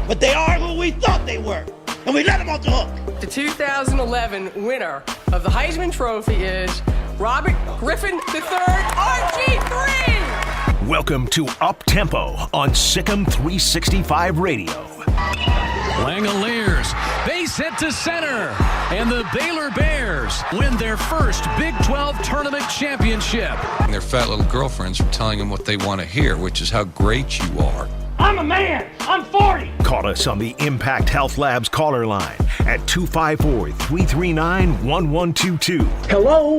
but they are who we thought they were, and we let them off the hook. The 2011 winner of the Heisman Trophy is Robert Griffin III, RG3! Welcome to Up Tempo on SicEm365 Radio. Langoliers, base hit to center, and the Baylor Bears win their first Big 12 tournament championship. Their fat little girlfriends are telling them what they want to hear, which is how great you are. I'm a man. I'm 40. Call us on the Impact Health Labs caller line at 254-339-1122. Hello?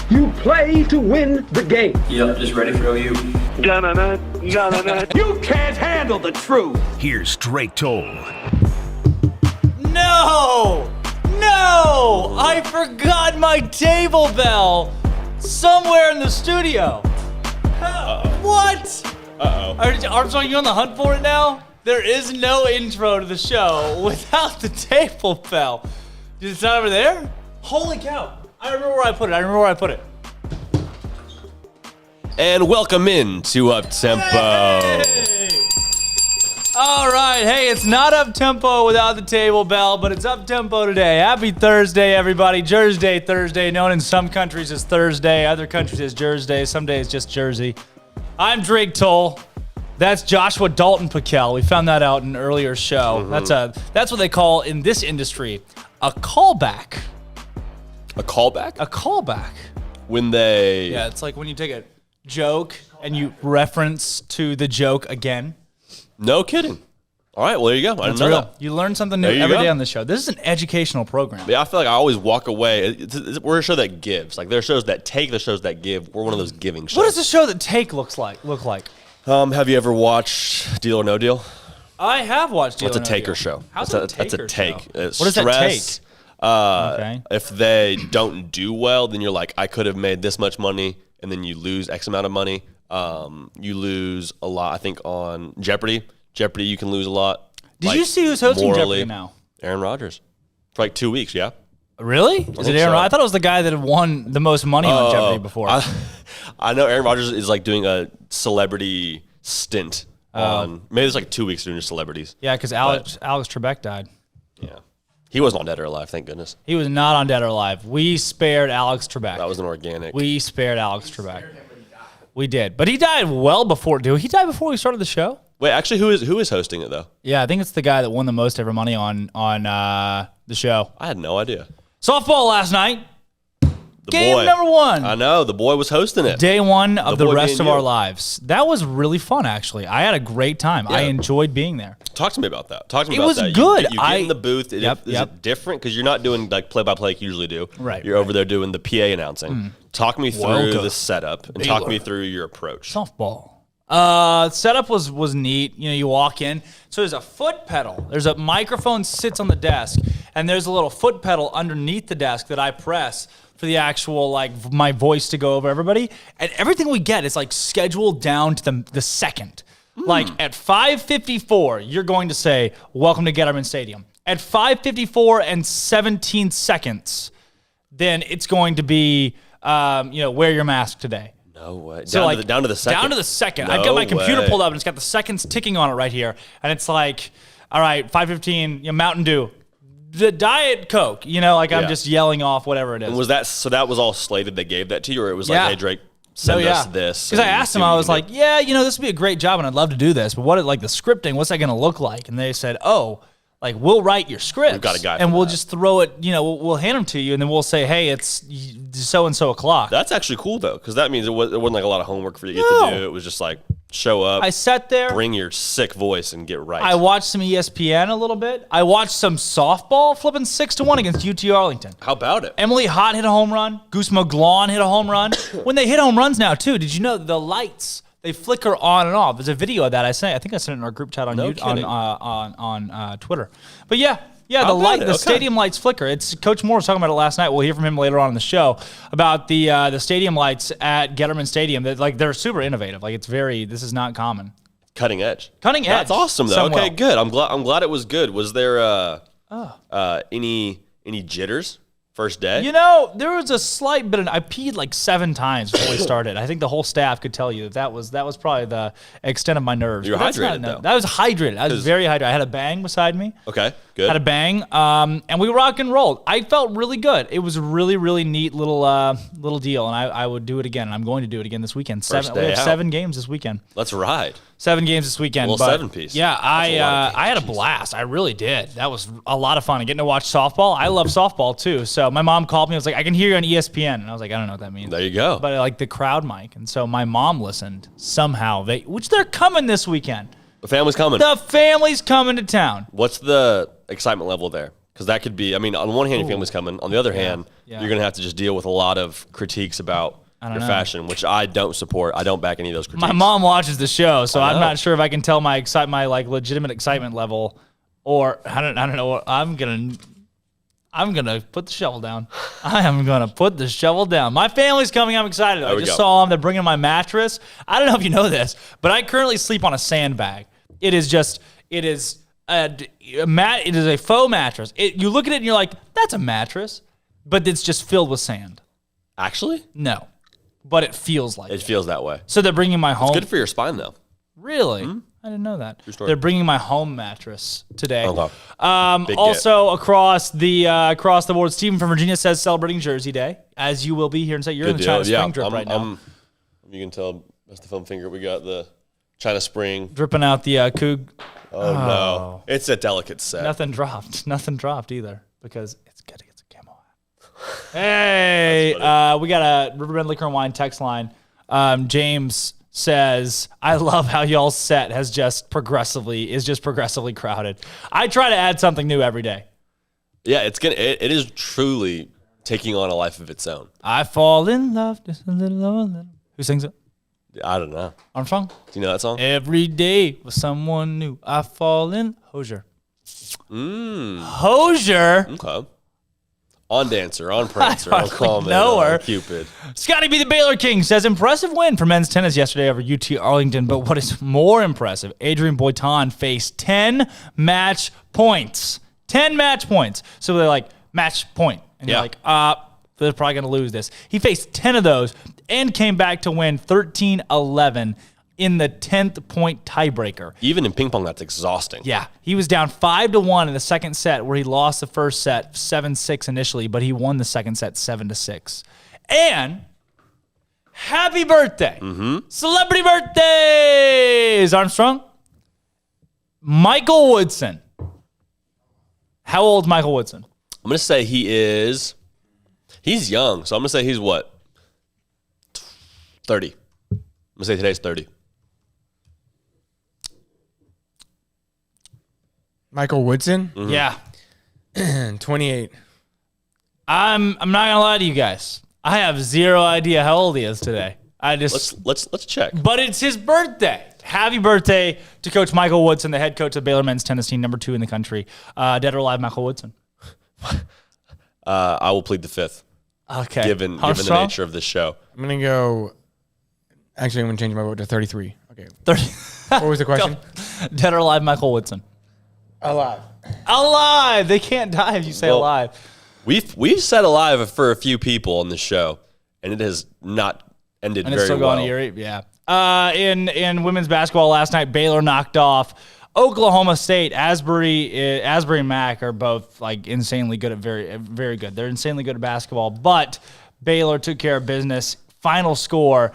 You play to win the game. Yep, just ready for OU. You can't handle the truth. Here's Drake Toll. No! I forgot my table bell somewhere in the studio. What? Armstrong, you on the hunt for it now? There is no intro to the show without the table bell. It's not over there? Holy cow. I remember where I put it. And welcome in to Up Tempo. Hey! All right, hey, it's not Up Tempo without the table bell, but it's Up Tempo today. Happy Thursday, everybody. Jersey Thursday, known in some countries as Thursday, other countries as Jersey, some days just Jersey. I'm Drake Toll. That's Joshua Dalton Pickell. We found that out in an earlier show. Mm-hmm. That's what they call in this industry a callback. A callback? A callback. When they... Yeah, it's like when you take a joke and you reference to the joke again. No kidding. All right, well, there you go. I didn't know that. You learn something new every day on this show. This is an educational program. Yeah, I feel like I always walk away. We're a show that gives. Like, there are shows that take, the shows that give. We're one of those giving shows. What does the show that take look like? Have you ever watched Deal or No Deal? I have watched Deal or No Deal. That's a taker show. How's a taker That's a take. show? What does that take? Okay. If they don't do well, then you're like, I could have made this much money, and then you lose X amount of money. You lose a lot, I think, on Jeopardy. Jeopardy, you can lose a lot. Did you see who's hosting Jeopardy now? Aaron Rodgers. For like 2 weeks, yeah. Really? Is it Aaron Rodgers? I thought it was the guy that had won the most money on Jeopardy before. I know Aaron Rodgers is like doing a celebrity stint on, maybe it's like 2 weeks doing celebrities. Yeah, because Alex Trebek died. Yeah. He wasn't on Dead or Alive, thank goodness. He was not on Dead or Alive. We spared Alex Trebek. That was an organic. We spared Alex Trebek. We did. But he died well before. He died before we started the show? Wait, actually, who is hosting it, though? Yeah, I think it's the guy that won the most ever money on the show. I had no idea. Softball last night. Game boy. number 1. I know. The boy was hosting it. Day 1 of the rest of our lives. That was really fun, actually. I had a great time. Yeah. I enjoyed being there. Talk to me about that. It was good. You get in the booth. Is it different? Because you're not doing like play-by-play like you usually do. Right. You're over there doing the PA announcing. Talk me through the setup and talk me through your approach. Softball. Setup was neat. You know, you walk in. So there's a foot pedal. There's a microphone sits on the desk, and there's a little foot pedal underneath the desk that I press for the actual, like, my voice to go over everybody. And everything we get is, like, scheduled down to the second. Like, at 5:54, you're going to say, welcome to Getterman Stadium. At 5:54 and 17 seconds, then it's going to be, wear your mask today. No way. So down to the second? Down to the second. No I've got my computer way. pulled up, and it's got the seconds ticking on it right here. And it's like, all right, 5:15, Mountain Dew. The Diet Coke, I'm just yelling off whatever it is. And was that, so that was all slated, they gave that to you, or it was like, hey, Drake, send us this? Because I asked them, I was like, this would be a great job, and I'd love to do this, but the scripting, what's that going to look like? And they said, we'll write your scripts. We've got a guy and we'll just throw it, we'll hand them to you, and then we'll say, hey, it's so-and-so o'clock. That's actually cool, though, because that means it wasn't like a lot of homework for you to get to do. It was just like, show up. I sat there. Bring your sick voice and get right. I watched some ESPN a little bit. I watched some softball flipping 6-1 against UT Arlington. How about it? Emily Hott hit a home run. Goose McGlawn hit a home run. When they hit home runs now, too, did you know the lights, they flicker on and off? There's a video of that I think I sent it in our group chat on Twitter. But the stadium lights flicker. It's Coach Moore was talking about it last night. We'll hear from him later on in the show about the stadium lights at Getterman Stadium. That they're super innovative. This is not common. Cutting edge. That's awesome though. Okay, good. I'm glad it was good. Was there any jitters? First day? You know, there was a slight bit of, I peed like 7 times before we started. I think the whole staff could tell you that was probably the extent of my nerves. You were But that's hydrated, not- though. I was hydrated. I was very hydrated. I had a Bang beside me. Okay, good. Had a Bang, and we rock and rolled. I felt really good. It was a really, really neat little deal, and I would do it again. And I'm going to do it again this weekend. First We day have out. 7 games this weekend. Let's ride. 7 games this weekend. A little but 7-piece. Yeah, That's a lot of games. I had a blast. I really did. That was a lot of fun. And getting to watch softball. I love softball too. So my mom called me. I was like, I can hear you on ESPN. And I was like, I don't know what that means. There you go. But I like the crowd mic. And so my mom listened somehow. Which they're coming this weekend. The family's coming. The family's coming to town. What's the excitement level there? Because that could be, I mean, on one hand, your family's coming. On the other hand, Yeah. you're going to have to just deal with a lot of critiques about your know. fashion, which I don't support. I don't back any of those critiques. My mom watches the show, so I I'm know. not sure if I can tell my like legitimate excitement level, or I don't know. What I'm gonna put the shovel down. I am gonna put the shovel down. My family's coming. I'm excited. I There we just go. saw them. They're bringing my mattress. I don't know if you know this, but I currently sleep on a sandbag. It is a faux mattress. You look at it and you're like, that's a mattress, but it's just filled with sand. Actually? No, but it feels like It feels that way. So they're bringing my home. It's good for your spine, though. Really? I didn't know that. True story. They're bringing my home mattress today. Okay. Big Also across the board, Stephen from Virginia says celebrating Jersey Day, as you will be here and say you're in the China Spring drip right now. You can tell that's the film finger. We got the China Spring. Dripping out the Coug. Oh, no. It's a delicate set. Nothing dropped. Nothing dropped either because it's good to get some camo out. Hey, we got a Riverbend Liquor and Wine text line. James says, I love how y'all's set is just progressively crowded. I try to add something new every day. Yeah, it is truly taking on a life of its own. I fall in love just a little. Who sings it? I don't know. Armstrong? Do you know that song? Every day with someone new. I fall in Hosier. Hosier? Okay. On Dancer, on Prancer, on Coleman, know her. on Cupid. Scotty B. the Baylor King says, impressive win for men's tennis yesterday over UT Arlington, but what is more impressive, Adrian Boitan faced 10 match points. 10 match points. So they're like, match point. And you're like, they're probably going to lose this. He faced 10 of those and came back to win 13-11 in the 10th point tiebreaker. Even in ping pong, that's exhausting. Yeah, he was down 5-1 in the second set, where he lost the first set 7-6 initially, but he won the second set 7-6. And happy birthday, celebrity birthdays, Armstrong. Michael Woodson. How old is Michael Woodson? I'm gonna say he's young, so I'm gonna say he's what? 30. I'm gonna say today's 30. Michael Woodson? Yeah. 28. I'm not gonna lie to you guys. I have zero idea how old he is today. Let's check. But it's his birthday. Happy birthday to Coach Michael Woodson, the head coach of the Baylor men's tennis team, number 2 in the country. Dead or alive, Michael Woodson. I will plead the fifth. Okay. Given the nature of this show. I'm going to go. Actually, I'm going to change my vote to 33. Okay. 30. What was the question? Dead or alive, Michael Woodson. Alive. Alive. They can't die if you say alive. We've said alive for a few people on this show, and it has not ended And very it's still well. going to Erie. Yeah. In women's basketball last night, Baylor knocked off Oklahoma State. Asbury and Mac are both like insanely good at very, very good. They're insanely good at basketball, but Baylor took care of business. Final score: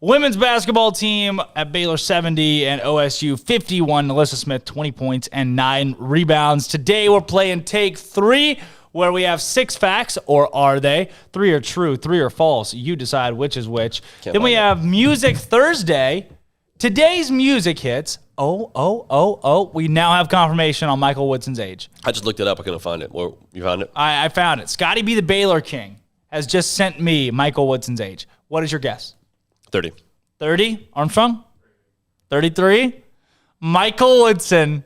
women's basketball team at Baylor 70 and OSU 51. Alyssa Smith 20 points and 9 rebounds. Today we're playing Take 3, where we have 6 facts, or are they? 3 are true, 3 are false. You decide which is which. Then we have Music Thursday. Today's music hits. We now have confirmation on Michael Woodson's age. I just looked it up. I couldn't find it. Well, you found it? I found it. Scotty B. the Baylor King has just sent me Michael Woodson's age. What is your guess? 30. 30? Armstrong? 33? Michael Woodson,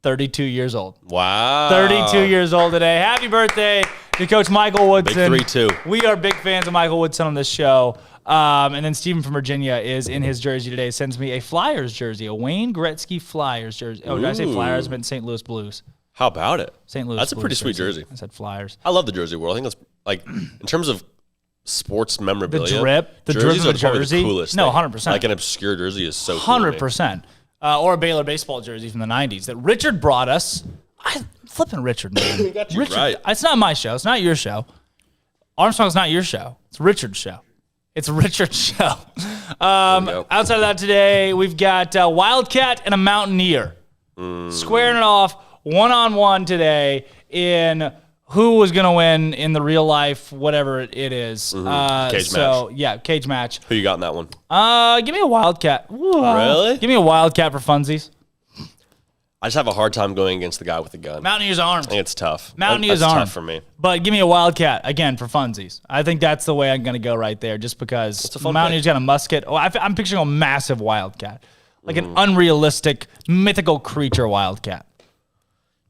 32 years old. Wow. 32 years old today. Happy birthday to Coach Michael Woodson. Big 3-2. We are big fans of Michael Woodson on this show. And then Stephen from Virginia is in his jersey today. Sends me a Flyers jersey, a Wayne Gretzky Flyers jersey. Oh, did I say Flyers? I meant St. Louis Blues. How about it? St. Louis. That's a pretty sweet jersey. I said Flyers. I love the Jersey World. I think that's like in terms of sports memorabilia. The drip jerseys of are probably jersey. the coolest. No, thing. 100%. Like an obscure jersey is so cool. 100%. Or a Baylor baseball jersey from the 90s that Richard brought us. Flipping Richard, man. You got you Richard, right. It's not my show. It's not your show. Armstrong's not your show. It's Richard's show. It's Richard's show. Outside of that today, we've got a Wildcat and a Mountaineer. Squaring it off one-on-one today in who was going to win in the real life, whatever it is. Cage match. Yeah, cage match. Who you got in that one? Give me a Wildcat. Ooh, Really? Give me a Wildcat for funsies. I just have a hard time going against the guy with the gun. Mountaineer's armed. I think it's tough. Mountaineer's That's armed. tough for me. But give me a Wildcat, again, for funsies. I think that's the way I'm going to go right there, just because a fun Mountaineer's got a musket. Oh, I'm picturing a massive Wildcat. Like an unrealistic, mythical creature Wildcat.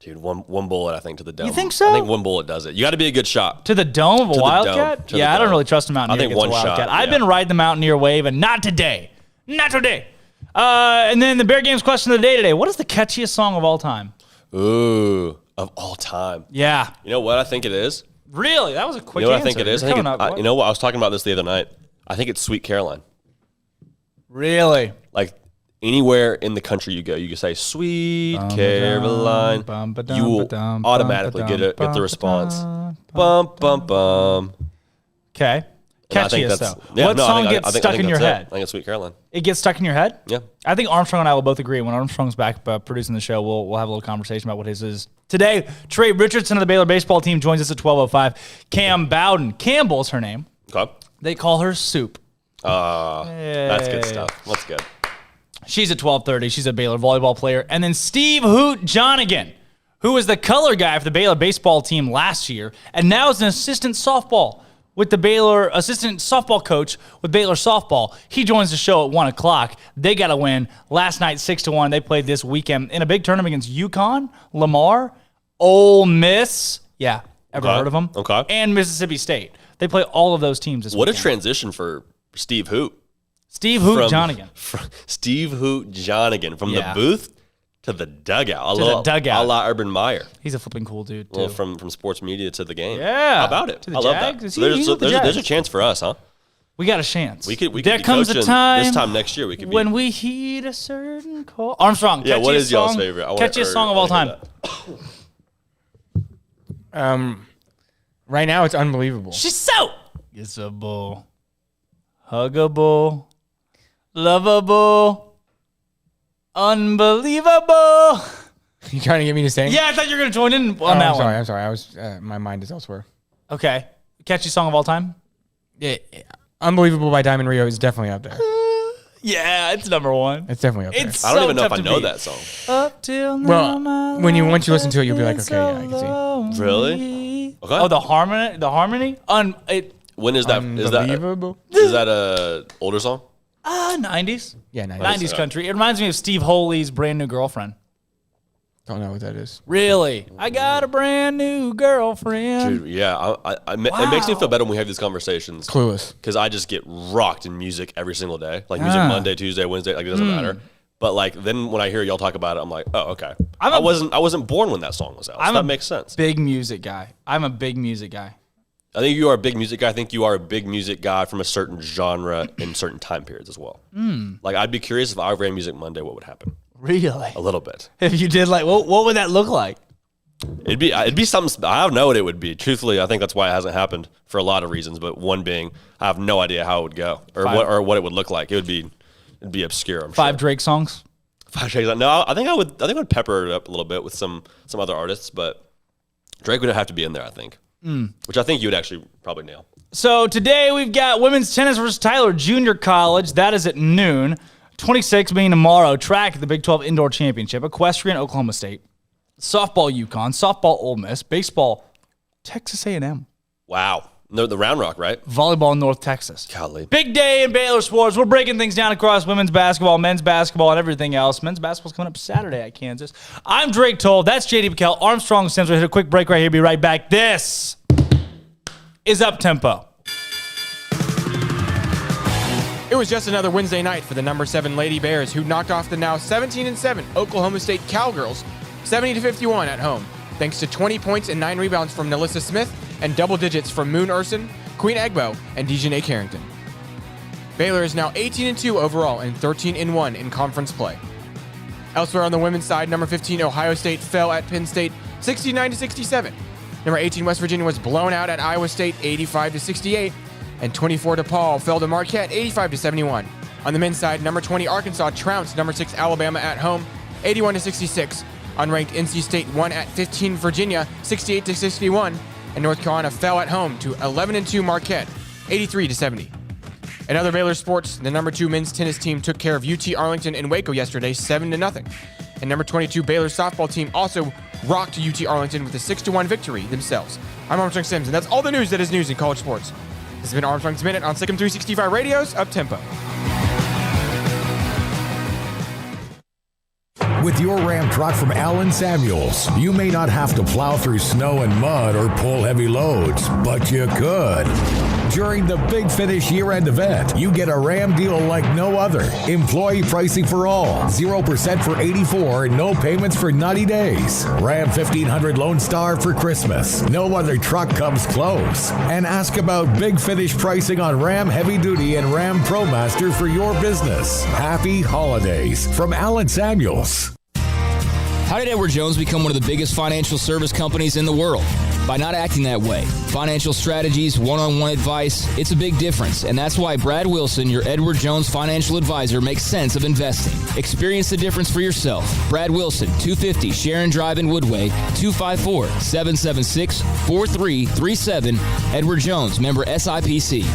Dude, one bullet, I think, to the dome. You think so? I think one bullet does it. You got to be a good shot. To the dome of a To the Wildcat? dome. To the Yeah, I don't dome. really trust a Mountaineer I think against one a Wildcat. shot, I've yeah. been riding the Mountaineer wave, and not today. Not today. And then the Bear Games question of the day today. What is the catchiest song of all time? Ooh, of all time. Yeah. You know what I think it is? Really? That was a quick You know what answer. I think it is? You're I think coming up- you know what? I was talking about this the other night. I think it's Sweet Caroline. Really? Like anywhere in the country you go, you can say Sweet Caroline. You will automatically get the response. Bum bum bum. Okay. And I think Catchiest, that's- though. yeah, What no, I song think- gets I think- stuck I think in your that's it. head? I think it's Sweet Caroline. It gets stuck in your head? Yeah. I think Armstrong and I will both agree. When Armstrong's back producing the show, we'll have a little conversation about what his is. Today, Trey Richardson of the Baylor baseball team joins us at 12:05. Cam Bowden. Campbell's her name. Okay. They call her Soup. That's good stuff. That's good. She's at 12:30. She's a Baylor volleyball player. And then Steve Hoot Jonigan, who was the color guy for the Baylor baseball team last year, and now is an assistant softball coach with Baylor softball. He joins the show at 1 o'clock. They got a win last night, 6-1. They played this weekend in a big tournament against UConn, Lamar, Ole Miss. Yeah, ever heard of them? Okay. And Mississippi State. They play all of those teams this What a weekend. transition for Steve Hoot. Steve Hoot Jonigan. Steve Hoot Jonigan from Yeah. the booth to the dugout. To the dugout. A la Urban Meyer. He's a flipping cool dude, too. Well, from sports media to the game. Yeah. How about it? To the I love Jags? that. Is he There's with the a Jags? chance for us, huh? We got a chance. We could there be comes a coaching time this time next year. We could be. when we heed a certain call. Armstrong, Yeah, what catchiest is y'all's song- favorite? Catchiest song of all time. Right now, it's unbelievable. She's so kissable, huggable, lovable, unbelievable. You trying to get me to sing? Yeah, I thought you were going to join in on that one. I'm sorry. I was my mind is elsewhere. Okay. Catchy song of all time? Yeah, Unbelievable by Diamond Rio is definitely up there. Yeah, it's number one. It's definitely up there. It's I don't so even know if tough I to know beat. that song. Up till Well, now, my once you listen to it, you'll be like, life okay, yeah, I has can see. been Really? so Okay. Oh, the harmony? When is that? Unbelievable. Is that a older song? 90s. Yeah, 90s. 90s country. It reminds me of Steve Holy's Brand New Girlfriend. Don't know what that is. Really? I got a brand new girlfriend. Dude, yeah. It makes me feel better when we have these conversations. Clueless. Because I just get rocked in music every single day. Like music Monday, Tuesday, Wednesday. Like it doesn't matter. But like then when I hear y'all talk about it, I'm like, oh, okay. I wasn't born when that song was out. So that makes sense. Big music guy. I'm a big music guy. I think you are a big music guy. I think you are a big music guy from a certain genre in certain time periods as well. Like I'd be curious if I ran Music Monday, what would happen? Really? A little bit. If you did, like, what would that look like? It'd be something. I don't know what it would be. Truthfully, I think that's why it hasn't happened for a lot of reasons. But one being, I have no idea how it would go or what it would look like. It'd be obscure. I'm Five sure. Drake songs. 5 Drake. No, I think I would pepper it up a little bit with some other artists, but Drake would have to be in there. I think, which I think you would actually probably nail. So today we've got women's tennis versus Tyler Junior College. That is at noon. 26 being tomorrow. Track at the Big 12 Indoor Championship. Equestrian, Oklahoma State. Softball, UConn. Softball, Ole Miss. Baseball, Texas A&M. Wow. No, the Round Rock, right? Volleyball, North Texas. Golly. Big day in Baylor sports. We're breaking things down across women's basketball, men's basketball, and everything else. Men's basketball's coming up Saturday at Kansas. I'm Drake Toll. That's J.D. Pickell. Armstrong Sims. We'll hit a quick break right here. Be right back. This is Up Tempo. It was just another Wednesday night for the number 7 Lady Bears, who knocked off the now 17-7 Oklahoma State Cowgirls 70-51 at home. thanks to 20 points and 9 rebounds from Nalissa Smith and double digits from Moon Urson, Queen Egbo, and Dejanay Carrington. Baylor is now 18-2 overall and 13-1 in conference play. Elsewhere on the women's side, number 15 Ohio State fell at Penn State 69-67. Number 18 West Virginia was blown out at Iowa State 85-68, and 24 DePaul fell to Marquette 85-71. On the men's side, number 20 Arkansas trounced number 6 Alabama at home 81-66. Unranked NC State won at 15 Virginia 68-61, and North Carolina fell at home to 11-2 Marquette 83-70. In other Baylor sports, the number 2 men's tennis team took care of UT Arlington in Waco yesterday 7-0. And number 22 Baylor softball team also rocked UT Arlington with a 6-1 victory themselves. I'm Armstrong Sims, and that's all the news that is news in college sports. This has been Armstrong's Minute on SicEm365 Radio's Up Tempo. With your Ram truck from Allen Samuels, you may not have to plow through snow and mud or pull heavy loads, but you could. During the Big Finish year-end event, you get a Ram deal like no other. Employee pricing for all, 0% for 84, and no payments for 90 days. Ram 1500 Lone Star for Christmas. No other truck comes close. And ask about Big Finish pricing on Ram Heavy Duty and Ram ProMaster for your business. Happy holidays from Allen Samuels. How did Edward Jones become one of the biggest financial service companies in the world? By not acting that way. Financial strategies, one-on-one advice, it's a big difference. And that's why Brad Wilson, your Edward Jones financial advisor, makes sense of investing. Experience the difference for yourself. Brad Wilson, 250 Sharon Drive in Woodway, 254-776-4337. Edward Jones, member SIPC.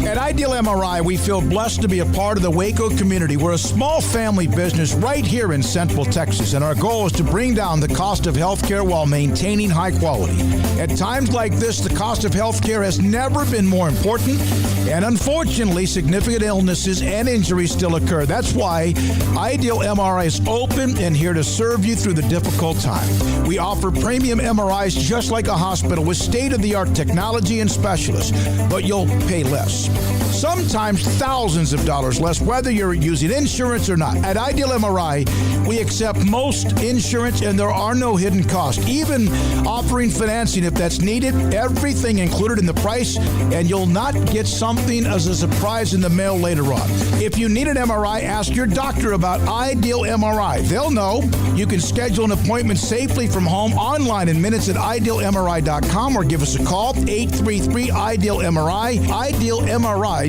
At Ideal MRI, we feel blessed to be a part of the Waco community. We're a small family business right here in Central Texas, and our goal is to bring down the cost of healthcare while maintaining high quality. At times like this, the cost of healthcare has never been more important, and unfortunately, significant illnesses and injuries still occur. That's why Ideal MRI is open and here to serve you through the difficult time. We offer premium MRIs just like a hospital with state-of-the-art technology and specialists, but you'll pay less. Sometimes thousands of dollars less, whether you're using insurance or not. At Ideal MRI, we accept most insurance and there are no hidden costs, even offering financing if that's needed. Everything included in the price, and you'll not get something as a surprise in the mail later on. If you need an MRI, ask your doctor about Ideal MRI. They'll know. You can schedule an appointment safely from home online in minutes at idealmri.com or give us a call, 833-IDEAL-MRI, idealmri.com.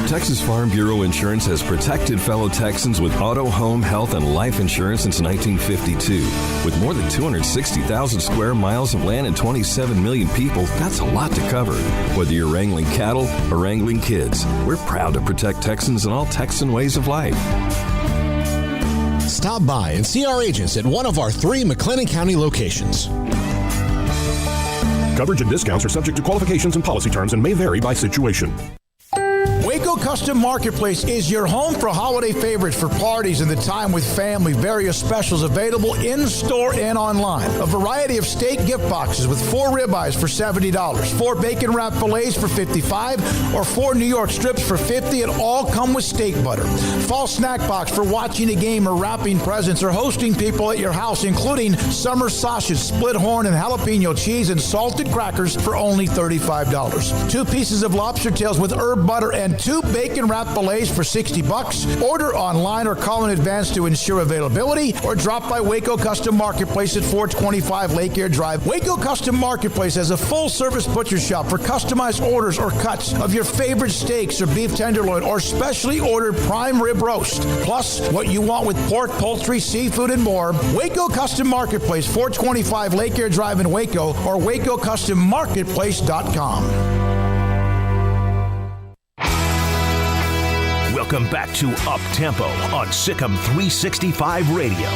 Texas Farm Bureau Insurance has protected fellow Texans with auto, home, health, and life insurance since 1952. With more than 260,000 square miles of land and 27 million people, that's a lot to cover. Whether you're wrangling cattle or wrangling kids, we're proud to protect Texans in all Texan ways of life. Stop by and see our agents at one of our 3 McLennan County locations. Coverage and discounts are subject to qualifications and policy terms and may vary by situation. Waco Custom Marketplace is your home for holiday favorites for parties and the time with family. Various specials available in-store and online. A variety of steak gift boxes with 4 ribeyes for $70, 4 bacon wrap fillets for $55, or 4 New York strips for $50, and all come with steak butter. Fall snack box for watching a game or wrapping presents or hosting people at your house, including summer sausage, split horn, and jalapeno cheese and salted crackers for only $35. 2 pieces of lobster tails with herb butter and 2 bacon wrap fillets for $60. Order online or call in advance to ensure availability, or drop by Waco Custom Marketplace at 425 Lake Air Drive. Waco Custom Marketplace has a full-service butcher shop for customized orders or cuts of your favorite steaks or beef tenderloin or specially ordered prime rib roast. Plus, what you want with pork, poultry, seafood, and more. Waco Custom Marketplace, 425 Lake Air Drive in Waco, or WacoCustomMarketplace.com. Welcome back to Up Tempo on SicEm365 Radio.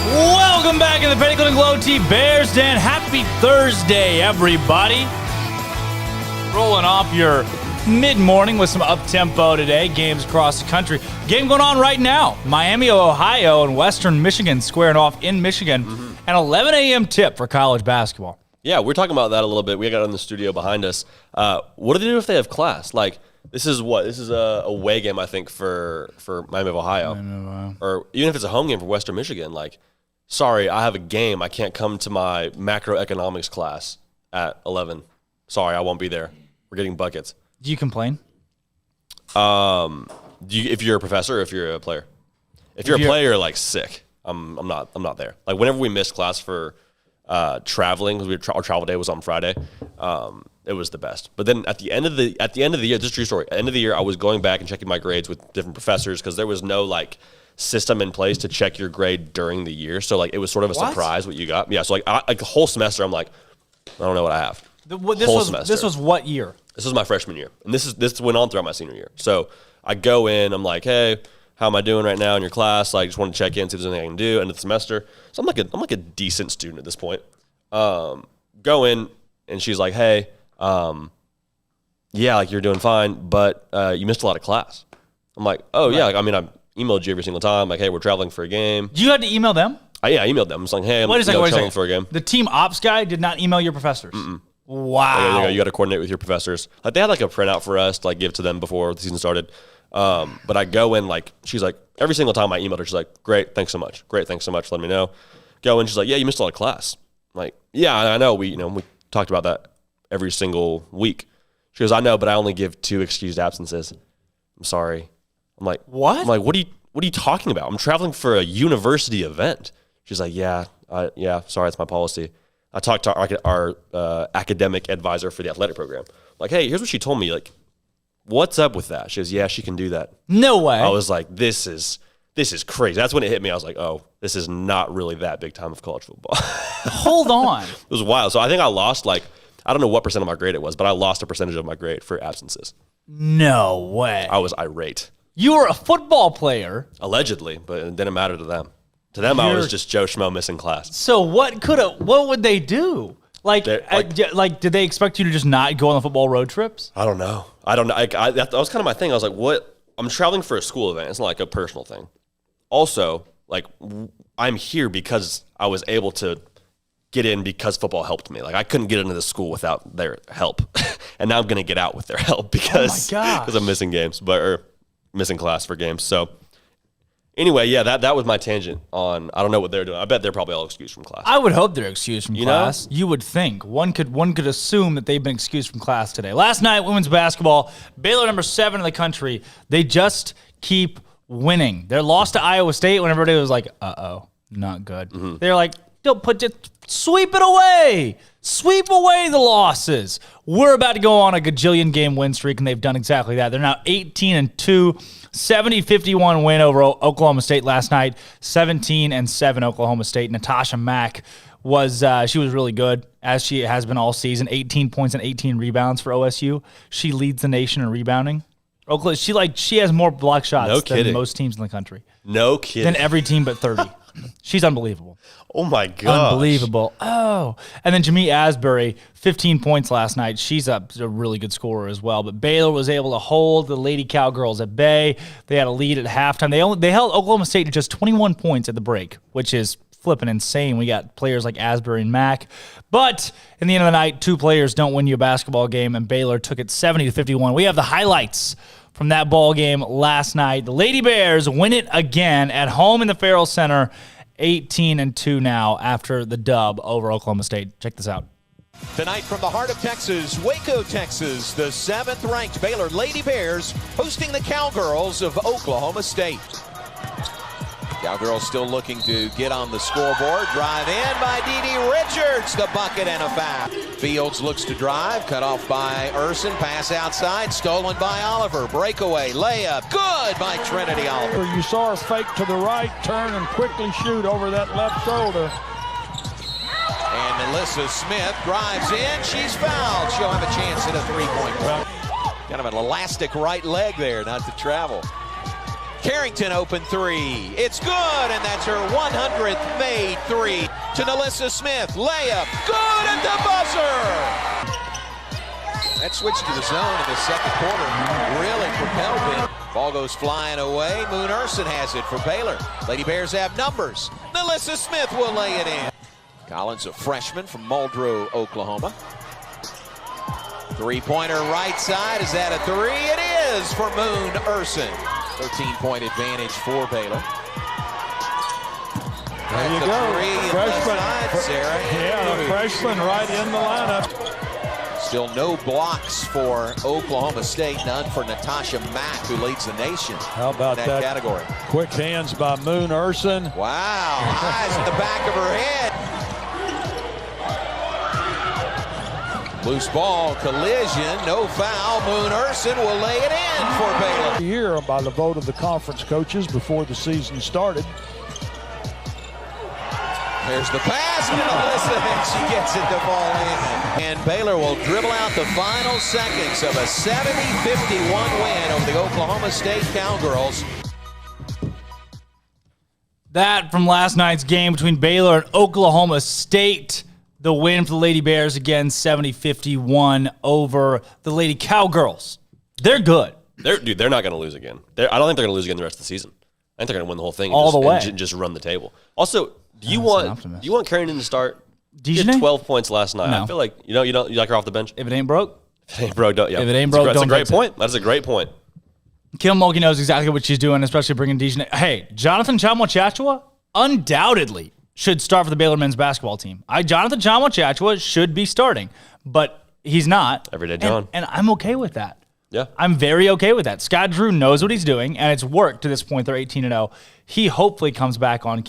Welcome back in the Pickell and Glow T Bears Den. Happy Thursday, everybody. Rolling off your mid-morning with some up-tempo today. Games across the country. Game going on right now. Miami, Ohio, and Western Michigan squaring off in Michigan. An 11 a.m. tip for college basketball. Yeah, we're talking about that a little bit. We got it in the studio behind us. What do they do if they have class? Like, this is a away game, I think, for Miami of Ohio. Or even if it's a home game for Western Michigan, like, sorry, I have a game. I can't come to my macroeconomics class at 11. Sorry, I won't be there. We're getting buckets. Do you complain? If you're a professor or if you're a player? If you're a player, like, sick. I'm not there. Like, whenever we missed class for traveling, because our travel day was on Friday, it was the best. But then at the end of the year, this is a true story. At the end of the year, I was going back and checking my grades with different professors because there was no like system in place to check your grade during the year. So like it was sort of a surprise what you got. Yeah. So like the whole semester, I'm like, I don't know what I have. This was what year? This was my freshman year, and this went on throughout my senior year. So I go in, I'm like, hey, how am I doing right now in your class? Like, just want to check in, see if there's anything I can do end of the semester. So I'm like a decent student at this point. Go in, and she's like, hey, yeah, like you're doing fine, but you missed a lot of class. I'm like, oh yeah, like, I mean, I emailed you every single time. Like, hey, we're traveling for a game. You had to email them? Yeah, I emailed them. I was like, hey, I'm traveling for a game. The team ops guy did not email your professors? Wow. You got to coordinate with your professors. Like, they had like a printout for us to like give to them before the season started. But I go in, like, she's like, every single time I emailed her, she's like, great, thanks so much. Great, thanks so much. Let me know. Go in, she's like, yeah, you missed a lot of class. I'm like, yeah, I know. We talked about that every single week. She goes, I know, but I only give 2 excused absences. I'm sorry. I'm like, what? I'm like, what are you talking about? I'm traveling for a university event. She's like, yeah, sorry, it's my policy. I talked to our academic advisor for the athletic program. Like, hey, here's what she told me. Like, what's up with that? She goes, yeah, she can do that. No way. I was like, this is crazy. That's when it hit me. I was like, oh, this is not really that big time of college football. Hold on. It was wild. So I think I lost I don't know what percent of my grade it was, but I lost a percentage of my grade for absences. No way. I was irate. You were a football player. Allegedly, but it didn't matter to them. To them, I was just Joe Schmo missing class. So what would they do? Like, did they expect you to just not go on the football road trips? I don't know. That was kind of my thing. I was like, what? I'm traveling for a school event. It's not like a personal thing. Also, like, I'm here because I was able to get in because football helped me. Like, I couldn't get into this school without their help. And now I'm going to get out with their help because I'm missing games, or missing class for games. So anyway, yeah, that was my tangent on, I don't know what they're doing. I bet they're probably all excused from class. I would hope they're excused from class. You would think. One could assume that they've been excused from class today. Last night, women's basketball, Baylor number 7 in the country. They just keep winning. Their loss to Iowa State when everybody was like, uh-oh, not good. Mm-hmm. They're like, sweep it away. Sweep away the losses. We're about to go on a gajillion game win streak, and they've done exactly that. They're now 18-2, 70-51 win over Oklahoma State last night. 17-7 Oklahoma State. Natasha Mack was really good, as she has been all season. 18 points and 18 rebounds for OSU. She leads the nation in rebounding. Oklahoma, she has more block shots than most teams in the country. No kidding. Than every team but 30. She's unbelievable. Oh, my God. Unbelievable. Oh. And then Jamie Asbury, 15 points last night. She's a really good scorer as well. But Baylor was able to hold the Lady Cowgirls at bay. They had a lead at halftime. They held Oklahoma State to just 21 points at the break, which is flipping insane. We got players like Asbury and Mack. But in the end of the night, 2 players don't win you a basketball game, and Baylor took it 70-51. We have the highlights from that ball game last night. The Lady Bears win it again at home in the Farrell Center, 18-2 now after the dub over Oklahoma State. Check this out. Tonight from the heart of Texas, Waco, Texas, the 7th-ranked Baylor Lady Bears hosting the Cowgirls of Oklahoma State. Cowgirls still looking to get on the scoreboard. Drive in by D.D. Richards, the bucket and a foul. Fields looks to drive, cut off by Urson, pass outside, stolen by Oliver. Breakaway, layup, good by Trinity Oliver. You saw her fake to the right, turn and quickly shoot over that left shoulder. And Melissa Smith drives in, she's fouled. She'll have a chance at a 3-point play. Kind of an elastic right leg there, not to travel. Carrington open 3. It's good, and that's her 100th made 3. To Melissa Smith, layup, good at the buzzer. That switch to the zone in the second quarter really propelled it. Ball goes flying away. Moon Urson has it for Baylor. Lady Bears have numbers. Melissa Smith will lay it in. Collins, a freshman from Muldrow, Oklahoma. Three-pointer right side. Is that a three? It is for Moon Urson. 13-point advantage for Baylor. There you go. Freshman. Yeah, the freshman right in the lineup. Still no blocks for Oklahoma State. None for Natasha Mack, who leads the nation. How about in that category? Quick hands by Moon Urson. Wow. Eyes in the back of her head. Loose ball, collision, no foul. Moon Urson will lay it in for Baylor. Here by the vote of the conference coaches before the season started. There's the pass from Alyssa, and she gets it to fall in. And Baylor will dribble out the final seconds of a 70-51 win over the Oklahoma State Cowgirls. That from last night's game between Baylor and Oklahoma State. The win for the Lady Bears, again, 70-51 over the Lady Cowgirls. They're good. They're not going to lose again. I don't think they're going to lose again the rest of the season. I think they're going to win the whole thing and just run the table. Also, do you want Carrington to start? She had 12 points last night. No. I feel like you like her off the bench. If it ain't broke, if it ain't broke, don't. Yeah. If it ain't broke, that's don't a great fix it. point. That's a great point. Kim Mulkey knows exactly what she's doing, especially bringing Dejanay. Hey, Jonathan Chamo-Chachua undoubtedly should start for the Baylor men's basketball team. Jonathan Chamo-Chachua should be starting, but he's not. Everyday John. And I'm okay with that. Yeah. I'm very okay with that. Scott Drew knows what he's doing, and it's worked to this point. They're 18-0. He hopefully comes back on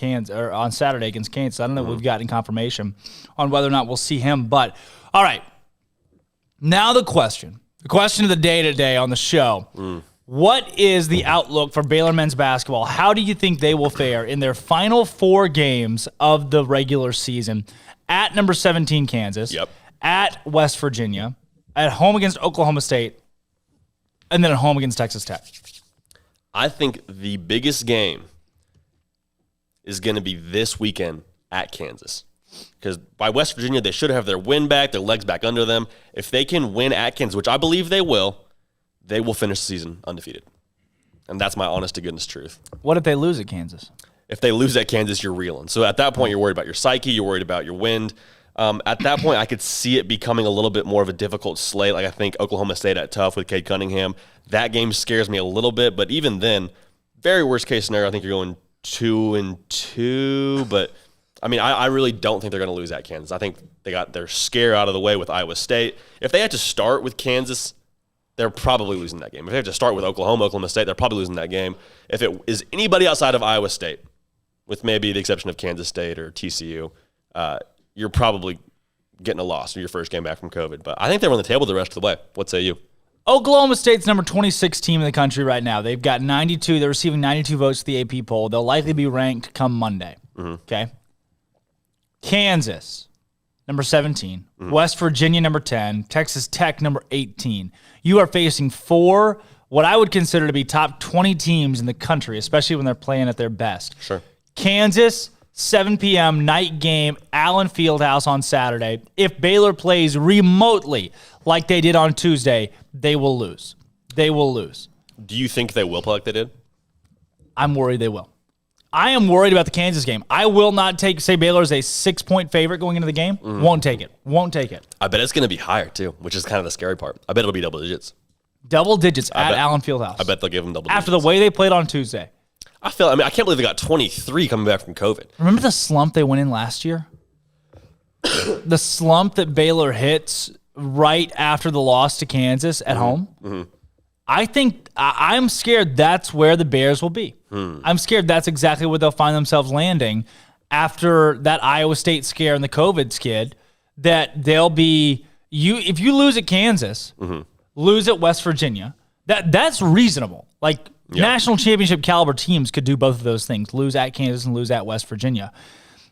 Saturday against Kansas. I don't know if we've gotten confirmation on whether or not we'll see him. But, all right. Now the question of the day today on the show. What is the outlook for Baylor men's basketball? How do you think they will fare in their final 4 games of the regular season? At number 17, Kansas. Yep. At West Virginia. At home against Oklahoma State. And then at home against Texas Tech. I think the biggest game is going to be this weekend at Kansas. Because by West Virginia, they should have their win back, their legs back under them. If they can win at Kansas, which I believe they will finish the season undefeated. And that's my honest to goodness truth. What if they lose at Kansas? If they lose at Kansas, you're reeling. So at that point, you're worried about your psyche, you're worried about your wind. At that point, I could see it becoming a little bit more of a difficult slate. Like I think Oklahoma State at tough with Cade Cunningham. That game scares me a little bit, but even then, very worst case scenario, I think you're going 2-2. But I mean, I really don't think they're going to lose at Kansas. I think they got their scare out of the way with Iowa State. If they had to start with Kansas, they're probably losing that game. If they have to start with Oklahoma State, they're probably losing that game. If it is anybody outside of Iowa State, with maybe the exception of Kansas State or TCU, you're probably getting a loss in your first game back from COVID. But I think they're on the table the rest of the way. What say you? Oklahoma State's number 26 team in the country right now. They've got 92. They're receiving 92 votes to the AP poll. They'll likely be ranked come Monday. Okay. Kansas, number 17. West Virginia, number 10. Texas Tech, number 18. You are facing 4 what I would consider to be top 20 teams in the country, especially when they're playing at their best. Sure. Kansas, 7 p.m. night game, Allen Fieldhouse on Saturday. If Baylor plays remotely like they did on Tuesday, they will lose. They will lose. Do you think they will play like they did? I'm worried they will. I am worried about the Kansas game. I will not say Baylor is a 6-point favorite going into the game. Won't take it. Won't take it. I bet it's going to be higher, too, which is kind of the scary part. I bet it'll be double digits. Double digits at Allen Fieldhouse. I bet they'll give them double digits. After the way they played on Tuesday. I can't believe they got 23 coming back from COVID. Remember the slump they went in last year? The slump that Baylor hits right after the loss to Kansas at home? I think I'm scared that's where the Bears will be. I'm scared that's exactly where they'll find themselves landing after that Iowa State scare and the COVID skid, that they'll be if you lose at Kansas, lose at West Virginia, that's reasonable. Like national championship caliber teams could do both of those things, lose at Kansas and lose at West Virginia.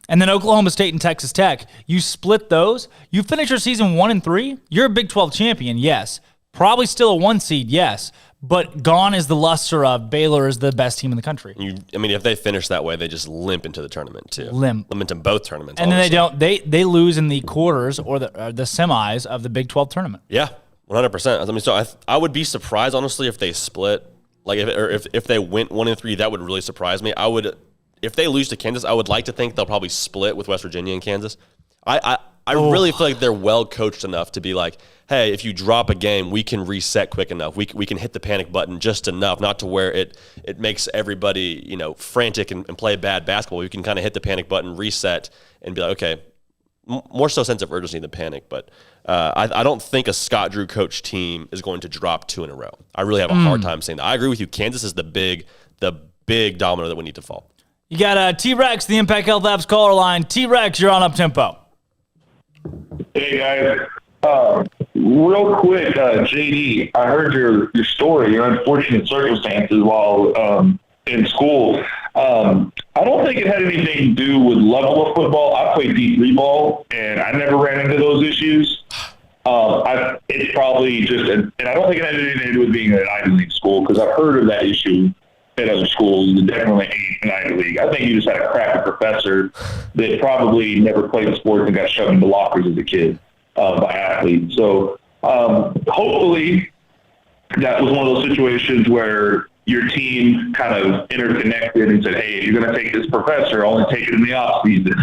And then Oklahoma State and Texas Tech, you split those, you finish your season 1-3, you're a Big 12 champion, yes. Probably still a 1 seed, yes. But gone is the luster of Baylor is the best team in the country. If they finish that way, they just limp into the tournament too. Limp into both tournaments. And then they lose in the quarters or the semis of the Big 12 tournament. Yeah, 100%. I would be surprised, honestly, if they split. Like if they went 1-3, that would really surprise me. If they lose to Kansas, I would like to think they'll probably split with West Virginia and Kansas. I really feel like they're well coached enough to be like, hey, if you drop a game, we can reset quick enough. We can hit the panic button just enough, not to where it makes everybody, frantic and play bad basketball. We can kind of hit the panic button, reset, and be like, okay, more so sense of urgency than panic. But I don't think a Scott Drew coach team is going to drop 2 in a row. I really have a hard time saying that. I agree with you. Kansas is the big domino that we need to fall. You got T-Rex, the Impact Health Labs caller line. T-Rex, you're on Up Tempo. Hey, guys. Real quick, JD, I heard your story, your unfortunate circumstances while in school. I don't think it had anything to do with level of football. I played D3 ball, and I never ran into those issues. It's probably just, and I don't think it had anything to do with being at an Ivy League school, because I've heard of that issue at other schools that definitely ain't an Ivy League. I think you just had a crappy professor that probably never played sports and got shoved into lockers as a kid by athletes. So hopefully that was one of those situations where your team kind of interconnected and said, hey, if you're going to take this professor, only take it in the off season.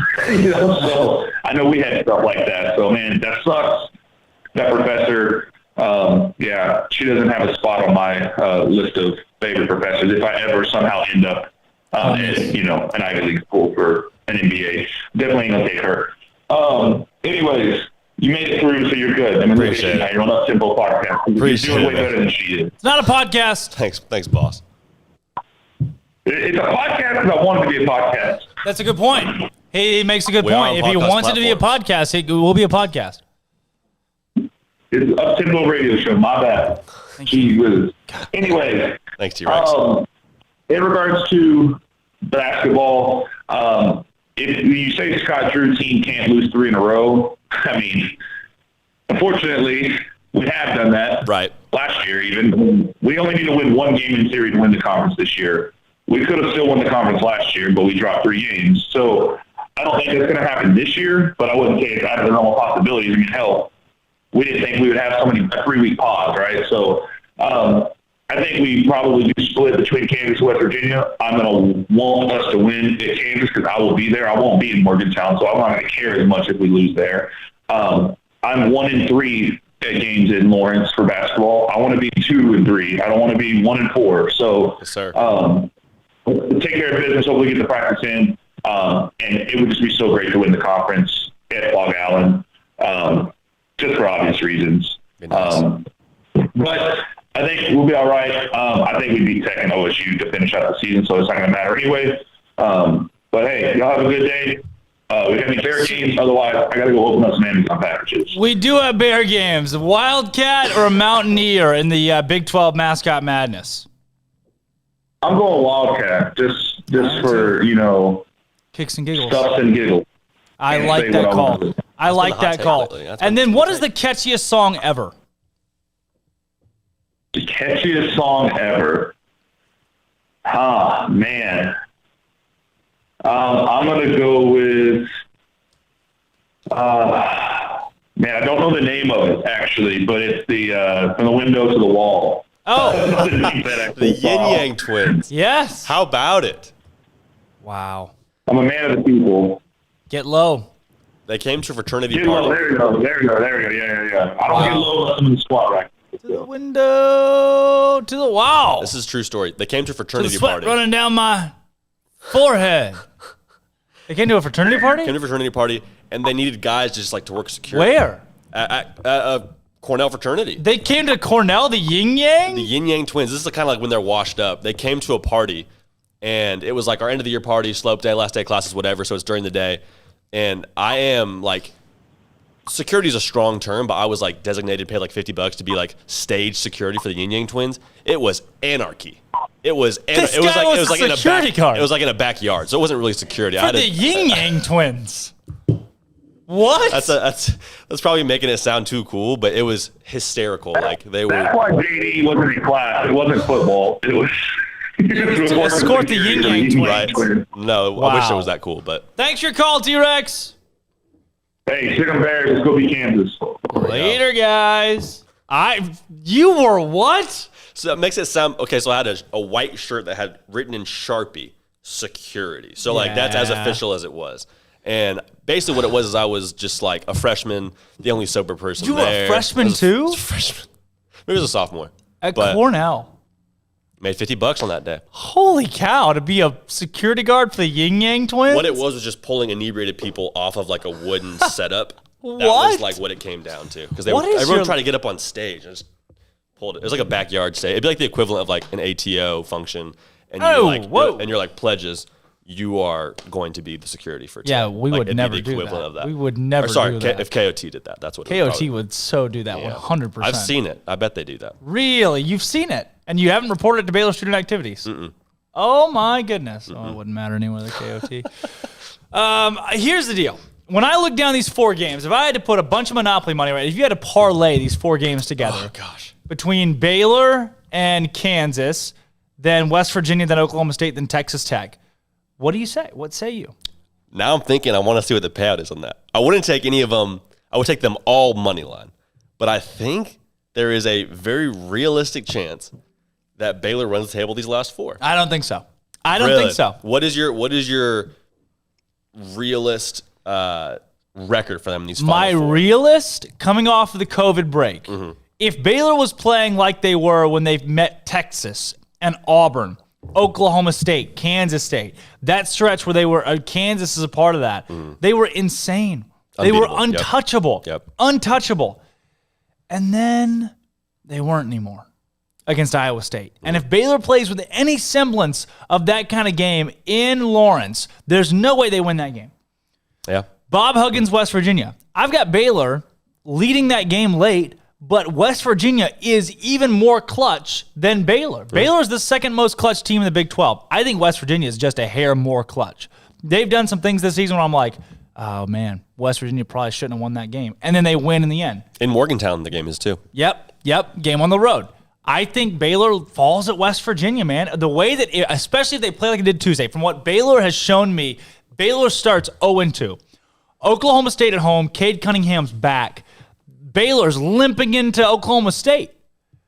So I know we had stuff like that. So, man, that sucks. That professor, she doesn't have a spot on my list of favorite professors. If I ever somehow end up an Ivy League school for an MBA, definitely going to take her. Anyways, you made it through, so you're good. Appreciate it. You're on Up Tempo podcast. You're doing way better than she is. It's not a podcast. Thanks, boss. It's a podcast because I want it to be a podcast. That's a good point. He makes a good point. If he wants it to be a podcast, it will be a podcast. It's Up Tempo Radio Show. My bad. Gee whiz. Anyway. Thanks, T-Rex. In regards to basketball, if you say Scott Drew team can't lose 3 in a row, I mean, unfortunately, we have done that. Right. Last year, even. We only need to win 1 game in series to win the conference this year. We could have still won the conference last year, but we dropped 3 games. So I don't think that's going to happen this year, but I wouldn't say it's out of the realm of possibilities. I mean, hell, we didn't think we would have so many 3-week pods, right? So I think we probably do split between Kansas and West Virginia. I'm going to want us to win at Kansas because I will be there. I won't be in Morgantown, so I'm not going to care as much if we lose there. I'm 1-3 at games in Lawrence for basketball. I want to be 2-3. I don't want to be 1-4. So yes, sir. Take care of business. Hopefully get the practice in. And it would just be so great to win the conference at Fog Allen, just for obvious reasons. But I think we'll be all right. I think we beat Tech and OSU to finish out the season, so it's not going to matter anyway. But, hey, y'all have a good day. We got any Bear games? Otherwise, I got to go open up some Amazon packages. We do have Bear games. A Wildcat or a Mountaineer in the Big 12 Mascot Madness? I'm going Wildcat, just for, kicks and giggles. Stuffs and giggles. I like that call. I like that call. And then what is the catchiest song ever? The catchiest song ever. Man. I'm going to go with, man, I don't know the name of it, actually, but it's the From the Window to the Wall. Oh. The Yin Yang Twins. Yes. How about it? Wow. I'm a man of the people. Get low. They came to a fraternity Get party. low. There we go. Yeah. I don't get low unless I'm in the squat rack. To the window, to the wow. This is a true story. They came to a To the fraternity sweat party. running down my forehead. They came to a fraternity party? Came to a fraternity party, and they needed guys just to work security. Where? At Cornell fraternity. They came to Cornell, the Yin Yang? The Yin Yang Twins. This is kind of like when they're washed up. They came to a party, and it was like our end of the year party, slope day, last day of classes, whatever, so it's during the day. And I am security is a strong term, but I was designated, paid $50 to be stage security for the Yin Yang Twins. It was anarchy. It was in a backyard, so it wasn't really security. For the Yin Yang Twins. What? That's probably making it sound too cool, but it was hysterical. They were. That's why JD wasn't in class. It wasn't football. It was. To escort the Yin Yang Twins. Right. No, Wow. I wish it was that cool, but. Thanks for your call, T-Rex. Hey, Sick 'em Bears, let's go be Kansas. Later, guys. You were what? So that makes it sound okay. So I had a white shirt that had written in Sharpie "security." So that's as official as it was. And basically what it was is I was just like a freshman, the only sober person You were there. a freshman too? I was a freshman. Maybe it was a sophomore. At Cornell. Made $50 on that day. Holy cow, to be a security guard for the Yin Yang Twins? What it was just pulling inebriated people off of like a wooden setup. That What? was like what it came down to. Because What is everyone your- tried to get up on stage. I just pulled it. It was like a backyard stage. It'd be like the equivalent of like an ATO function. And you're like pledges. You are going to be the security for. Yeah, today. we Like, would it'd be never the do equivalent that. of that. We would never Or sorry, do that. if KOT did that, that's what. it KOT probably- would so do that, Yeah. 100%. I've seen it. I bet they do that. Really? You've seen it? And you haven't reported it to Baylor Student Activities? Oh, my goodness. Oh, it wouldn't matter anyway, the KOT. Here's the deal. When I look down these 4 games, if I had to put a bunch of Monopoly money, right, if you had to parlay these 4 games together, between Baylor and Kansas, then West Virginia, then Oklahoma State, then Texas Tech, what do you say? What say you? Now I'm thinking I want to see what the payout is on that. I wouldn't take any of them. I would take them all money line. But I think there is a very realistic chance that Baylor runs the table these last 4. I don't think so. I don't think so. What is your realist record for them in these final 4? Realist, coming off of the COVID break, if Baylor was playing like they were when they met Texas and Auburn, Oklahoma State, Kansas State, that stretch where they were, Kansas is a part of that, they were insane. They were Unbeatable. untouchable. Yep. Untouchable. And then they weren't anymore against Iowa State. And if Baylor plays with any semblance of that kind of game in Lawrence, there's no way they win that game. Yeah. Bob Huggins, West Virginia. I've got Baylor leading that game late, but West Virginia is even more clutch than Baylor. Baylor is the second most clutch team in the Big 12. I think West Virginia is just a hair more clutch. They've done some things this season where I'm like, oh man, West Virginia probably shouldn't have won that game. And then they win in the end. In Morgantown, the game is too. Yep. Game on the road. I think Baylor falls at West Virginia, man. The way that, especially if they play like it did Tuesday, from what Baylor has shown me, Baylor starts 0-2. Oklahoma State at home, Cade Cunningham's back. Baylor's limping into Oklahoma State.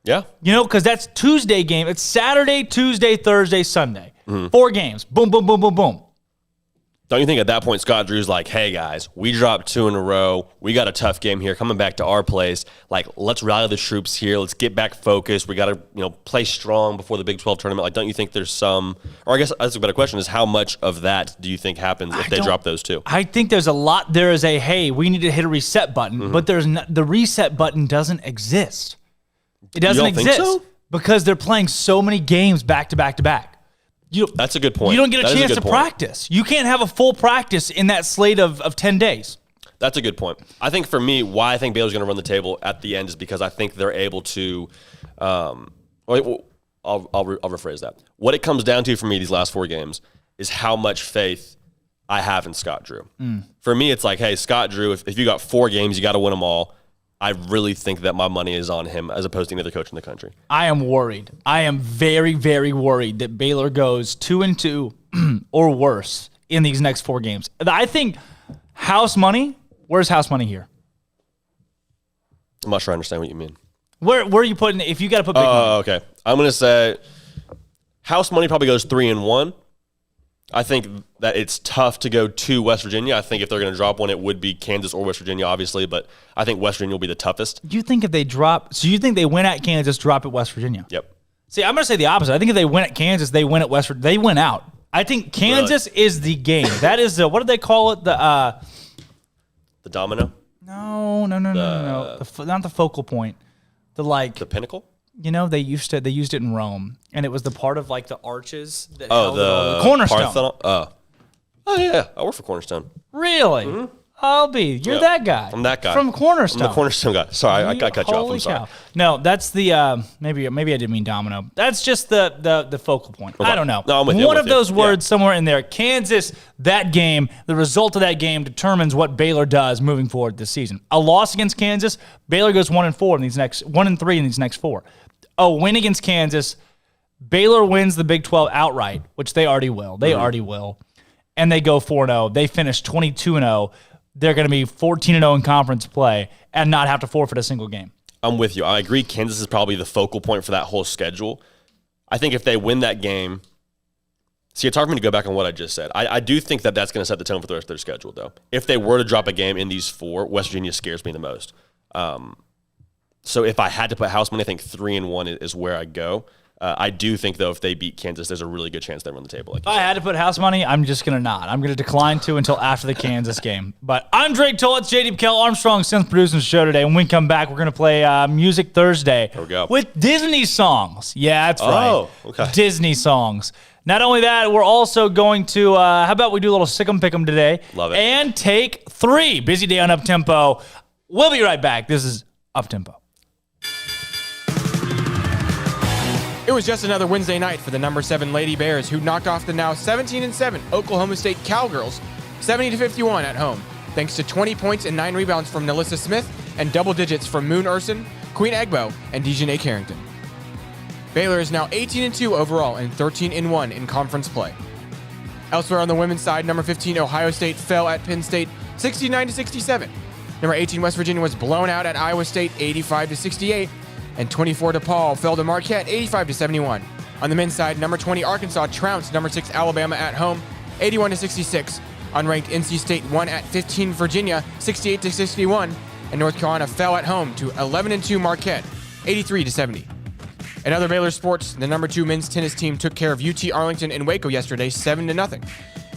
Yeah. You know, because that's Tuesday game. It's Saturday, Tuesday, Thursday, Sunday. 4 games. Boom, boom, boom, boom, boom. Don't you think at that point Scott Drew's like, hey guys, we dropped 2 in a row. We got a tough game here coming back to our place. Like, let's rally the troops here. Let's get back focused. We got to, play strong before the Big 12 tournament. Like, don't you think there's some, or I guess that's a better question, is how much of that do you think happens if they drop those 2? I think there's a lot. There is a, hey, we need to hit a reset button, but there's the reset button doesn't exist. It doesn't exist think so? because they're playing so many games back to back to back. That's a good point. You don't get a That is chance good to point. practice. You can't have a full practice in that slate of 10 days. That's a good point. I think for me, why I think Baylor's going to run the table at the end is because I think they're able to I'll rephrase that. What it comes down to for me these last 4 games is how much faith I have in Scott Drew. For me, it's like, hey, Scott Drew, if you got 4 games, you got to win them all. I really think that my money is on him as opposed to any other coach in the country. I am worried. I am very, very worried that Baylor goes 2-2 or worse in these next 4 games. I think house money, where's house money here? I'm not sure I understand what you mean. Where are you putting, if you got to put big money? Oh, okay. I'm going to say house money probably goes 3-1. I think that it's tough to go to West Virginia. I think if they're going to drop one, it would be Kansas or West Virginia, obviously, but I think West Virginia will be the toughest. You think if they drop, so you think they win at Kansas, drop at West Virginia? Yep. See, I'm going to say the opposite. I think if they win at Kansas, they win at West Virginia. They win out. I think Kansas is the game. That is the, what do they call it? The domino? No. Not the focal point. The pinnacle? They used it in Rome, and it was the part of like the arches that held the cornerstone. Parthenon? Oh yeah, I work for Cornerstone. Really? You're that guy. I'm that guy from Cornerstone. I'm the Cornerstone guy. Sorry, I cut you off. I'm sorry. Cow. No, that's the maybe I didn't mean domino. That's just the focal point. Okay. I don't know. No, I'm with you. One of those words somewhere in there. Kansas. That game. The result of that game determines what Baylor does moving forward this season. A loss against Kansas, Baylor goes 1-4 in these next 1-3 in these next 4. A win against Kansas, Baylor wins the Big 12 outright, which they already will. They already will. And they go 4-0. They finish 22-0. They're going to be 14-0 in conference play and not have to forfeit a single game. I'm with you. I agree Kansas is probably the focal point for that whole schedule. I think if they win that game See, it's hard for me to go back on what I just said. I do think that that's going to set the tone for the rest of their schedule, though. If they were to drop a game in these 4, West Virginia scares me the most. So if I had to put house money, I think 3-1 is where I go. I do think, though, if they beat Kansas, there's a really good chance they run the table. If I had to put house money, I'm just going to not. I'm going to decline to until after the Kansas game. But I'm Drake Toll. It's J.D. Pickell. Armstrong Synth producing the show today. When we come back, we're going to play Music Thursday with Disney songs. Yeah, that's right. Oh, okay. Disney songs. Not only that, we're also going to, how about we do a little SicEm Pick'em today? Love it. And take 3. Busy day on Uptempo. We'll be right back. This is Uptempo. It was just another Wednesday night for the number 7 Lady Bears, who knocked off the now 17-7 Oklahoma State Cowgirls 70-51 at home, thanks to 20 points and 9 rebounds from Nalissa Smith and double digits from Moon Urson, Queen Egbo, and Dejanay Carrington. Baylor is now 18-2 overall and 13-1 in conference play. Elsewhere on the women's side, number 15 Ohio State fell at Penn State 69-67. Number 18 West Virginia was blown out at Iowa State 85-68. And 24 DePaul fell to Marquette 85-71. On the men's side, number 20 Arkansas trounced number 6 Alabama at home 81-66. Unranked NC State won at 15 Virginia 68-61. And North Carolina fell at home to 11-2 Marquette 83-70. In other Baylor sports, the number 2 men's tennis team took care of UT Arlington and Waco yesterday 7-0.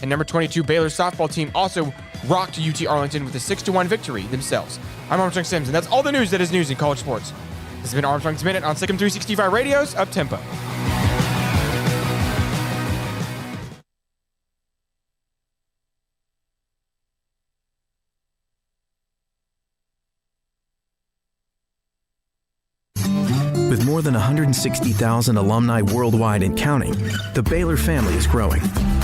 And number 22 Baylor softball team also rocked UT Arlington with a 6-1 victory themselves. I'm Armstrong Sims, and that's all the news that is news in college sports. This has been Armstrong's Minute on SicEm365 Radio's Uptempo. With more than 160,000 alumni worldwide and counting, the Baylor family is growing.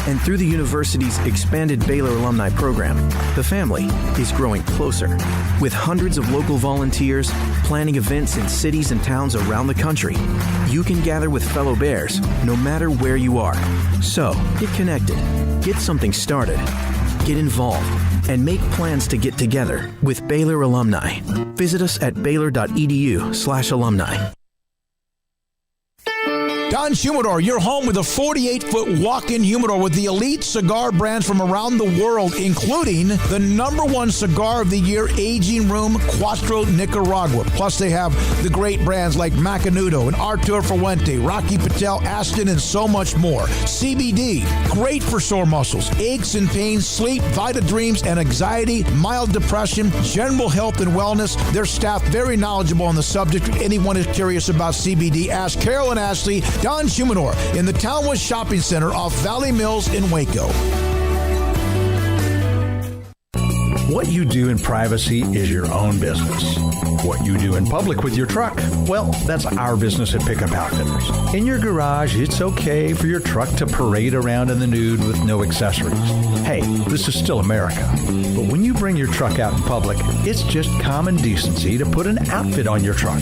And through the university's expanded Baylor alumni program, the family is growing closer. With hundreds of local volunteers planning events in cities and towns around the country, you can gather with fellow Bears no matter where you are. So, get connected, get something started, get involved, and make plans to get together with Baylor alumni. Visit us at baylor.edu/alumni. Don's Humidor, your home with a 48-foot walk-in humidor with the elite cigar brands from around the world, including the number 1 cigar of the year, Aging Room Cuatro Nicaragua. Plus, they have the great brands like Macanudo and Artur Fuente, Rocky Patel, Aston, and so much more. CBD, great for sore muscles, aches and pains, sleep, Vita Dreams, and anxiety, mild depression, general health and wellness. Their staff very knowledgeable on the subject. If anyone is curious about CBD, ask Carol and Ashley. Don's Humidor in the Townwest Shopping Center off Valley Mills in Waco. What you do in privacy is your own business. What you do in public with your truck, well, that's our business at Pickup Outfitters. In your garage, it's okay for your truck to parade around in the nude with no accessories. Hey, this is still America. But when you bring your truck out in public, it's just common decency to put an outfit on your truck.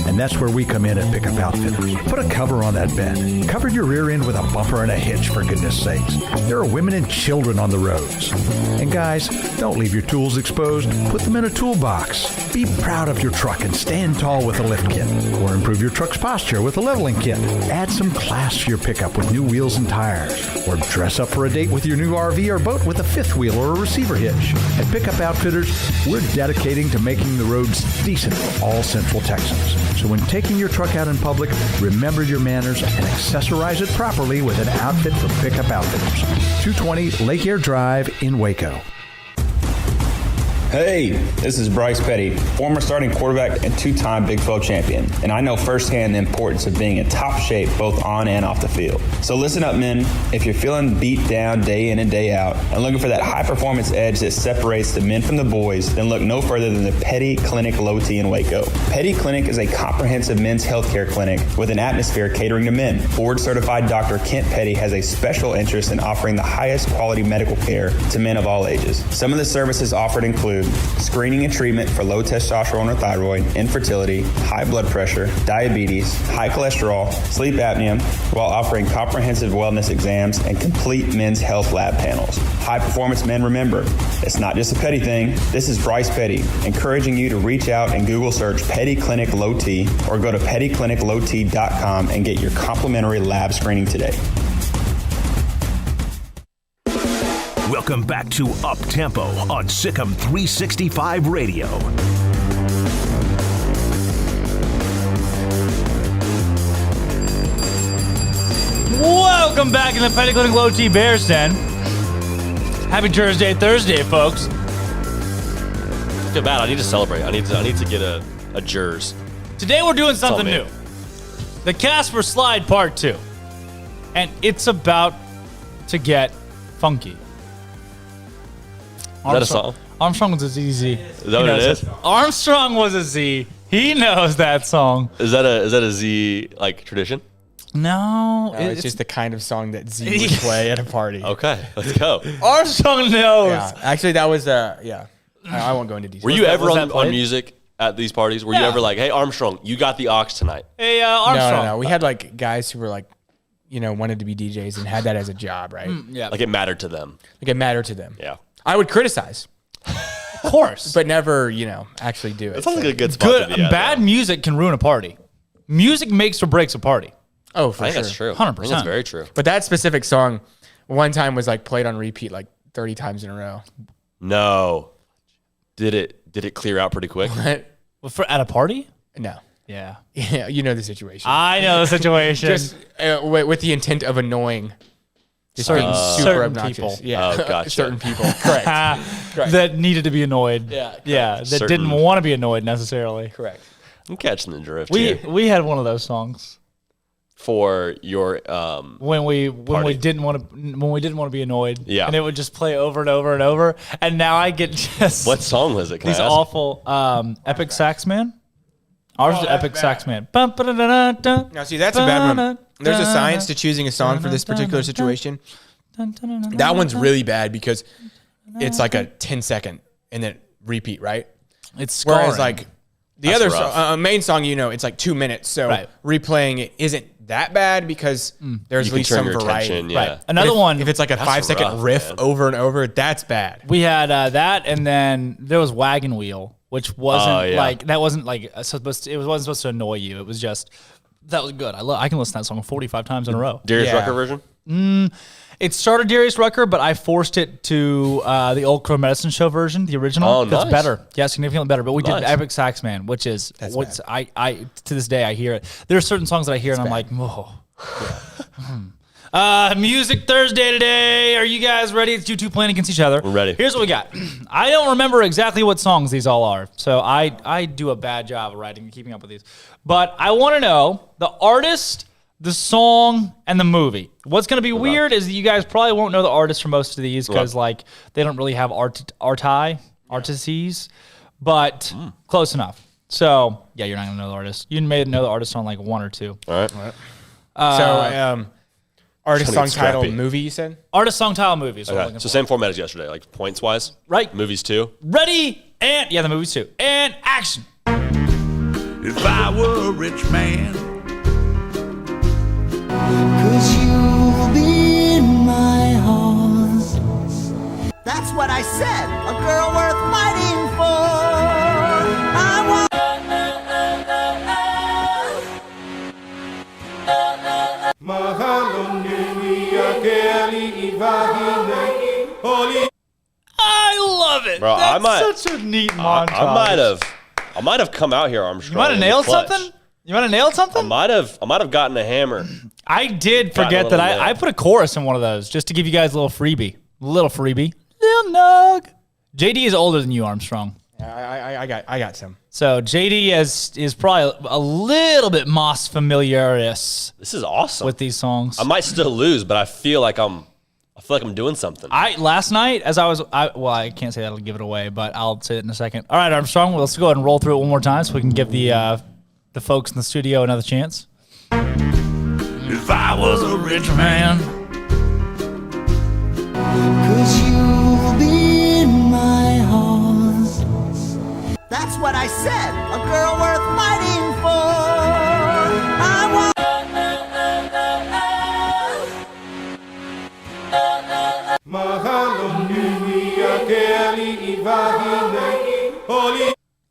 And that's where we come in at Pickup Outfitters. Put a cover on that bed. Cover your rear end with a bumper and a hitch, for goodness sakes. There are women and children on the roads. And guys, don't leave your tools exposed. Put them in a toolbox. Be proud of your truck and stand tall with a lift kit. Or improve your truck's posture with a leveling kit. Add some class to your pickup with new wheels and tires. Or dress up for a date with your new RV or boat with a fifth wheel or a receiver hitch. At Pickup Outfitters, we're dedicating to making the roads decent for all Central Texans. So when taking your truck out in public, remember your manners and accessorize it properly with an outfit from Pickup Outfitters. 220 Lake Air Drive in Waco. Hey, this is Bryce Petty, former starting quarterback and 2-time Big 12 champion, and I know firsthand the importance of being in top shape both on and off the field. So listen up, men. If you're feeling beat down day in and day out and looking for that high-performance edge that separates the men from the boys, then look no further than the Petty Clinic Low T in Waco. Petty Clinic is a comprehensive men's healthcare clinic with an atmosphere catering to men. Board-certified Dr. Kent Petty has a special interest in offering the highest quality medical care to men of all ages. Some of the services offered include screening and treatment for low testosterone or thyroid, infertility, high blood pressure, diabetes, high cholesterol, sleep apnea, while offering comprehensive wellness exams and complete men's health lab panels. High performance men, remember, it's not just a Petty thing. This is Bryce Petty, encouraging you to reach out and Google search Petty Clinic Low T or go to pettycliniclowt.com and get your complimentary lab screening today. Welcome back to Up Tempo on SicEm365 Radio. Welcome back in the Pickell and Low T Bears Den. Happy Thursday, folks. I feel bad. I need to celebrate. I need to get a jers. Today we're doing something new. The Casper Slide Part 2. And it's about to get funky. Is that a song? Armstrong was a ZZ. Is that what it is? Armstrong was a Z. He knows that song. Is that a Z like tradition? No, it's just the kind of song that Z would play at a party. Okay, let's go. Armstrong knows. Yeah. Actually, that was I won't go into details. Were you ever on music at these parties? Were you ever like, hey Armstrong, you got the aux tonight? Hey Armstrong. No. We had like guys who were like, wanted to be DJs and had that as a job, right? Yeah. Like it mattered to them. Yeah. I would criticize. Of course. But never, actually do it. That sounds like a good spot to be at. Bad music can ruin a party. Music makes or breaks a party. Oh, for I think sure. that's true. 100%. I think that's very true. But that specific song one time was like played on repeat like 30 times in a row. No. Did it clear out pretty quick? At a party? No. Yeah. Yeah, you know the situation. I know the situation. Just with the intent of annoying just being super obnoxious. People. Yeah. Oh, gotcha. Certain people. Correct. That needed to be annoyed. Yeah. That didn't want to be annoyed necessarily. Correct. I'm catching the drift here. We had one of those songs. For your when we didn't want to be annoyed, and it would just play over and over and over, and now I get just what song was it? Can these I ask? Awful Epic Sax Man. Ours is Epic Sax Man. Now see, that's a bad one. There's a science to choosing a song for this particular situation. That one's really bad because it's like a 10-second and then repeat, right? It's scarring. Whereas like the other main song, it's like 2 minutes, so replaying it isn't that bad because there's at least some variety. Yeah. Right. Another one, if it's like a 5-second riff over and over, that's bad. We had that, and then there was Wagon Wheel, which wasn't supposed to annoy you. It was just that was good. I can listen to that song 45 times in a row. Darius Rucker version? It started Darius Rucker, but I forced it to the old Crow Medicine Show version, the original. Oh, nice. It's better. Yeah, significantly better. But we did Nice. Epic Sax Man, which is I to this day I hear it. There are certain songs that I hear and I'm like, whoa. Music Thursday today. Are you guys ready? It's you two playing against each other. We're ready. Here's what we got. I don't remember exactly what songs these all are, so I do a bad job of writing and keeping up with these. But I want to know the artist, the song, and the movie. What's going to be weird is that you guys probably won't know the artist for most of these because they don't really have artists, but close enough. So yeah, you're not going to know the artist. You may know the artist on like one or two. All right. Artist, song, scrappy. title, movie, you said? Artist, song, title, movie. Okay. So same format as yesterday, like points wise. Right. Movies too. Ready and the movies too. And action. If I were a rich man, 'cause you'll be in my heart. That's what I said. A girl worth fighting for. I want. I love it. Bro, That's such a neat montage. I might have come out here, Armstrong. You might have nailed something? I might have gotten a hammer. I did forget that I put a chorus in one of those just to give you guys a little freebie. Little nug. JD is older than you, Armstrong. I got some. So JD is probably a little bit más familiaris. This is awesome with these songs. I might still lose, but I feel like I'm doing something. Last night as I can't say that'll give it away, but I'll say it in a second. All right, Armstrong, let's go ahead and roll through it one more time so we can give the folks in the studio another chance. if I was a rich man, 'cause you'll be in my heart. That's what I said. A girl worth fighting for. I want.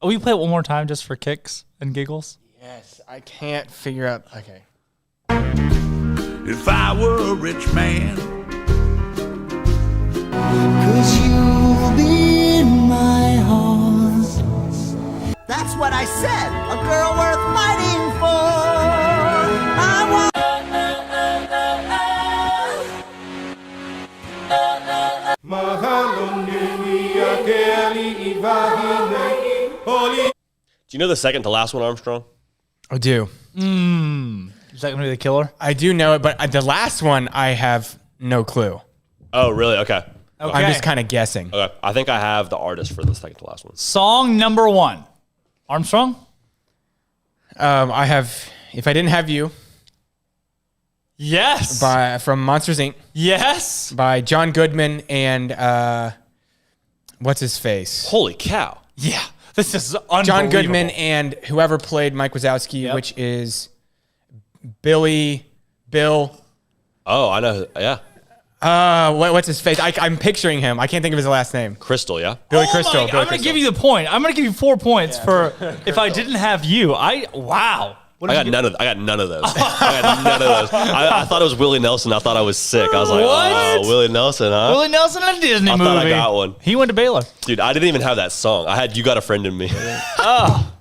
Will you play it one more time just for kicks and giggles? Yes, I can't figure out. Okay. if I were a rich man, 'Cause you'll be in my heart. That's what I said, a girl worth fighting for. I want. Do you know the second to last one, Armstrong? I do. Is that going to be the killer? I do know it, but the last one I have no clue. Oh, really? Okay. I'm just kind of guessing. Okay. I think I have the artist for the second to last one. Song number 1. Armstrong? I have If I Didn't Have You. Yes. From Monsters, Inc. Yes. By John Goodman and what's his face? Holy cow. Yeah. This is unbelievable. John Goodman and whoever played Mike Wazowski, which is Bill. Oh, I know. Yeah. What's his face? I'm picturing him. I can't think of his last name. Crystal, yeah? Billy Crystal. I'm going to give you the point. I'm going to give you 4 points for If I Didn't Have You. Wow. I got none of those. I got none of those. I thought it was Willie Nelson. I thought I was sick. I was like, What? oh, Willie Nelson, huh? Willie Nelson in a Disney movie. I thought I got one. He went to Baylor. Dude, I didn't even have that song. I had You Got a Friend in Me. Oh.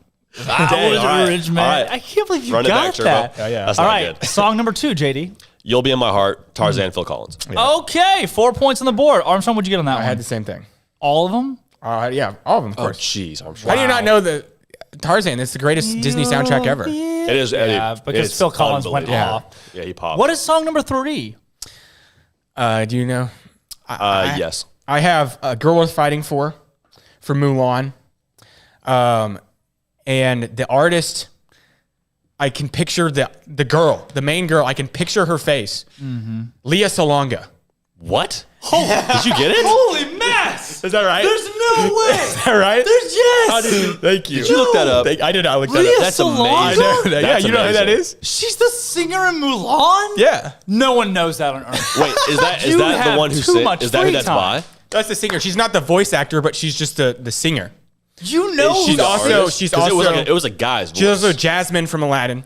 I was all a rich man. All right. I can't believe you Run it got back, Turbo. that. That's all not right. good. Song number 2, JD. You'll Be in My Heart, Tarzan, Phil Collins. Okay. 4 points on the board. Armstrong, what'd you get on that one? I had the same thing. All of them? Yeah, all of them, of course. Oh, jeez, Armstrong. How do you not know the Tarzan? It's the greatest Disney soundtrack ever. It is. Yeah, because Phil Collins went off. Yeah, he popped. What is song number 3? Do you know? Yes. I have A Girl Worth Fighting For Mulan. And the artist, I can picture the girl, the main girl. I can picture her face. Mm-hmm. Leah Salonga. What? Did you get it? Holy mess! Is that right? There's no way. Is that right? There's yes. Thank you. Did you look that up? I did not look that Leah up. That's Salonga? amazing. Yeah, you know who that is? She's the singer in Mulan? Yeah. No one knows that on Earth. Wait, is that You the have one who too sings? much Is that who free that's time. by? That's the singer. She's not the voice actor, but she's just the singer. You know Is she She's the also artist? she's 'Cause also it was a guy's voice. she's also Jasmine from Aladdin,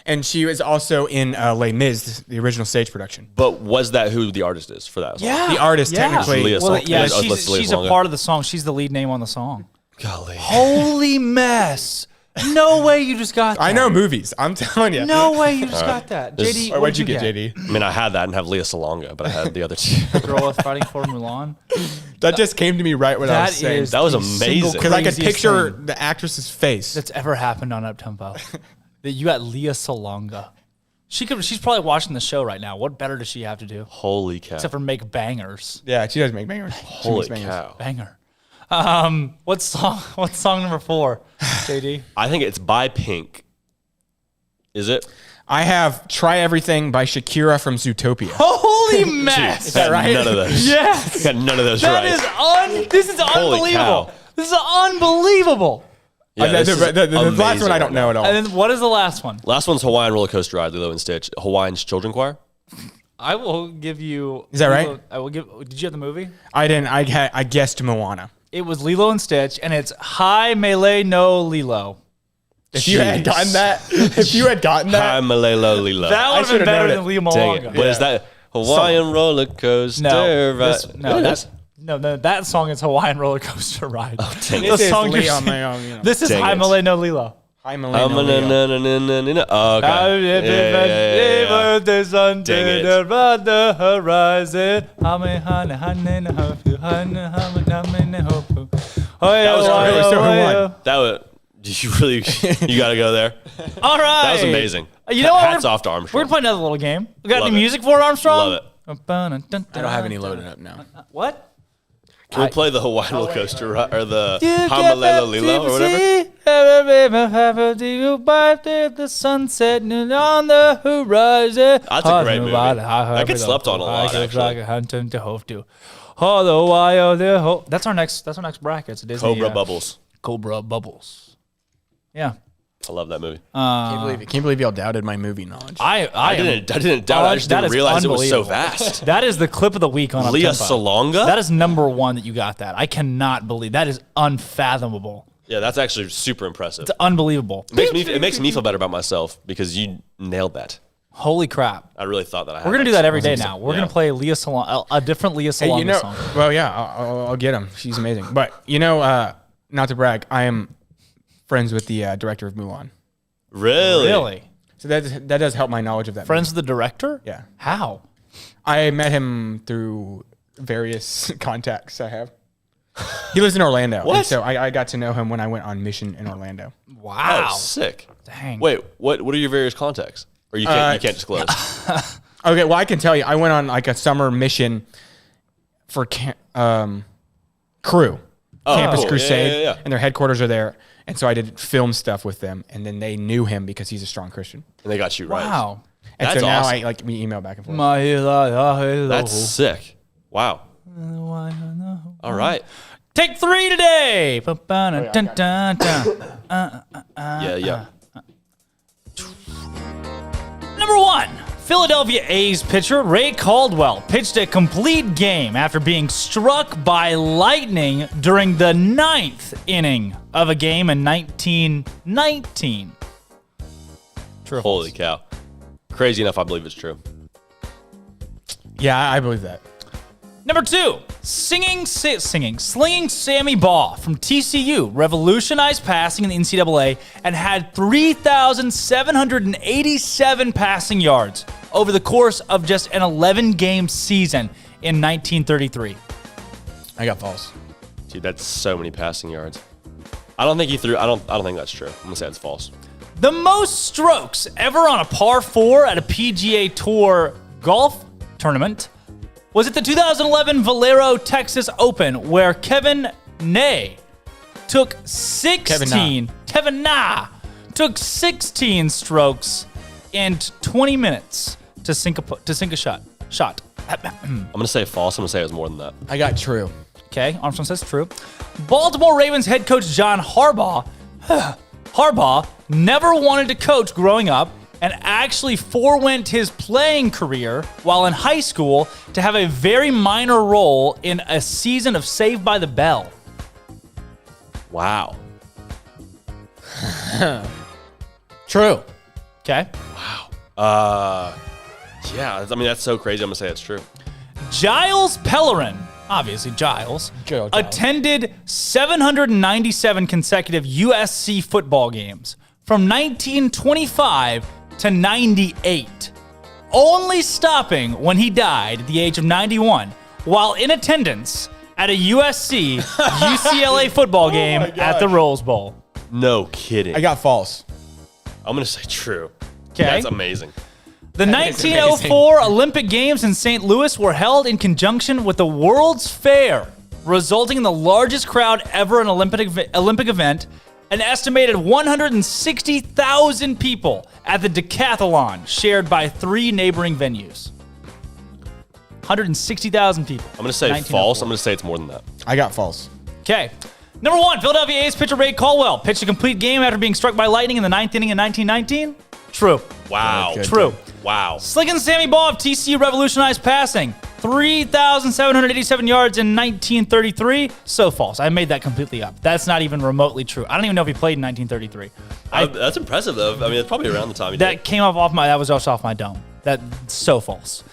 and she was also in Les Mis, the original stage production. But was that who the artist is for that song? Yeah. The artist technically. Leah Well, Salonga. yeah, Leah she's a Salonga. part of the song. She's the lead name on the song. Golly. Holy mess. No way you just got that. I know movies. I'm telling you. No way you just got that. This- JD, Or what'd you get, JD? I mean, I had that and have Leah Salonga, but I had the other two. Girl was fighting for Mulan. That just came to me right when I was saying. That was the amazing. single Because I could craziest picture thing the actress's face. that's ever happened on Uptempo. That you got Leah Salonga. She's probably watching the show right now. What better does she have to do Holy cow. except for make bangers? Yeah, she does make bangers. She Holy makes bangers. cow. Banger. What's song number 4, JD? I think it's by Pink. Is it? I have Try Everything by Shakira from Zootopia. Holy mess. Is that right? None of those. Yes. Got none of those That right. is this is Holy unbelievable. cow. This is unbelievable. Yeah, this is the last amazing one I don't right know now. at all. And then what is the last one? Last one's Hawaiian Roller Coaster Ride, Lilo and Stitch. Hawaiian's Children Choir. I will give you. Is that right? I will give. Did you have the movie? I didn't. I guessed Moana. It was Lilo and Stitch, and it's Hi Melee No Lilo. If you had gotten that, Hi, Malelo Lilo. That would have been should've better known than it. Leo Dang it. Malonga. What is that? Hawaiian Roller Coaster Ride. No, that song is Hawaiian Roller Coaster Ride. Oh, dang The it. This song is you're Leo singing- Malonga. This is Dang Hi it. Melee No Lilo. Hi, Malonga. Oh, okay. Birthdays until Dang it. the horizon. That was great. So who won? That was. You really. You got to go there. All right. That was amazing. You know what? Hats off to We're Armstrong. gonna play another little game. We got Love any it. music for it, Armstrong? Love it. I don't have any loaded up now. What? Can we play the Hawaiian Roller Coaster Ride or the You Hamalelo Lilo or whatever? The sunset on the horizon. That's a great movie. I get slept on a lot, actually. That's our next bracket. It's a Disney. Cobra Bubbles. Cobra Bubbles. Yeah. I love that movie. Can't believe y'all doubted my movie knowledge. I didn't doubt it. I just didn't realize it was so vast. That is the clip of the week on Leah Uptempo. Salonga? That is number 1 that you got that. I cannot believe that is unfathomable. Yeah, that's actually super impressive. It's unbelievable. It makes me feel better about myself because you nailed that. Holy crap. I really thought that I had We're going to do that every day now. We're Yeah. going to play Leah Salon, a different Leah Salon song. Well, yeah, I'll get him. She's amazing. But, not to brag, I am friends with the director of Mulan. Really? So that does help my knowledge of that. Friends with the director? Yeah. How? I met him through various contacts I have. He lives in Orlando. What? And so I got to know him when I went on mission in Orlando. Wow. Oh, sick. Dang. Wait, what are your various contacts? Or you can't disclose? Okay, well, I can tell you. I went on like a summer mission for Crew. Campus cool. Crusade. Yeah. And their headquarters are there. And so I did film stuff with them. And then they knew him because he's a strong Christian. And they got you right. Wow. And That's so now awesome. we email back and forth. That's sick. Wow. All right. Take 3 today. Yeah. Number 1, Philadelphia A's pitcher Ray Caldwell pitched a complete game after being struck by lightning during the 9th inning of a game in 1919. True. Holy cow. Crazy enough, I believe it's true. Yeah, I believe that. Number 2, Slinging Sammy Baugh from TCU revolutionized passing in the NCAA and had 3,787 passing yards over the course of just an 11-game season in 1933. I got false. Dude, that's so many passing yards. I don't think he threw. I don't think that's true. I'm gonna say it's false. The most strokes ever on a par 4 at a PGA Tour golf tournament was at the 2011 Valero Texas Open, where Kevin Na took 16 strokes in 20 minutes to sink a shot. I'm gonna say false. I'm gonna say it was more than that. I got true. Okay, Armstrong says true. Baltimore Ravens head coach John Harbaugh never wanted to coach growing up and actually forewent his playing career while in high school to have a very minor role in a season of Saved by the Bell. Wow. True. Okay. Wow. Yeah. I mean, that's so crazy. I'm gonna say it's true. Giles Pellerin, obviously Giles, attended 797 consecutive USC football games from 1925 to 98, only stopping when he died at the age of 91 while in attendance at a USC UCLA football game at the Rose Bowl. No kidding. I got false. I'm gonna say true. Okay. That's amazing. The 1904 Olympic Games in St. Louis were held in conjunction with the World's Fair, resulting in the largest crowd ever in an Olympic event. An estimated 160,000 people at the decathlon shared by 3 neighboring venues. 160,000 people. I'm gonna say false. I'm gonna say it's more than that. I got false. Okay. Number 1, Philadelphia A's pitcher Ray Caldwell pitched a complete game after being struck by lightning in the 9th inning in 1919. True. Wow. True. Wow. Slinging Sammy Baugh of TCU revolutionized passing. 3,787 yards in 1933. So false. I made that completely up. That's not even remotely true. I don't even know if he played in 1933. That's impressive, though. I mean, it's probably around the time he That did. came off my. That was just off my dome. That's so false.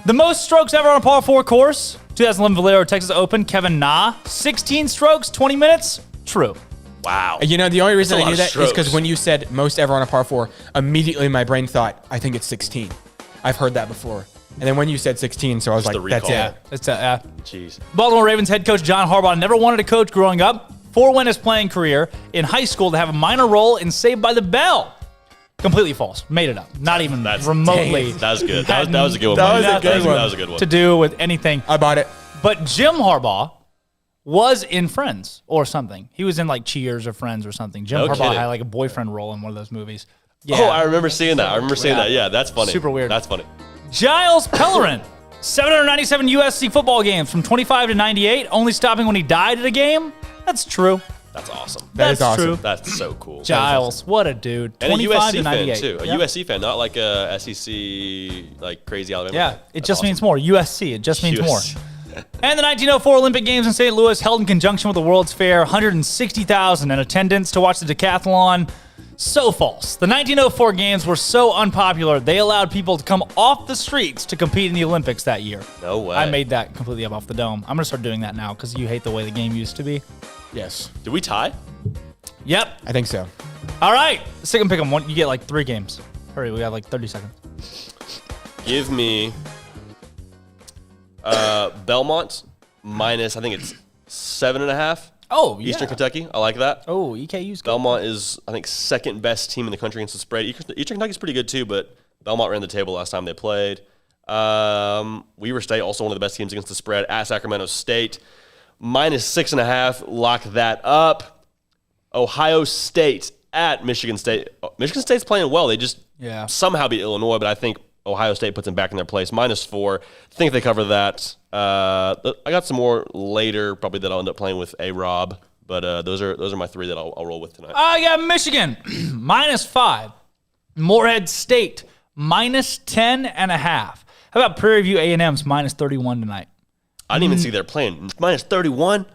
The most strokes ever on a par 4 course. 2011 Valero Texas Open. Kevin Na, 16 strokes, 20 minutes. True. Wow. You know, the only reason That's a I knew lot of that is strokes. because when you said most ever on a par 4, immediately my brain thought, I think it's 16. I've heard that before. And then when you said 16, so I was Just like, the that's recall. it. It's Jeez. Baltimore Ravens head coach John Harbaugh never wanted to coach growing up. Forewent his playing career in high school to have a minor role in Saved by the Bell. Completely false. Made it up. Not even remotely. That was good. That was a good one. That was a buddy. good one. That was a good one. To do with anything. I bought it. But Jim Harbaugh was in Friends or something. He was in like Cheers or Friends or something. Jim No Harbaugh kidding. had like a boyfriend role in one of those movies. Yeah. Oh, I remember seeing that. Yeah, that's funny. Super weird. That's funny. Giles Pellerin, 797 USC football games from 25 to 98, only stopping when he died at a game. That's true. That's awesome. That is awesome. True. That's so cool. Giles, what a dude. And a 25 to USC 98. fan, too. A Yep. USC fan, not like a SEC, like crazy Alabama Yeah, fan. it That's just awesome. means more. USC, it just means more. USC. And the 1904 Olympic Games in St. Louis held in conjunction with the World's Fair, 160,000 in attendance to watch the decathlon. So false. The 1904 games were so unpopular, they allowed people to come off the streets to compete in the Olympics that year. No way. I made that completely up off the dome. I'm going to start doing that now because you hate the way the game used to be. Yes. Did we tie? Yep. I think so. All right. Sick 'em pick 'em. You get like 3 games. Hurry, we got like 30 seconds. Give me Belmont minus, I think it's 7.5. Oh, yeah. Eastern Kentucky. I like that. Oh, EKU's good. Belmont is, I think, second best team in the country against the spread. Eastern Kentucky's pretty good too, but Belmont ran the table last time they played. Weber State, also one of the best teams against the spread at Sacramento State. Minus 6.5. Lock that up. Ohio State at Michigan State. Michigan State's playing well. They just somehow beat Illinois, but I think Ohio State puts them back in their place. Minus 4. Think they cover that. I got some more later, probably that I'll end up playing with A-Rob, but those are my 3 that I'll roll with tonight. I got Michigan minus 5. Morehead State minus 10.5. How about Prairie View A&M's minus 31 tonight? I didn't even see they're playing. Minus 31?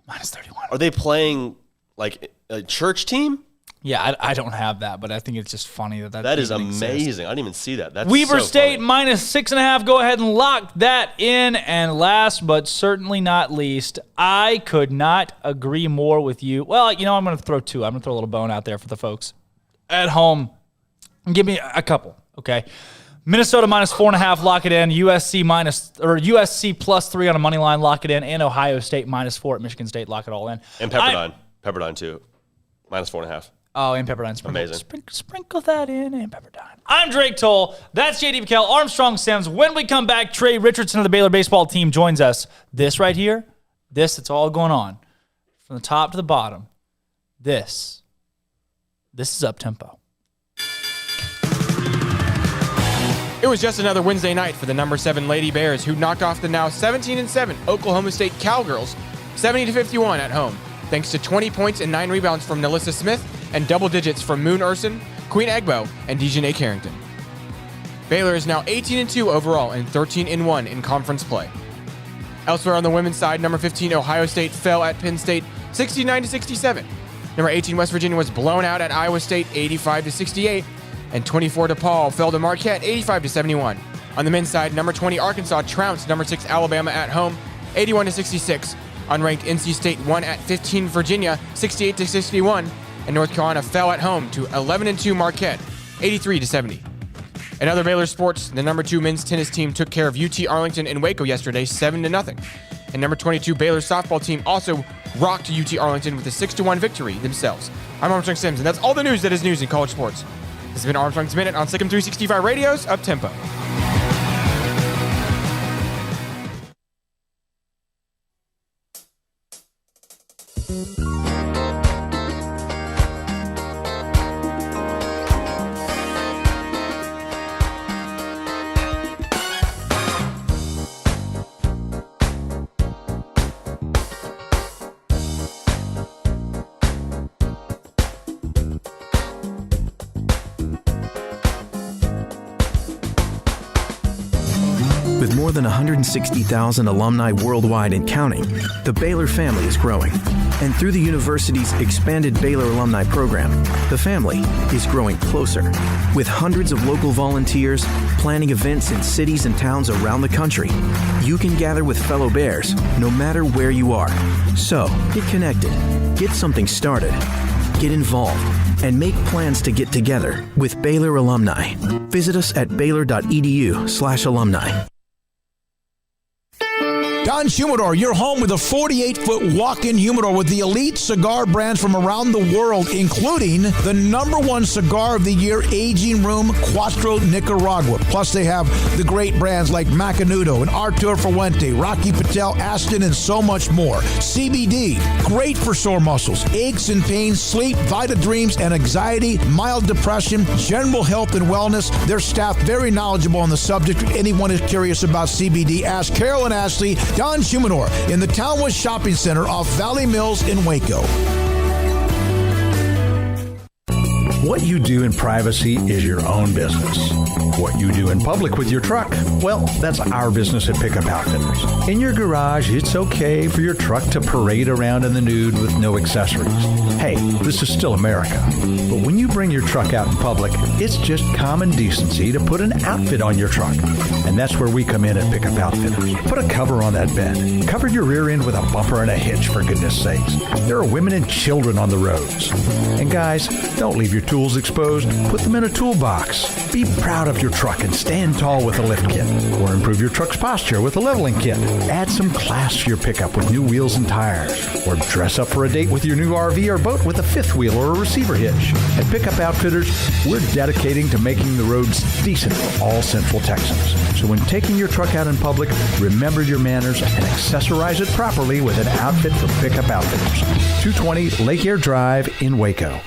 Minus 31. Are they playing like a church team? Yeah, I don't have that, but I think it's just funny that is amazing. Exists. I didn't even see that. That's Weber so State funny. minus 6.5. Go ahead and lock that in. And last but certainly not least, I could not agree more with you. Well, I'm going to throw 2. I'm going to throw a little bone out there for the folks at home. Give me a couple, okay? Minnesota minus 4.5, lock it in. USC plus 3 on a money line, lock it in. And Ohio State minus 4 at Michigan State, lock it all in. And Pepperdine too, minus 4.5. Oh, and Pepperdine. Amazing. Sprinkle that in and Pepperdine. I'm Drake Toll. That's J.D. Pickell, Armstrong Sims. When we come back, Trey Richardson of the Baylor baseball team joins us. This right here, it's all going on. From the top to the bottom, this is up-tempo. It was just another Wednesday night for the number 7 Lady Bears, who knocked off the now 17-7 Oklahoma State Cowgirls 70-51 at home, thanks to 20 points and 9 rebounds from Nalissa Smith and double digits from Moon Urson, Queen Egbo, and Dejanay Carrington. Baylor is now 18-2 overall and 13-1 in conference play. Elsewhere on the women's side, number 15 Ohio State fell at Penn State 69-67. Number 18 West Virginia was blown out at Iowa State 85-68. And 24 DePaul fell to Marquette 85-71. On the men's side, number 20 Arkansas trounced number 6 Alabama at home 81-66. Unranked NC State won at 15 Virginia 68-61. And North Carolina fell at home to 11-2 Marquette 83-70. In other Baylor sports, the number 2 men's tennis team took care of UT Arlington in Waco yesterday 7-0. And number 22 Baylor softball team also rocked UT Arlington with a 6-1 victory themselves. I'm Armstrong Sims, and that's all the news that is news in college sports. This has been Armstrong's Minute on SicEm365 Radio's Up Tempo. With more than 160,000 alumni worldwide and counting, the Baylor family is growing. And through the university's expanded Baylor alumni program, the family is growing closer. With hundreds of local volunteers planning events in cities and towns around the country, you can gather with fellow Bears no matter where you are. So, get connected, get something started, get involved, and make plans to get together with Baylor alumni. Visit us at baylor.edu/alumni. Don Humidor, your home with a 48-foot walk-in humidor with the elite cigar brands from around the world, including the #1 cigar of the year, Aging Room Cuatro Nicaragua. Plus, they have the great brands like Macanudo and Artur Fuente, Rocky Patel, Aston, and so much more. CBD, great for sore muscles, aches and pains, sleep, Vita Dreams, and anxiety, mild depression, general health and wellness. Their staff very knowledgeable on the subject. If anyone is curious about CBD, ask Carol and Ashley. Don Humidor in the Townwood Shopping Center off Valley Mills in Waco. What you do in privacy is your own business. What you do in public with your truck, well, that's our business at Pickup Outfitters. In your garage, it's okay for your truck to parade around in the nude with no accessories. Hey, this is still America. But when you bring your truck out in public, it's just common decency to put an outfit on your truck. And that's where we come in at Pickup Outfitters. Put a cover on that bed. Cover your rear end with a bumper and a hitch, for goodness sakes. There are women and children on the roads. And guys, don't leave your tools exposed. Put them in a toolbox. Be proud of your truck and stand tall with a lift kit. Or improve your truck's posture with a leveling kit. Add some class to your pickup with new wheels and tires. Or dress up for a date with your new RV or boat with a fifth wheel or a receiver hitch. At Pickup Outfitters, we're dedicating to making the roads decent for all Central Texans. So when taking your truck out in public, remember your manners and accessorize it properly with an outfit from Pickup Outfitters. 220 Lake Air Drive in Waco.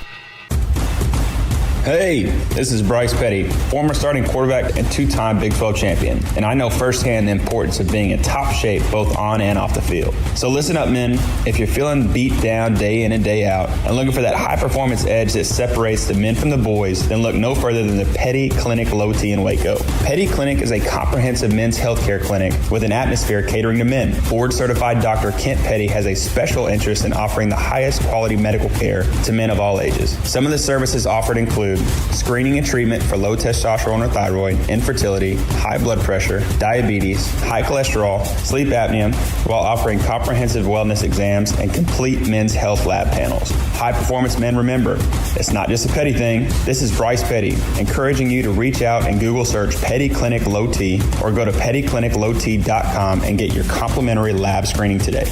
Hey, this is Bryce Petty, former starting quarterback and two-time Big 12 champion, and I know firsthand the importance of being in top shape both on and off the field. So listen up, men. If you're feeling beat down day in and day out and looking for that high-performance edge that separates the men from the boys, then look no further than the Petty Clinic Low T in Waco. Petty Clinic is a comprehensive men's healthcare clinic with an atmosphere catering to men. Board-certified Dr. Kent Petty has a special interest in offering the highest quality medical care to men of all ages. Some of the services offered include screening and treatment for low testosterone or thyroid, infertility, high blood pressure, diabetes, high cholesterol, sleep apnea, while offering comprehensive wellness exams and complete men's health lab panels. High performance men, remember, it's not just a Petty thing. This is Bryce Petty, encouraging you to reach out and Google search Petty Clinic Low T or go to pettycliniclowt.com and get your complimentary lab screening today.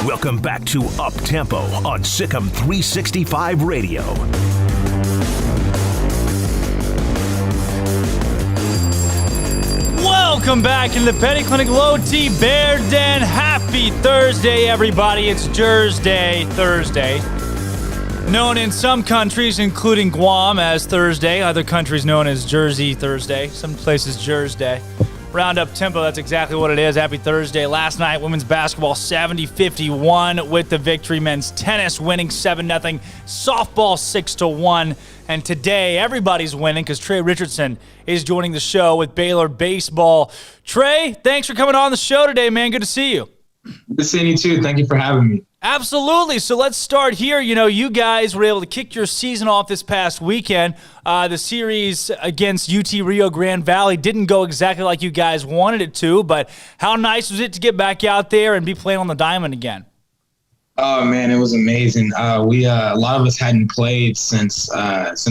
Welcome back to Up Tempo on SicEm365 Radio. Welcome back into the Petty Clinic Low T Bear Den. Happy Thursday, everybody. It's Jersey Thursday. Known in some countries, including Guam, as Thursday. Other countries known as Jersey Thursday. Some places Jersey. Round Up Tempo, that's exactly what it is. Happy Thursday. Last night, women's basketball 70-51 with the victory. Men's tennis winning 7-0. Softball 6-1. And today, everybody's winning because Trey Richardson is joining the show with Baylor baseball. Trey, thanks for coming on the show today, man. Good to see you. Good seeing you too. Thank you for having me. Absolutely. So let's start here. You know, you guys were able to kick your season off this past weekend. The series against UT Rio Grande Valley didn't go exactly like you guys wanted it to, but how nice was it to get back out there and be playing on the diamond again? Oh man, it was amazing. A lot of us hadn't played since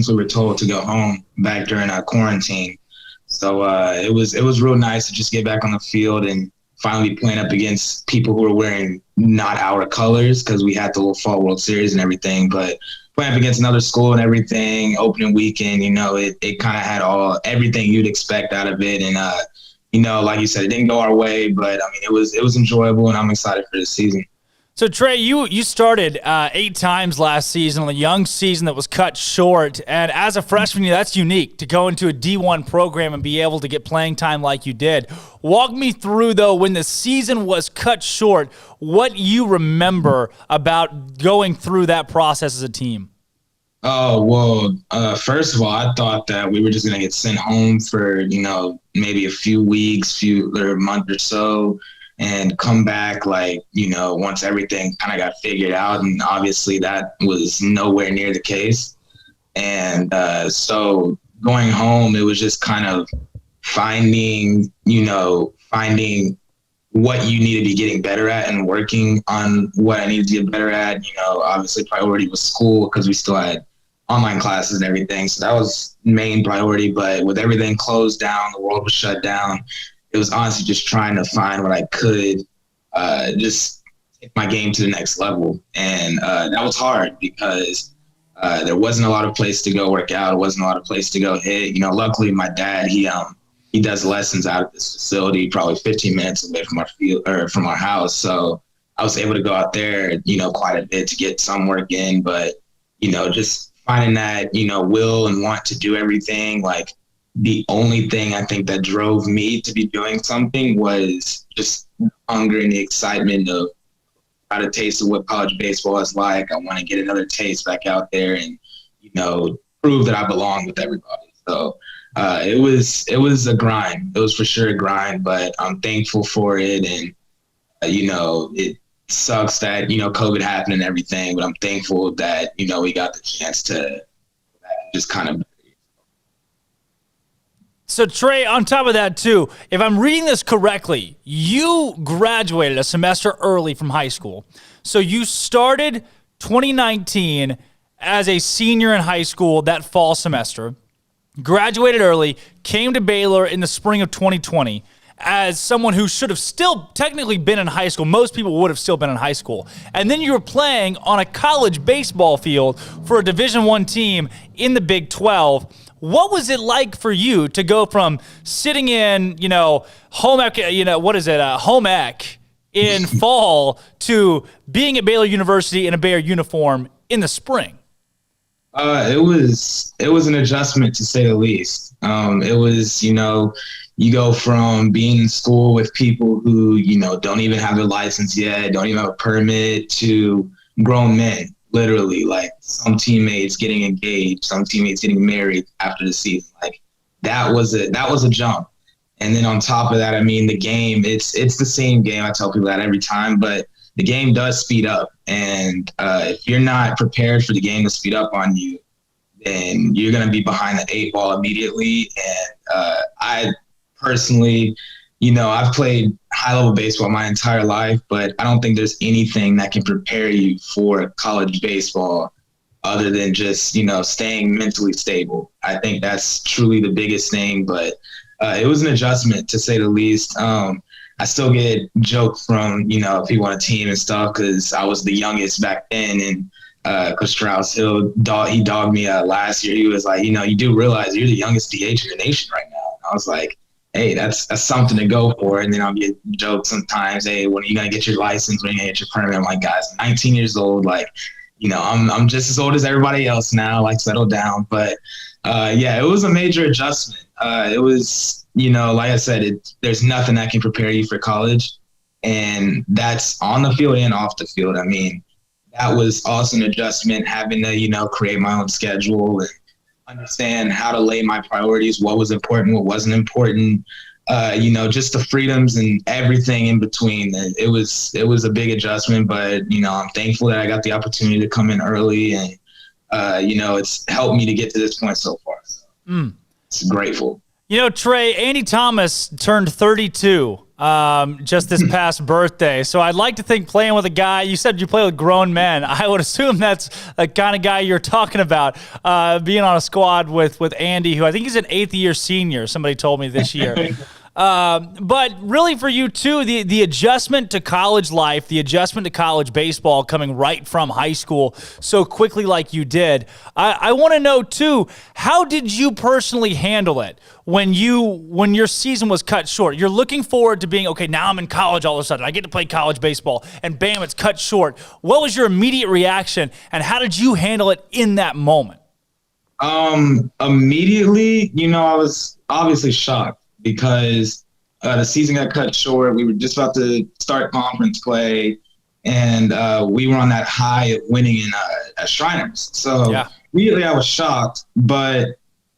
we were told to go home back during our quarantine. So it was real nice to just get back on the field and finally playing up against people who are wearing not our colors because we had the little Fall World Series and everything, but playing up against another school and everything, opening weekend, you know, it kind of had everything you'd expect out of it. And, you know, like you said, it didn't go our way, but I mean, it was enjoyable and I'm excited for this season. So, Trey, you started 8 times last season on a young season that was cut short. And as a freshman, that's unique to go into a D1 program and be able to get playing time like you did. Walk me through, though, when the season was cut short, what you remember about going through that process as a team. Oh, well, first of all, I thought that we were just going to get sent home for, you know, maybe a few weeks, or a month or so, and come back, like, you know, once everything kind of got figured out. And obviously that was nowhere near the case. And so going home, it was just kind of finding what you need to be getting better at and working on what I needed to get better at. You know, obviously priority was school because we still had online classes and everything. So that was main priority. But with everything closed down, the world was shut down. It was honestly just trying to find what I could, just take my game to the next level. And that was hard because there wasn't a lot of place to go work out. There wasn't a lot of place to go hit. You know, luckily my dad, he does lessons out at this facility, probably 15 minutes away from our field or from our house. So I was able to go out there, you know, quite a bit to get some work in. But, you know, just finding that, you know, will and want to do everything, like, the only thing I think that drove me to be doing something was just hunger and the excitement of trying to taste of what college baseball is like. I want to get another taste back out there and, you know, prove that I belong with everybody. So it was a grind. It was for sure a grind, but I'm thankful for it. And, you know, it sucks that, COVID happened and everything, but I'm thankful that, we got the chance to just kind of. So, Trey, on top of that, too, if I'm reading this correctly, you graduated a semester early from high school. So you started 2019 as a senior in high school that fall semester, graduated early, came to Baylor in the spring of 2020 as someone who should have still technically been in high school. Most people would have still been in high school. And then you were playing on a college baseball field for a Division I team in the Big 12. What was it like for you to go from sitting in, home ec, home ec in fall to being at Baylor University in a Baylor uniform in the spring? It was an adjustment, to say the least. It was, you go from being in school with people who, don't even have their license yet, don't even have a permit, to grown men. Literally, like some teammates getting engaged, some teammates getting married after the season. Like that was a jump. And then on top of that, I mean, the game, it's the same game. I tell people that every time, but the game does speed up. And if you're not prepared for the game to speed up on you, then you're going to be behind the 8 ball immediately. And I personally, I've played high-level baseball my entire life, but I don't think there's anything that can prepare you for college baseball other than just, staying mentally stable. I think that's truly the biggest thing, but it was an adjustment, to say the least. I still get jokes from, people on the team and stuff because I was the youngest back then, and Coach Strauss, he dogged me last year. He was like, you do realize you're the youngest DH in the nation right now. And I was like, hey, that's something to go for. And then I'll get jokes sometimes, hey, when are you going to get your license? When are you going to get your permit? I'm like, guys, I'm 19 years old. Like, I'm just as old as everybody else now, like settle down. But it was a major adjustment. It was, like I said, there's nothing that can prepare you for college. And that's on the field and off the field. I mean, that was also an adjustment, having to, create my own schedule and understand how to lay my priorities, what was important, what wasn't important, just the freedoms and everything in between. It was a big adjustment, but, I'm thankful that I got the opportunity to come in early, and, it's helped me to get to this point so far. So it's grateful. Trey, Andy Thomas turned 32 just this past birthday. So I'd like to think playing with a guy, you said you play with grown men. I would assume that's the kind of guy you're talking about, being on a squad with Andy, who I think he's an 8th year senior, somebody told me this year. But really for you too, the adjustment to college life, the adjustment to college baseball coming right from high school so quickly like you did. I want to know too, how did you personally handle it when your season was cut short? You're looking forward to being, okay, now I'm in college all of a sudden. I get to play college baseball, and bam, it's cut short. What was your immediate reaction, and how did you handle it in that moment? Immediately, I was obviously shocked, because the season got cut short. We were just about to start conference play, and we were on that high of winning at Shriners. So immediately I was shocked, but,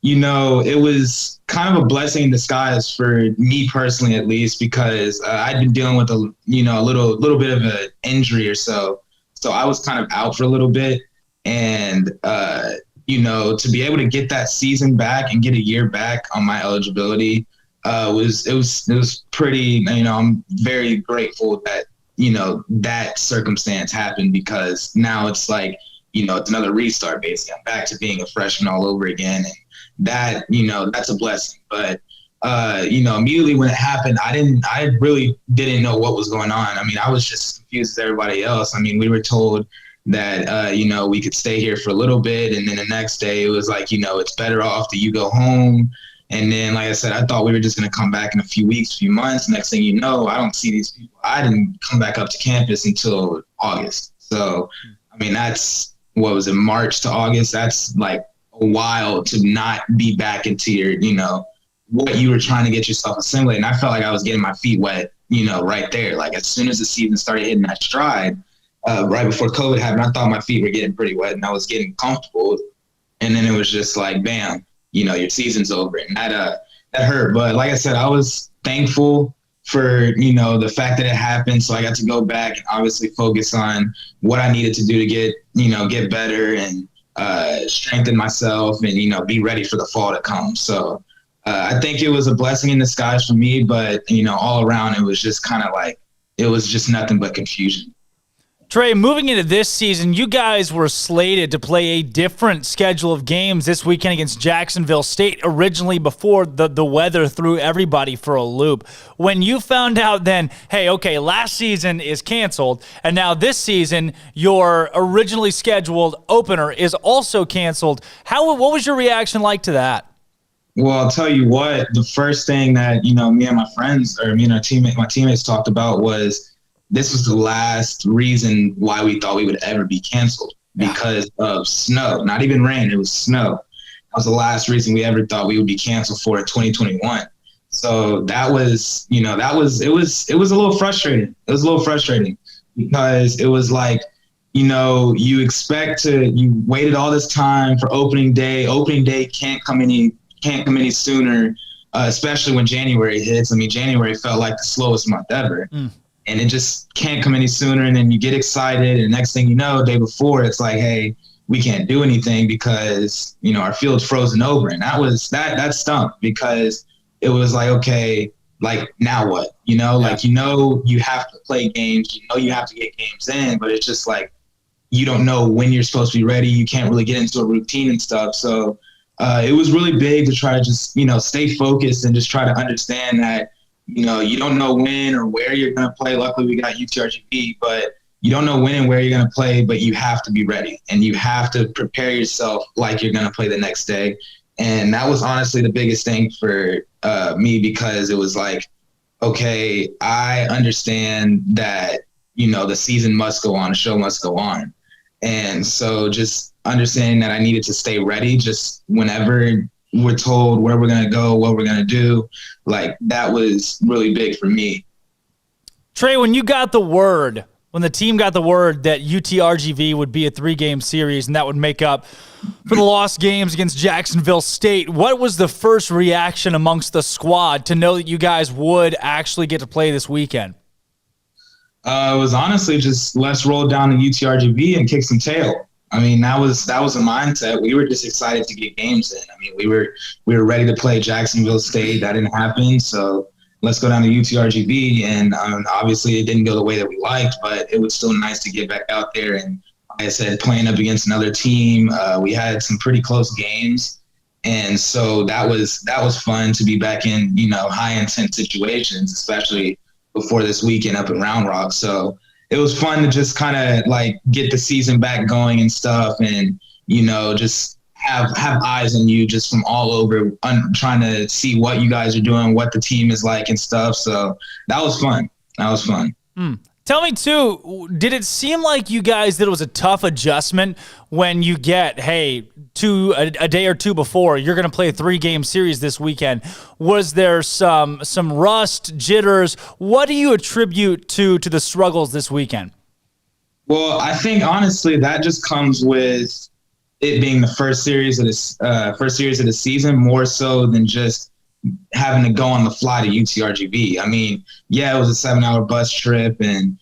it was kind of a blessing in disguise for me personally, at least, because I'd been dealing with a little bit of an injury or so. So I was kind of out for a little bit, and, to be able to get that season back and get a year back on my eligibility, it was pretty, I'm very grateful that, that circumstance happened, because now it's like, it's another restart basically. I'm back to being a freshman all over again. And that, that's a blessing. But, immediately when it happened, I really didn't know what was going on. I mean, I was just as confused as everybody else. I mean, we were told that, we could stay here for a little bit. And then the next day it was like, it's better off that you go home. And then, like I said, I thought we were just going to come back in a few weeks, few months. Next thing you know, I don't see these people. I didn't come back up to campus until August. So, I mean, that's, what was it, March to August? That's like a while to not be back into your, what you were trying to get yourself assimilated. And I felt like I was getting my feet wet, right there. Like as soon as the season started hitting that stride, right before COVID happened, I thought my feet were getting pretty wet and I was getting comfortable. And then it was just like, bam. Your season's over, and that hurt. But like I said, I was thankful for, you know, the fact that it happened. So I got to go back and obviously focus on what I needed to do to get better and strengthen myself and, you know, be ready for the fall to come. So I think it was a blessing in disguise for me, but, you know, all around it was just kind of like, it was just nothing but confusion. Trey, moving into this season, you guys were slated to play a different schedule of games this weekend against Jacksonville State, originally before the weather threw everybody for a loop. When you found out then, hey, okay, last season is canceled, and now this season, your originally scheduled opener is also canceled, what was your reaction like to that? Well, I'll tell you what, the first thing that, you know, me and my friends, or me and my teammates talked about was, this was the last reason why we thought we would ever be canceled, because of snow. Not even rain, it was snow. That was the last reason we ever thought we would be canceled for 2021. So that was, you know, it was a little frustrating. It was a little frustrating because it was like, you know, you waited all this time for opening day. Opening day can't come any sooner, especially when January hits. I mean, January felt like the slowest month ever. And it just can't come any sooner. And then you get excited. And next thing you know, day before, it's like, hey, we can't do anything because, you know, our field's frozen over. And that stunk, because it was like, okay, like now what? You know, like, you know, you have to play games, you know, you have to get games in, but it's just like, you don't know when you're supposed to be ready. You can't really get into a routine and stuff. So it was really big to try to just, you know, stay focused and just try to understand that, you know, you don't know when or where you're going to play. Luckily, we got UTRGV, but you don't know when and where you're going to play, but you have to be ready and you have to prepare yourself like you're going to play the next day. And that was honestly the biggest thing for me, because it was like, okay, I understand that, you know, the season must go on, the show must go on. And so just understanding that I needed to stay ready just whenever we're told where we're going to go, what we're going to do, like that was really big for me. Trey, when the team got the word that UTRGV would be a 3-game series and that would make up for the lost games against Jacksonville State, what was the first reaction amongst the squad to know that you guys would actually get to play this weekend? It was honestly just, let's roll down to UTRGV and kick some tail. I mean, that was the mindset. We were just excited to get games in. I mean, we were ready to play Jacksonville State. That didn't happen. So let's go down to UTRGV. And obviously it didn't go the way that we liked, but it was still nice to get back out there. And like I said, playing up against another team, we had some pretty close games. And so that was fun to be back in, you know, high intense situations, especially before this weekend up in Round Rock. So it was fun to just kind of like get the season back going and stuff, and, you know, just have eyes on you just from all over, trying to see what you guys are doing, what the team is like and stuff. So that was fun. Tell me too, did it seem like you guys that it was a tough adjustment when you get, hey, a day or two before you're going to play a 3-game series this weekend? Was there some rust, jitters? What do you attribute to the struggles this weekend? Well, I think honestly that just comes with it being the first series of the season, more so than just having to go on the fly to UTRGV. I mean, yeah, it was a 7-hour bus trip and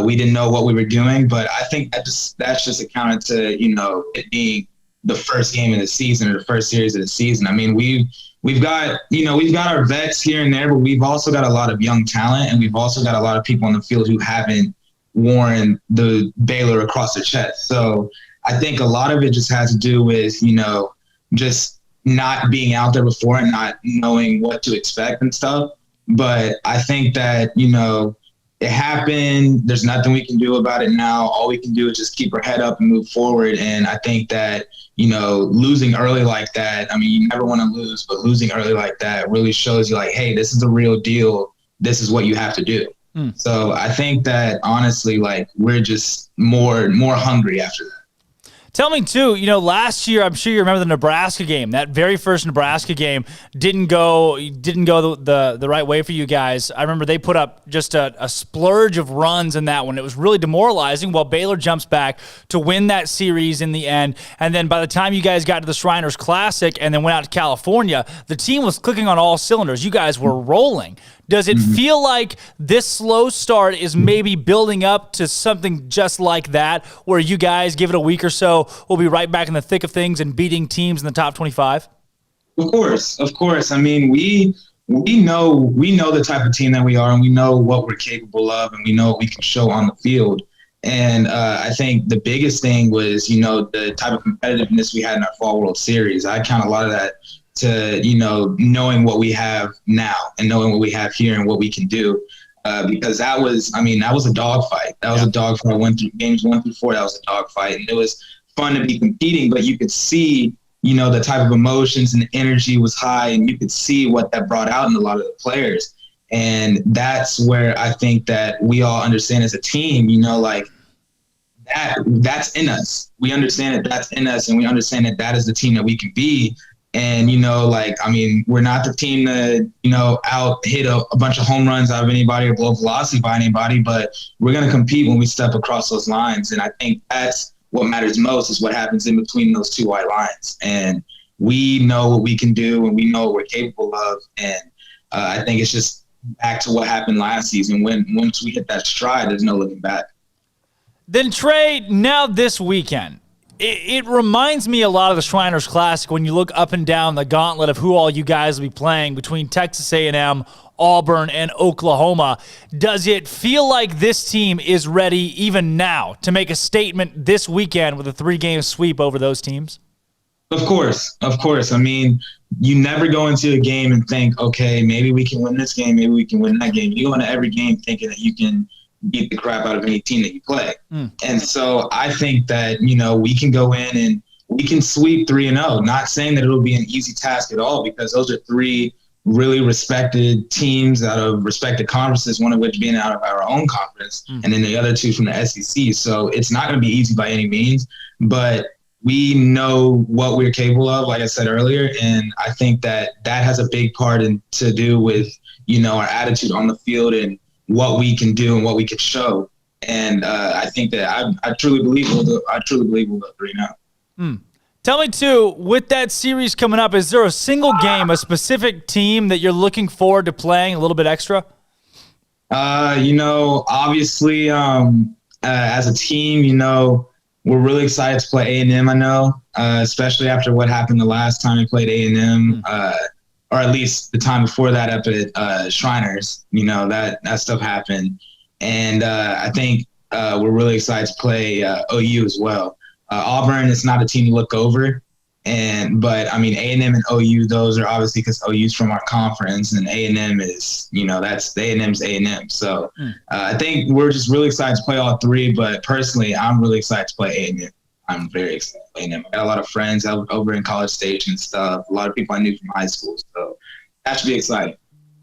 we didn't know what we were doing, but I think that's just accounted to, you know, it being the first game of the season or the first series of the season. I mean, we've got our vets here and there, but we've also got a lot of young talent, and we've also got a lot of people on the field who haven't worn the Baylor across their chest. So I think a lot of it just has to do with, you know, just not being out there before and not knowing what to expect and stuff. But I think that, you know, it happened. There's nothing we can do about it now. All we can do is just keep our head up and move forward. And I think that, you know, losing early like that, I mean, you never want to lose, but losing early like that really shows you like, hey, this is the real deal. This is what you have to do. So I think that honestly, like, we're just more hungry after that. Tell me, too, last year, I'm sure you remember the Nebraska game. That very first Nebraska game didn't go the right way for you guys. I remember they put up just a splurge of runs in that one. It was really demoralizing while Baylor jumps back to win that series in the end. And then by the time you guys got to the Shriners Classic and then went out to California, the team was clicking on all cylinders. You guys were rolling. Does it feel like this slow start is maybe building up to something just like that, where you guys give it a week or so, we'll be right back in the thick of things and beating teams in the top 25? Of course. I mean, we know the type of team that we are, and we know what we're capable of, and we know what we can show on the field. And I think the biggest thing was, the type of competitiveness we had in our Fall World Series. I count a lot of that to, knowing what we have now and knowing what we have here and what we can do. Because that was a dogfight. That was a dogfight. I went through games 1 through 4. That was a dogfight. And it was fun to be competing, but you could see, the type of emotions and the energy was high, and you could see what that brought out in a lot of the players. And that's where I think that we all understand as a team, that's in us. We understand that that's in us, and we understand that that is the team that we can be. And, we're not the team that, out hit a bunch of home runs out of anybody or blow velocity by anybody, but we're going to compete when we step across those lines. And I think that's what matters most, is what happens in between those two white lines. And we know what we can do, and we know what we're capable of. And I think it's just back to what happened last season. Once we hit that stride, there's no looking back. Then, Trey, now this weekend, it reminds me a lot of the Shriners Classic when you look up and down the gauntlet of who all you guys will be playing between Texas A&M, Auburn, and Oklahoma. Does it feel like this team is ready even now to make a statement this weekend with a 3-game sweep over those teams? Of course. I mean, you never go into a game and think, okay, maybe we can win this game, maybe we can win that game. You go into every game thinking that you can beat the crap out of any team that you play. And so I think that, we can go in and we can sweep 3-0. Not saying that it'll be an easy task at all, because those are 3 really respected teams out of respected conferences, one of which being out of our own conference, and then the other 2 from the SEC. So it's not going to be easy by any means, but we know what we're capable of, like I said earlier. And I think that has a big part to do with, our attitude on the field and what we can do and what we can show. And I think that I truly believe we'll go 3-0. Tell me, too, with that series coming up, is there a single game, a specific team that you're looking forward to playing a little bit extra? Obviously, as a team, we're really excited to play A&M, I know, especially after what happened the last time we played A&M, or at least the time before that up at Shriners. That stuff happened. And I think we're really excited to play OU as well. Auburn is not a team to look over. But A&M and OU, those are obviously because OU's from our conference, and A&M is, that's A&M's A&M. So I think we're just really excited to play all 3. But personally, I'm really excited to play A&M. I'm very excited to play A&M. I got a lot of friends over in College Station and stuff. A lot of people I knew from high school. So that should be exciting.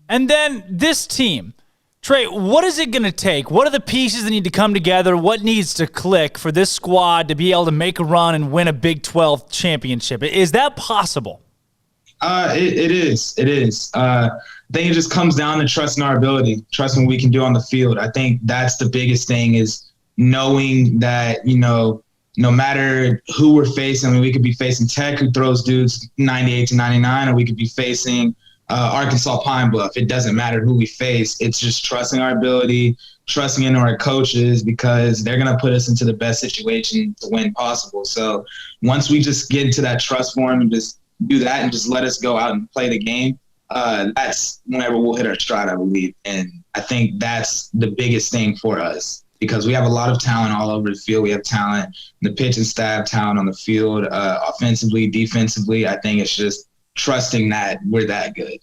And then this team, Trey, what is it going to take? What are the pieces that need to come together? What needs to click for this squad to be able to make a run and win a Big 12 championship? Is that possible? It is. I think it just comes down to trusting our ability, trusting what we can do on the field. I think that's the biggest thing, is knowing that, no matter who we're facing, we could be facing Tech, who throws dudes 98 to 99, or we could be facing Arkansas Pine Bluff. It doesn't matter who we face. It's just trusting our ability, trusting in our coaches, because they're going to put us into the best situation to win possible. So once we just get into that trust form and just do that and just let us go out and play the game, that's whenever we'll hit our stride, I believe. And I think that's the biggest thing for us, because we have a lot of talent all over the field. We have talent in the pitch and staff, talent on the field, offensively, defensively. I think it's just trusting that we're that good.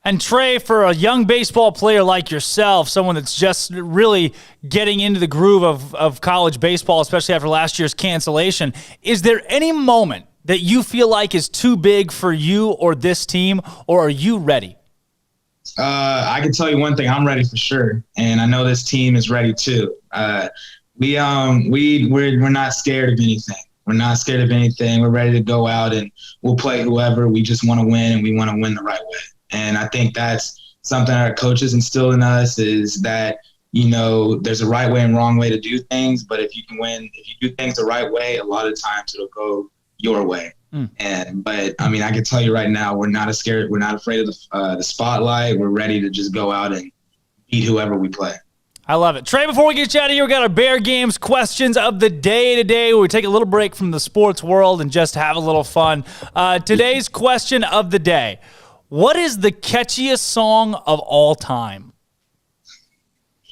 And Trey, for a young baseball player like yourself, someone that's just really getting into the groove of college baseball, especially after last year's cancellation, is there any moment that you feel like is too big for you or this team, or are you ready? I can tell you one thing, I'm ready for sure. And I know this team is ready too. We're not scared of anything. We're not scared of anything. We're ready to go out and we'll play whoever. We just want to win, and we want to win the right way. And I think that's something our coaches instill in us, is that, there's a right way and wrong way to do things. But if you do things the right way, a lot of times it'll go your way. But I can tell you right now, we're not scared. We're not afraid of the spotlight. We're ready to just go out and beat whoever we play. I love it. Trey, before we get you out of here, we got our Bear Games questions of the day today, where we take a little break from the sports world and just have a little fun. Today's question of the day: what is the catchiest song of all time?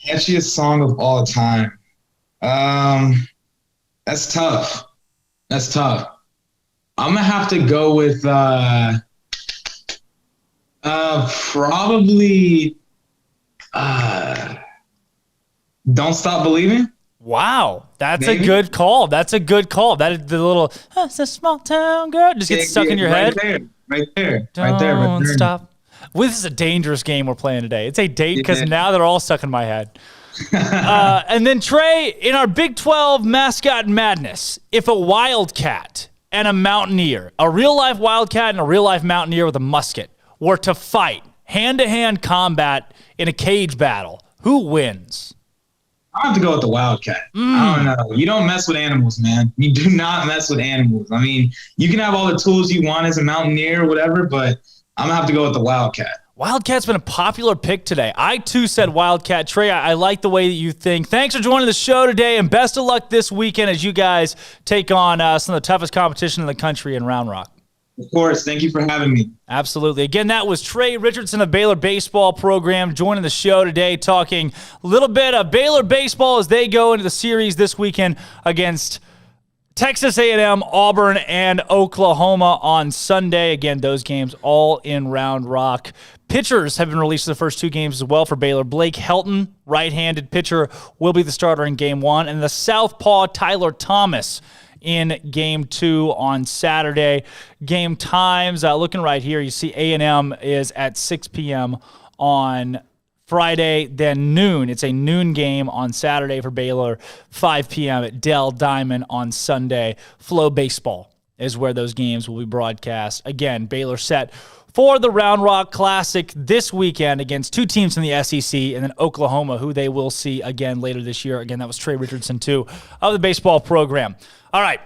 Catchiest song of all time. That's tough. I'm gonna have to go with probably Don't Stop Believing. Wow, that's a good call. That is the little it's a small town girl just gets stuck in your head. Right there. Don't stop. Well, this is a dangerous game we're playing today. It's a date because now they're all stuck in my head. And then Trey, in our Big 12 mascot madness, if a Wildcat and a Mountaineer, a real-life Wildcat and a real-life Mountaineer with a musket, were to fight hand-to-hand combat in a cage battle, who wins? I have to go with the Wildcat. I don't know. You don't mess with animals, man. You do not mess with animals. You can have all the tools you want as a Mountaineer or whatever, but I'm going to have to go with the Wildcat. Wildcat's been a popular pick today. I, too, said Wildcat. Trey, I like the way that you think. Thanks for joining the show today, and best of luck this weekend as you guys take on some of the toughest competition in the country in Round Rock. Of course. Thank you for having me. Absolutely. Again, that was Trey Richardson of Baylor baseball program joining the show today, talking a little bit of Baylor baseball as they go into the series this weekend against Texas A&M, Auburn, and Oklahoma on Sunday. Again, those games all in Round Rock. Pitchers have been released for the first two games as well for Baylor. Blake Helton, right-handed pitcher, will be the starter in Game 1. And the southpaw Tyler Thomas in Game 2 on Saturday. Game times, looking right here, you see A&M is at 6 p.m. on Friday, then noon. It's a noon game on Saturday for Baylor, 5 p.m. at Dell Diamond on Sunday. Flow Baseball is where those games will be broadcast. Again, Baylor set for the Round Rock Classic this weekend against two teams in the SEC, and then Oklahoma, who they will see again later this year. Again, that was Trey Richardson, too, of the baseball program. All right,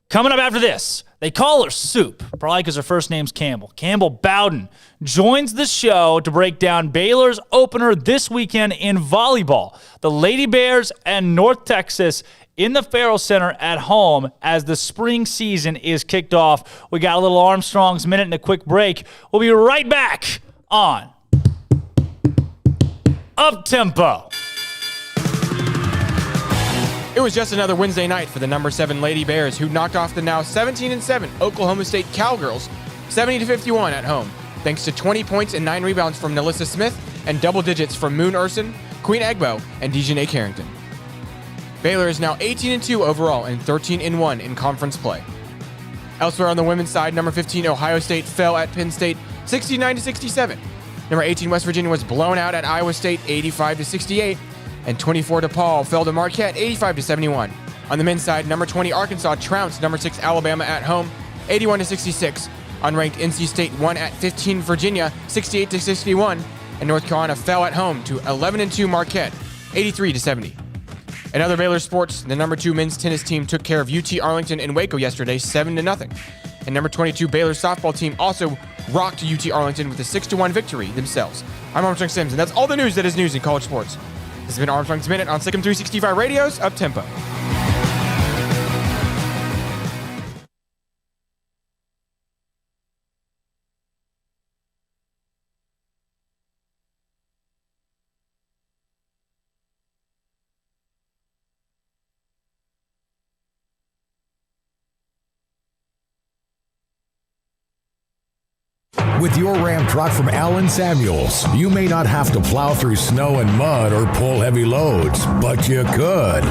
coming up after this, they call her Soup, probably because her first name's Campbell. Campbell Bowden joins the show to break down Baylor's opener this weekend in volleyball. The Lady Bears and North Texas in the Farrell Center at home as the spring season is kicked off. We got a little Armstrong's Minute and a quick break. We'll be right back on Up Tempo. It was just another Wednesday night for the number 7 Lady Bears, who knocked off the now 17-7 Oklahoma State Cowgirls 70-51 at home, thanks to 20 points and 9 rebounds from Nalissa Smith and double digits from Moon Urson, Queen Egbo, and Dejanay Carrington. Baylor is now 18-2 overall and 13-1 in conference play. Elsewhere on the women's side, number 15 Ohio State fell at Penn State 69-67. Number 18 West Virginia was blown out at Iowa State 85-68. And 24 DePaul fell to Marquette 85-71. On the men's side, number 20 Arkansas trounced number 6 Alabama at home 81-66. Unranked NC State won at 15 Virginia 68-61. And North Carolina fell at home to 11-2 Marquette 83-70. In other Baylor sports, the number 2 men's tennis team took care of UT Arlington in Waco yesterday 7-0. And number 22 Baylor softball team also rocked UT Arlington with a 6-1 victory themselves. I'm Armstrong Sims, and that's all the news that is news in college sports. This has been Armstrong's Minute on SicEm365 Radio's Up Tempo. With your Ram truck from Allen Samuels, you may not have to plow through snow and mud or pull heavy loads, but you could.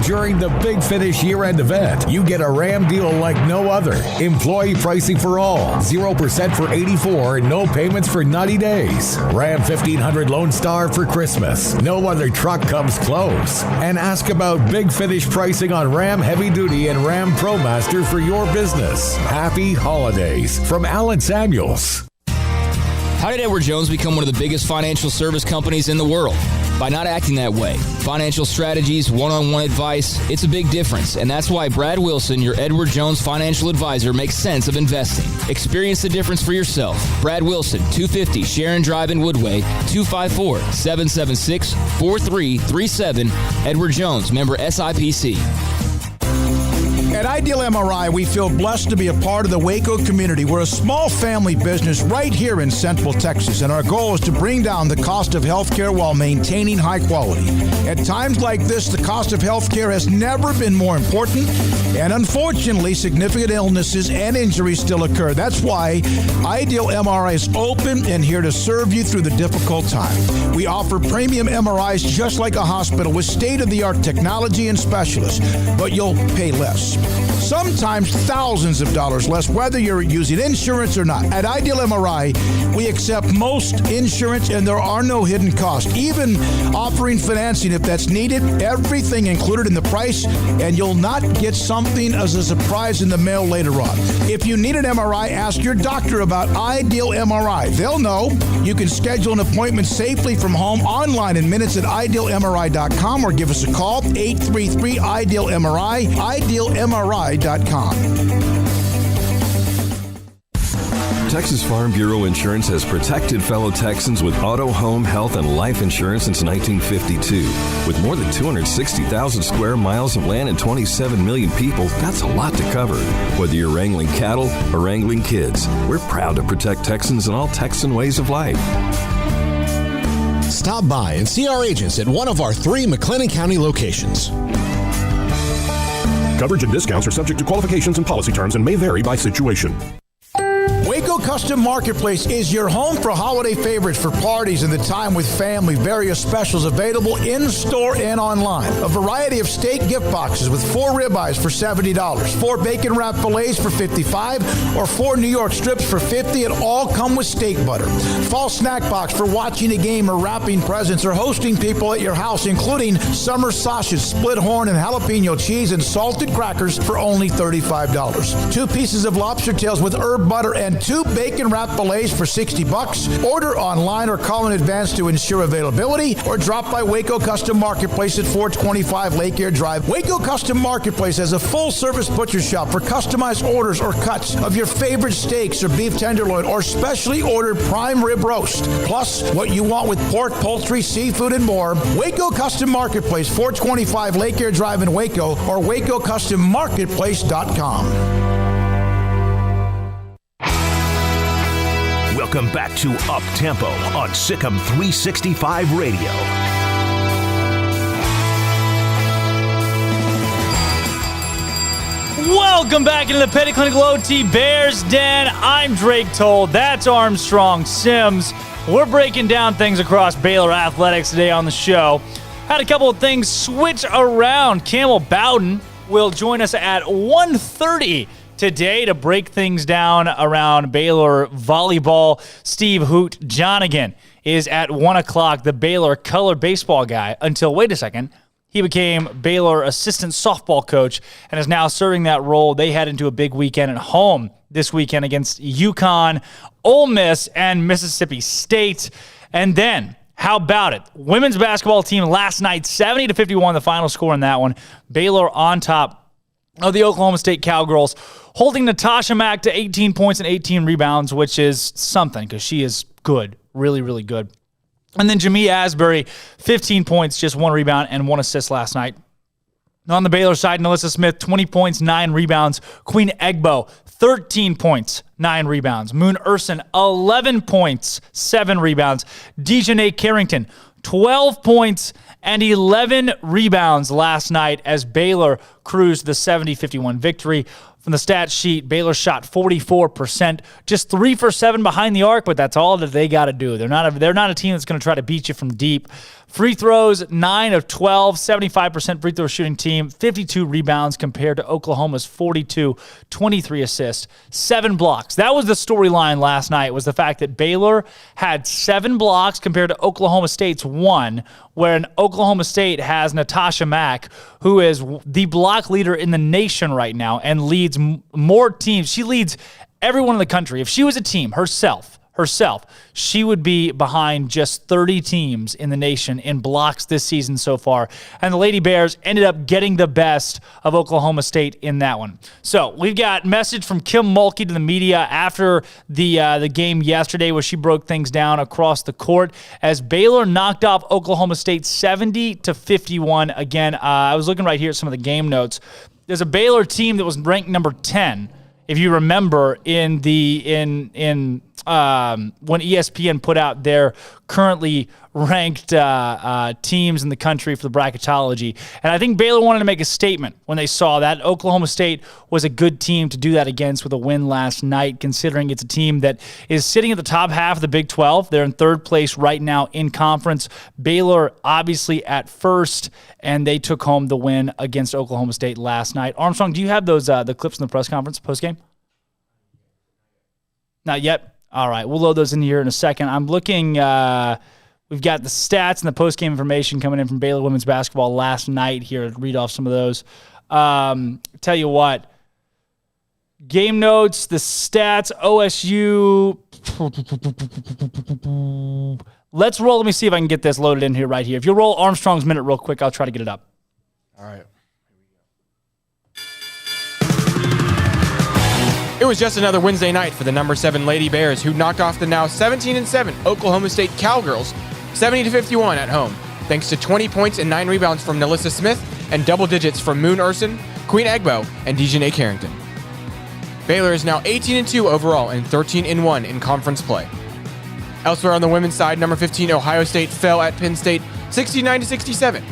During the Big Finish year-end event, you get a Ram deal like no other. Employee pricing for all, 0% for 84, and no payments for 90 days. Ram 1500 Lone Star for Christmas. No other truck comes close. And ask about Big Finish pricing on Ram Heavy Duty and Ram ProMaster for your business. Happy holidays from Alan Samuels. How did Edward Jones become one of the biggest financial service companies in the world? By not acting that way. Financial strategies, one-on-one advice, it's a big difference. And that's why Brad Wilson, your Edward Jones financial advisor, makes sense of investing. Experience the difference for yourself. Brad Wilson, 250 Sharon Drive in Woodway, 254-776-4337. Edward Jones, member SIPC. At Ideal MRI, we feel blessed to be a part of the Waco community. We're a small family business right here in Central Texas, and our goal is to bring down the cost of healthcare while maintaining high quality. At times like this, the cost of healthcare has never been more important, and unfortunately, significant illnesses and injuries still occur. That's why Ideal MRI is open and here to serve you through the difficult time. We offer premium MRIs just like a hospital with state-of-the-art technology and specialists, but you'll pay less. Sometimes thousands of dollars less, whether you're using insurance or not. At Ideal MRI, we accept most insurance and there are no hidden costs. Even offering financing if that's needed, everything included in the price, and you'll not get something as a surprise in the mail later on. If you need an MRI, ask your doctor about Ideal MRI. They'll know. You can schedule an appointment safely from home online in minutes at idealmri.com or give us a call, 833-IDEAL-MRI, idealmri.com. Texas Farm Bureau Insurance has protected fellow Texans with auto, home, health, and life insurance since 1952. With more than 260,000 square miles of land and 27 million people, that's a lot to cover. Whether you're wrangling cattle or wrangling kids, we're proud to protect Texans in all Texan ways of life. Stop by and see our agents at one of our 3 McLennan County locations. Coverage and discounts are subject to qualifications and policy terms and may vary by situation. Waco Custom Marketplace is your home for holiday favorites for parties and the time with family. Various specials available in-store and online. A variety of steak gift boxes with 4 ribeyes for $70, 4 bacon wrap fillets for $55, or 4 New York strips for $50, and all come with steak butter. Fall snack box for watching a game or wrapping presents or hosting people at your house, including summer sausage, split horn, and jalapeno cheese and salted crackers for only $35. 2 pieces of lobster tails with herb butter and 2 bacon wrap fillets for $60. Order online or call in advance to ensure availability, or drop by Waco Custom Marketplace at 425 Lake Air Drive. Waco Custom Marketplace has a full-service butcher shop for customized orders or cuts of your favorite steaks or beef tenderloin or specially ordered prime rib roast. Plus, what you want with pork, poultry, seafood, and more. Waco Custom Marketplace, 425 Lake Air Drive in Waco, or WacoCustomMarketplace.com. Welcome back to Up Tempo on SicEm365 Radio. Welcome back into the Petty Clinical OT Bears Den. I'm Drake Toll. That's Armstrong Sims. We're breaking down things across Baylor athletics today on the show. Had a couple of things switch around. Campbell Bowden will join us at 1:30 today to break things down around Baylor volleyball. Steve Hoot Johnigan is at 1 o'clock, the Baylor color baseball guy, until, wait a second, he became Baylor assistant softball coach and is now serving that role. They head into a big weekend at home this weekend against UConn, Ole Miss, and Mississippi State. And then, how about it? Women's basketball team last night, 70-51, the final score in that one. Baylor on top of the Oklahoma State Cowgirls, holding Natasha Mack to 18 points and 18 rebounds, which is something because she is good, really, really good. And then Jamie Asbury, 15 points, just 1 rebound and 1 assist last night. On the Baylor side, Nalissa Smith, 20 points, 9 rebounds. Queen Egbo, 13 points, 9 rebounds. Moon Urson, 11 points, 7 rebounds. Dejanay Carrington, 12 points and 11 rebounds last night as Baylor cruised the 70-51 victory. from the stat sheet, Baylor shot 44%, just 3 for 7 behind the arc, but that's all that they got to do. They're not a team that's going to try to beat you from deep. Free throws, 9 of 12, 75% free throw shooting team, 52 rebounds compared to Oklahoma's 42, 23 assists, 7 blocks. That was the storyline last night, was the fact that Baylor had 7 blocks compared to Oklahoma State's 1, where Oklahoma State has Natasha Mack, who is the block leader in the nation right now and leads more teams. She leads everyone in the country. If she was a team herself, she would be behind just 30 teams in the nation in blocks this season so far. And the Lady Bears ended up getting the best of Oklahoma State in that one. So we've got message from Kim Mulkey to the media after the game yesterday, where she broke things down across the court as Baylor knocked off Oklahoma State 70-51. Again, I was looking right here at some of the game notes. There's a Baylor team that was ranked number 10, if you remember, when ESPN put out their currently ranked teams in the country for the bracketology. And I think Baylor wanted to make a statement when they saw that. Oklahoma State was a good team to do that against with a win last night, considering it's a team that is sitting at the top half of the Big 12. They're in third place right now in conference. Baylor obviously at first, and they took home the win against Oklahoma State last night. Armstrong, do you have those the clips in the press conference postgame? Not yet. All right, we'll load those in here in a second. I'm looking. We've got the stats and the post-game information coming in from Baylor women's basketball last night here. Read off some of those. Tell you what. Game notes, the stats, OSU. Let's roll. Let me see if I can get this loaded in here right here. If you'll roll Armstrong's Minute real quick, I'll try to get it up. All right. It was just another Wednesday night for the number 7 Lady Bears, who knocked off the now 17-7 Oklahoma State Cowgirls 70-51 at home, thanks to 20 points and 9 rebounds from Nalissa Smith and double digits from Moon Urson, Queen Egbo, and Dejanay Carrington. Baylor is now 18-2 overall and 13-1 in conference play. Elsewhere on the women's side, number 15 Ohio State fell at Penn State 69-67.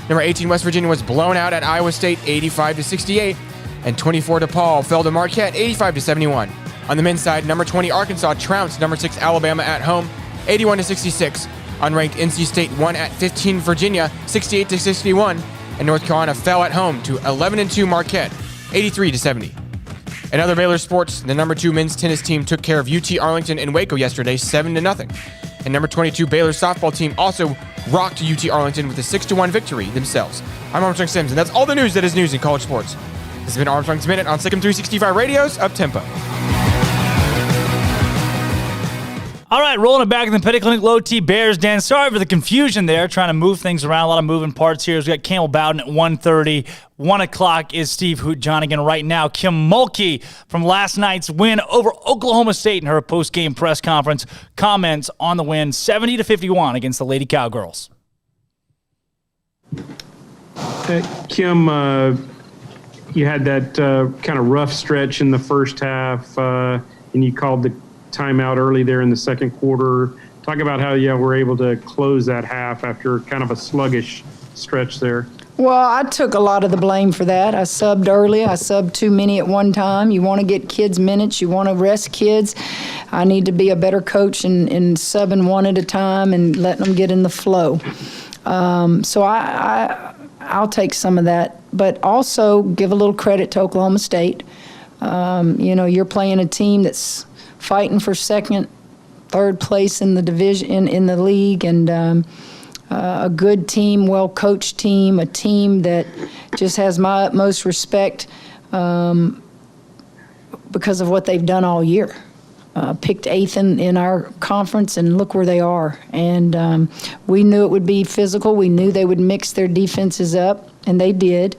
Number 18 West Virginia was blown out at Iowa State 85-68. And 24 DePaul fell to Marquette 85-71. On the men's side, number 20 Arkansas trounced number 6 Alabama at home 81-66. Unranked NC State won at 15 Virginia 68-61. And North Carolina fell at home to 11-2 Marquette 83-70. In other Baylor sports, the number 2 men's tennis team took care of UT Arlington in Waco yesterday 7-0. And number 22 Baylor softball team also rocked UT Arlington with a 6-1 victory themselves. I'm Armstrong Sims, and that's all the news that is news in college sports. This has been Armstrong's Minute on SicEm365 Radio's Up-Tempo. All right, rolling it back in the Petty Clinic Low T Bears. Dan, sorry for the confusion there, trying to move things around. A lot of moving parts here. We've got Campbell Bowden at 1:30. 1 o'clock is Steve Hoot-Johnigan. Right now, Kim Mulkey from last night's win over Oklahoma State in her post-game press conference comments on the win 70-51 against the Lady Cowgirls. Kim, you had that kind of rough stretch in the first half, and you called the timeout early there in the second quarter. Talk about how you were able to close that half after kind of a sluggish stretch there. Well, I took a lot of the blame for that. I subbed early. I subbed too many at one time. You want to get kids minutes. You want to rest kids. I need to be a better coach in subbing one at a time and letting them get in the flow. So I'll take some of that, but also give a little credit to Oklahoma State. You're playing a team that's fighting for second, third place in the division, in the league, and a good team, well-coached team, a team that just has my utmost respect because of what they've done all year. Picked 8th in our conference, and look where they are. And we knew it would be physical. We knew they would mix their defenses up, and they did.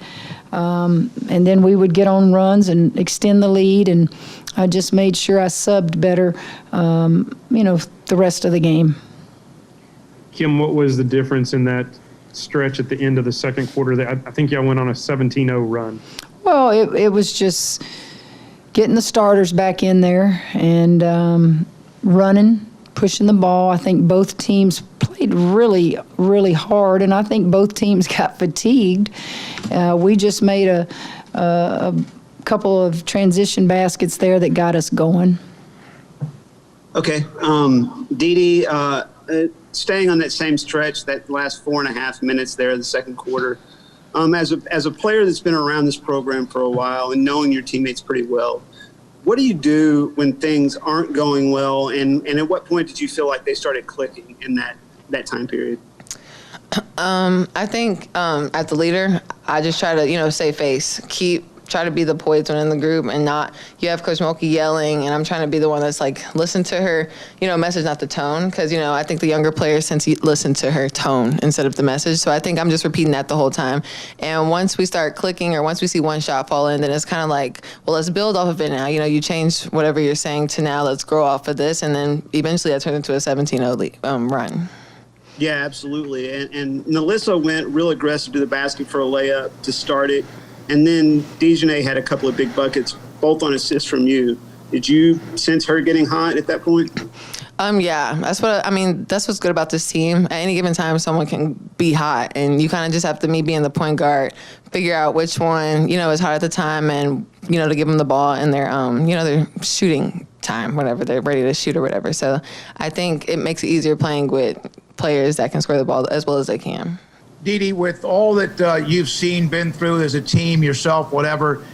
And then we would get on runs and extend the lead, and I just made sure I subbed better, the rest of the game. Kim, what was the difference in that stretch at the end of the second quarter? I think y'all went on a 17-0 run. Well, it was just getting the starters back in there and running, pushing the ball. I think both teams played really, really hard, and I think both teams got fatigued. We just made a couple of transition baskets there that got us going. Okay. Dee, staying on that same stretch, that last 4.5 minutes there in the second quarter, as a player that's been around this program for a while and knowing your teammates pretty well, what do you do when things aren't going well, and at what point did you feel like they started clicking in that time period? I think as the leader, I just try to, save face, try to be the poised one in the group, and not, you have Coach Smoak yelling, and I'm trying to be the one that's like, listen to her, message, not the tone, because, I think the younger players tend to listen to her tone instead of the message, so I think I'm just repeating that the whole time, and once we start clicking, or once we see one shot fall in, then it's kind of like, well, let's build off of it now, you change whatever you're saying to now, let's grow off of this, and then eventually that turns into a 17-0 run. Yeah, absolutely, and Nalissa went real aggressive to the basket for a layup to start it. And then Dejanay had a couple of big buckets, both on assists from you. Did you sense her getting hot at that point? Yeah, that's what's good about this team. At any given time, someone can be hot, and you kind of just have to, me being the point guard, figure out which one, is hot at the time, and, to give them the ball in their, their shooting time, whatever, they're ready to shoot or whatever. So I think it makes it easier playing with players that can score the ball as well as they can. Dee, with all that you've seen, been through as a team, yourself, whatever,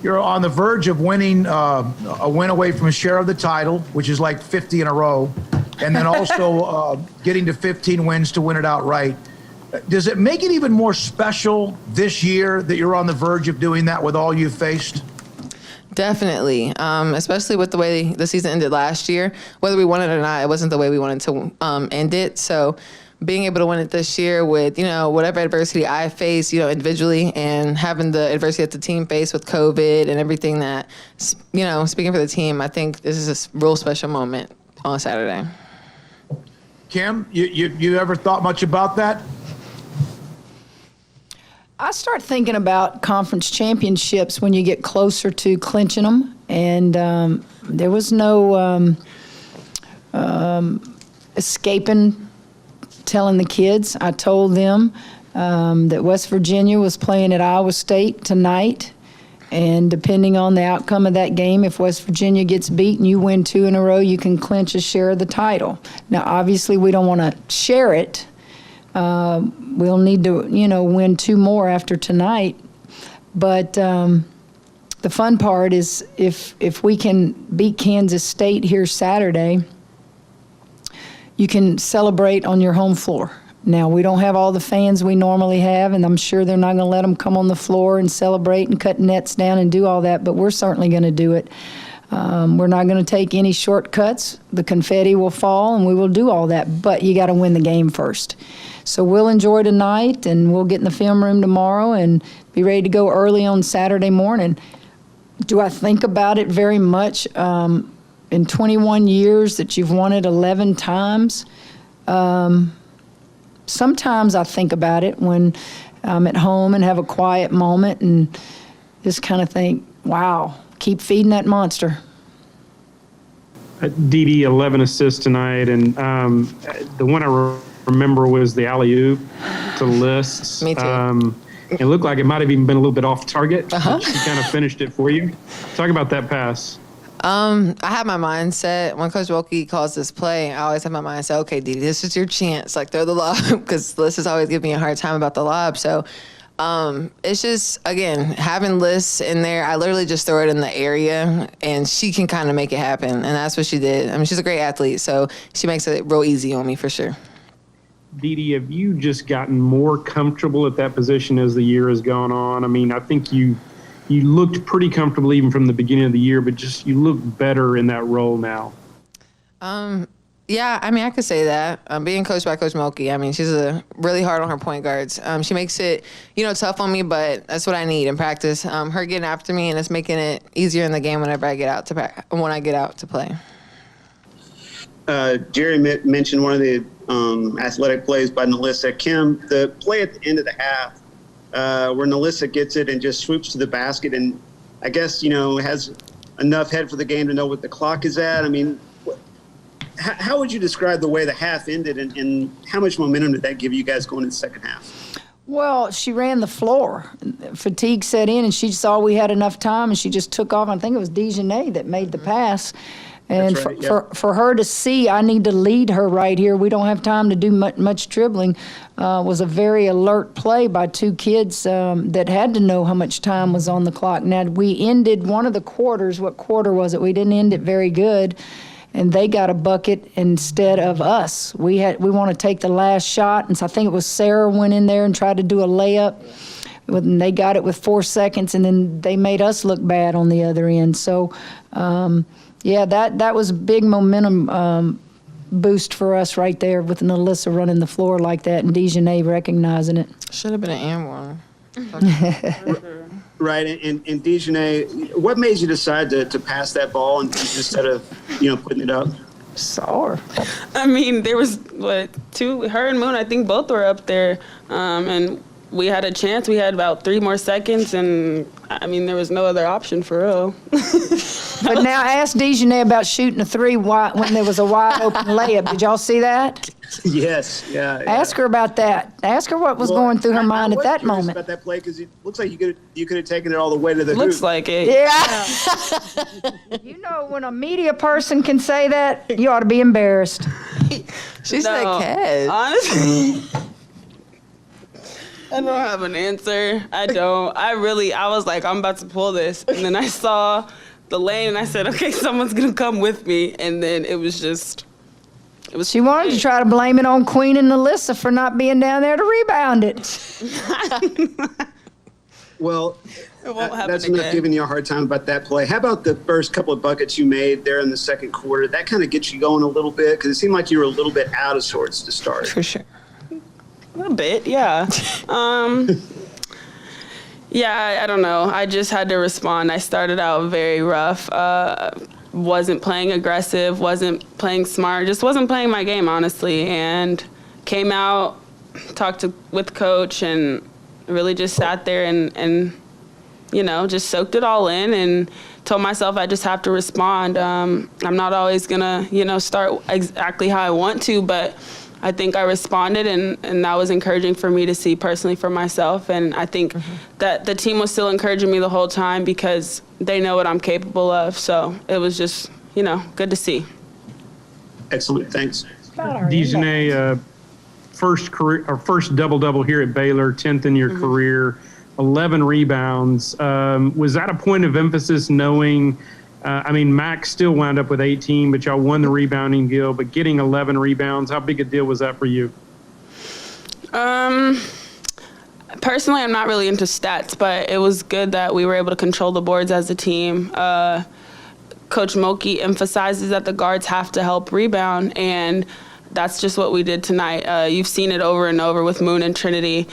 you're on the verge of winning a win away from a share of the title, which is like 50 in a row, and then also getting to 15 wins to win it outright. Does it make it even more special this year that you're on the verge of doing that with all you've faced? Definitely, especially with the way the season ended last year. Whether we won it or not, it wasn't the way we wanted to end it. So being able to win it this year with, whatever adversity I face, individually, and having the adversity that the team faced with COVID and everything that, speaking for the team, I think this is a real special moment on Saturday. Kim, you ever thought much about that? I start thinking about conference championships when you get closer to clinching them, and there was no escaping telling the kids. I told them that West Virginia was playing at Iowa State tonight, and depending on the outcome of that game, if West Virginia gets beaten, you win 2 in a row, you can clinch a share of the title. Now, obviously, we don't want to share it. We'll need to, win 2 more after tonight. But the fun part is if we can beat Kansas State here Saturday, you can celebrate on your home floor. Now, we don't have all the fans we normally have, and I'm sure they're not going to let them come on the floor and celebrate and cut nets down and do all that, but we're certainly going to do it. We're not going to take any shortcuts. The confetti will fall, and we will do all that, but you got to win the game first. So we'll enjoy tonight, and we'll get in the film room tomorrow and be ready to go early on Saturday morning. Do I think about it very much? In 21 years that you've won it 11 times, sometimes I think about it when I'm at home and have a quiet moment and just kind of think, wow, keep feeding that monster. Dee, 11 assists tonight, and the one I remember was the alley-oop to Lists. Me too. It looked like it might have even been a little bit off target. She kind of finished it for you. Talk about that pass. I have my mindset when Coach Wilkie calls this play. I always have my mindset, okay, Dee, this is your chance. Like, throw the lob, because Liz is always giving me a hard time about the lob. So it's just, again, having Liz in there, I literally just throw it in the area, and she can kind of make it happen. And that's what she did. I mean, she's a great athlete, so she makes it real easy on me for sure. Dee, have you just gotten more comfortable at that position as the year has gone on? I mean, I think you looked pretty comfortable even from the beginning of the year, but just you look better in that role now. Yeah, I mean, I could say that. Being coached by Coach Mulkey, I mean, she's really hard on her point guards. She makes it, tough on me, but that's what I need in practice. Her getting after me, and it's making it easier in the game whenever I get out to play. Jerry mentioned one of the athletic plays by Nalissa. Kim, the play at the end of the half, where Nalissa gets it and just swoops to the basket and I guess, has enough head for the game to know what the clock is at. I mean, how would you describe the way the half ended and how much momentum did that give you guys going into the second half? Well, she ran the floor. Fatigue set in, and she saw we had enough time, and she just took off. I think it was Dejanay that made the pass. And That's right, for her to see, I need to lead her right here. We don't have time to do much dribbling. Was a very alert play by two kids that had to know how much time was on the clock. Now, we ended one of the quarters. What quarter was it? We didn't end it very good. And they got a bucket instead of us. We want to take the last shot, and so I think it was Sarah went in there and tried to do a layup. And they got it with 4 seconds, and then they made us look bad on the other end. So, that was a big momentum boost for us right there with Alyssa running the floor like that and Dejanay recognizing it. Should have been an and one. Right, and Dejanay, what made you decide to pass that ball instead of putting it up? Saw her. I mean, there was two. Her and Moon, I think both were up there, and we had a chance. We had about 3 more seconds, and I mean, there was no other option for real. But now ask Dejanay about shooting a 3 when there was a wide open layup. Did y'all see that? Yes, yeah. Ask her about that. Ask her what was going through her mind at that moment. About that play because it looks like you could have taken it all the way to the Looks hoop. like it. Yeah. When a media person can say that, you ought to be embarrassed. She's that cat. Honestly, I don't have an answer. I don't. I was like, I'm about to pull this, and then I saw the lane, and I said, okay, someone's gonna come with me, and then it was just. She wanted to try to blame it on Queen and Alyssa for not being down there to rebound it. Well, it won't happen that's again. enough giving you a hard time about that play. How about the first couple of buckets you made there in the second quarter? That kind of gets you going a little bit because it seemed like you were a little bit out of sorts to start. For sure. A little bit, yeah. Yeah, I don't know. I just had to respond. I started out very rough. Wasn't playing aggressive, wasn't playing smart, just wasn't playing my game, honestly. And came out, talked with coach, and really just sat there and just soaked it all in and told myself I just have to respond. I'm not always gonna, start exactly how I want to, but I think I responded, and that was encouraging for me to see personally for myself. And I think that the team was still encouraging me the whole time because they know what I'm capable of. So it was just, good to see. Excellent. Thanks. Dejanay, first double-double here at Baylor, 10th in your career, 11 rebounds. Was that a point of emphasis knowing Max still wound up with 18, but y'all won the rebounding deal. But getting 11 rebounds, how big a deal was that for you? Personally, I'm not really into stats, but it was good that we were able to control the boards as a team. Coach Moki emphasizes that the guards have to help rebound, and that's just what we did tonight. You've seen it over and over with Moon and Trinity.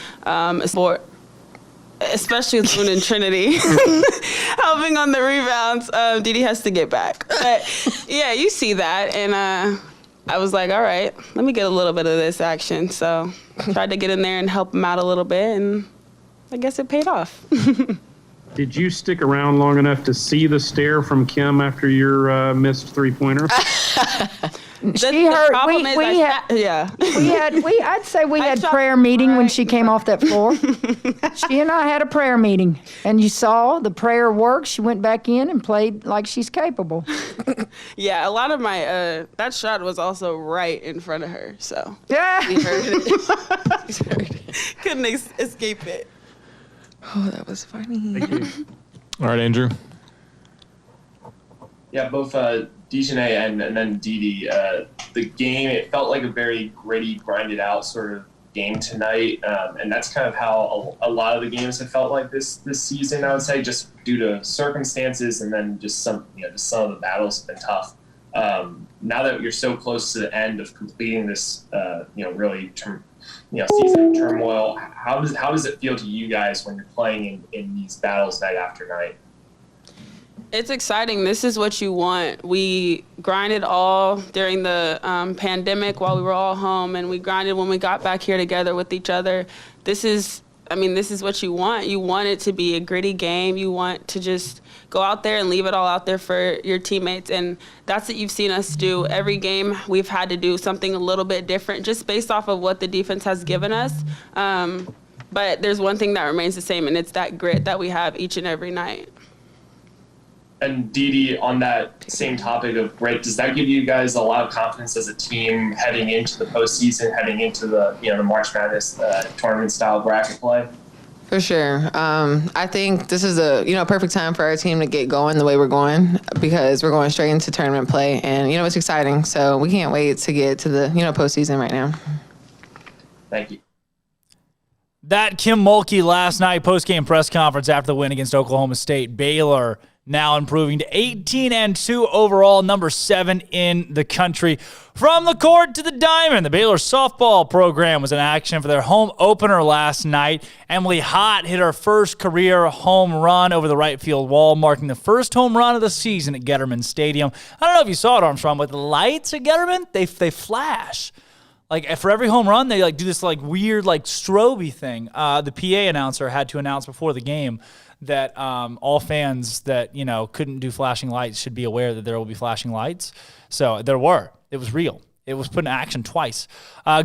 Especially with Moon and Trinity helping on the rebounds. Didi has to get back. But yeah, you see that. And I was like, all right, let me get a little bit of this action. So tried to get in there and help him out a little bit, and I guess it paid off. Did you stick around long enough to see the stare from Kim after your missed three-pointer? She heard. I'd say we had prayer meeting when she came off that floor. She and I had a prayer meeting, and you saw the prayer work. She went back in and played like she's capable. Yeah, a lot of my that shot was also right in front of her, so yeah, we heard it. Couldn't escape it. Oh, that was funny. Thank you. All right, Andrew. Yeah, both Dejanay and then Didi, the game, it felt like a very gritty, grinded out sort of game tonight. And that's kind of how a lot of the games have felt like this season, I would say, just due to circumstances and then just some of the battles have been tough. Now that you're so close to the end of completing this, really season of turmoil, how does it feel to you guys when you're playing in these battles night after night? It's exciting. This is what you want. We grinded all during the pandemic while we were all home, and we grinded when we got back here together with each other. This is what you want. You want it to be a gritty game. You want to just go out there and leave it all out there for your teammates, and that's what you've seen us do. Every game we've had to do something a little bit different just based off of what the defense has given us. But there's one thing that remains the same, and it's that grit that we have each and every night. And Dee, on that same topic of grit, does that give you guys a lot of confidence as a team heading into the postseason, heading into the the March Madness tournament style bracket play? For sure. I think this is a perfect time for our team to get going the way we're going, because we're going straight into tournament play, and it's exciting. So we can't wait to get to the postseason right now. Thank you. That Kim Mulkey last night post-game press conference after the win against Oklahoma State. Baylor now improving to 18-2 overall, number 7 in the country. From the court to the diamond, the Baylor softball program was in action for their home opener last night. Emily Hott hit her first career home run over the right field wall, marking the first home run of the season at Getterman Stadium. I don't know if you saw it, Armstrong, but the lights at Getterman, they flash. Like, for every home run, they do this weird strobe thing. The PA announcer had to announce before the game that all fans that couldn't do flashing lights should be aware that there will be flashing lights. So there were. It was real. It was put in action twice.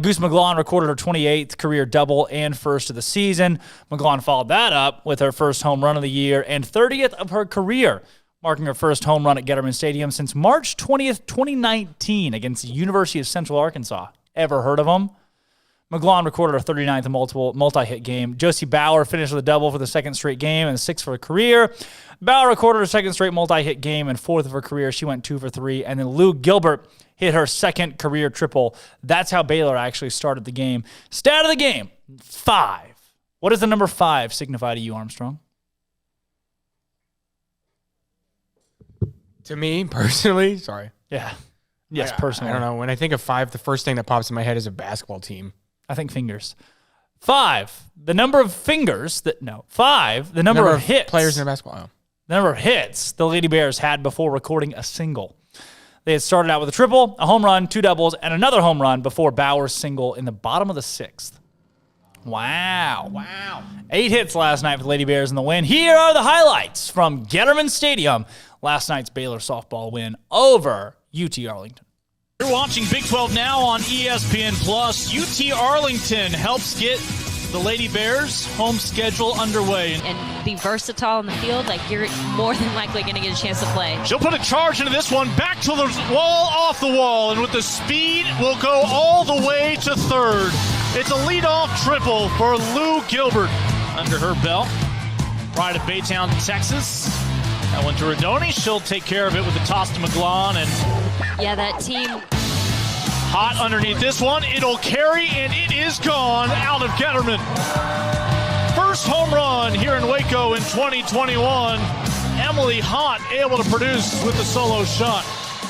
Goose McGlon recorded her 28th career double and first of the season. McGlon followed that up with her first home run of the year and 30th of her career, marking her first home run at Getterman Stadium since March 20th, 2019 against the University of Central Arkansas. Ever heard of them? McGlon recorded her 39th multi-hit game. Josie Bauer finished with a double for the second straight game and 6th for her career. Bauer recorded her second straight multi-hit game and 4th of her career. She went 2 for 3. And then Lou Gilbert hit her second career triple. That's how Baylor actually started the game. Stat of the game, 5. What does the number 5 signify to you, Armstrong? To me, personally, sorry. Yeah. Yes, personally. I don't know. When I think of 5, the first thing that pops in my head is a basketball team. I think fingers. 5, the number of fingers that, no. 5, the number of hits. Players in a basketball. Oh. The number of hits the Lady Bears had before recording a single. They had started out with a triple, a home run, 2 doubles, and another home run before Bauer's single in the bottom of the 6th. Wow. 8 hits last night for the Lady Bears in the win. Here are the highlights from Getterman Stadium. Last night's Baylor softball win over UT Arlington. You're watching Big 12 now on ESPN+. UT Arlington helps get the Lady Bears home schedule underway. And be versatile in the field, you're more than likely going to get a chance to play. She'll put a charge into this one, back to the wall, off the wall, and with the speed, will go all the way to third. It's a leadoff triple for Lou Gilbert under her belt. Right at Baytown, Texas. That one to Rodoni. She'll take care of it with a toss to McGlon. And yeah, that team. Hot underneath this one. It'll carry, and it is gone out of Getterman. First home run here in Waco in 2021. Emily Hott able to produce with the solo shot.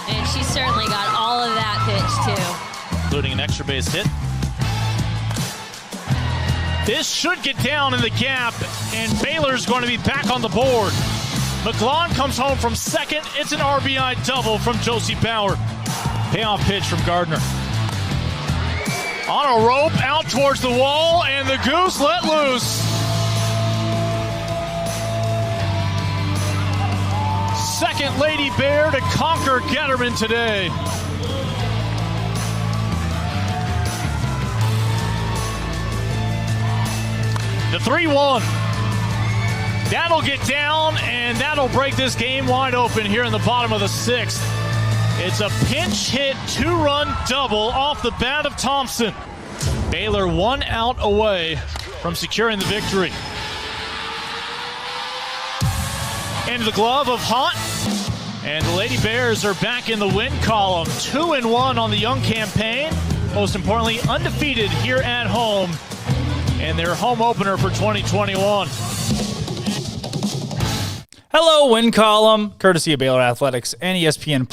And she certainly got all of that pitch, too. Including an extra base hit. This should get down in the gap, and Baylor's going to be back on the board. McGlon comes home from second. It's an RBI double from Josie Bauer. Payoff pitch from Gardner. On a rope, out towards the wall, and the Goose let loose. Second Lady Bear to conquer Getterman today. The 3-1. That'll get down, and that'll break this game wide open here in the bottom of the 6th. It's a pinch hit, 2-run double off the bat of Thompson. Baylor 1 out away from securing the victory. Into the glove of Hott, and the Lady Bears are back in the win column. 2-1 on the young campaign. Most importantly, undefeated here at home. And their home opener for 2021. Hello, win column, courtesy of Baylor Athletics and ESPN+.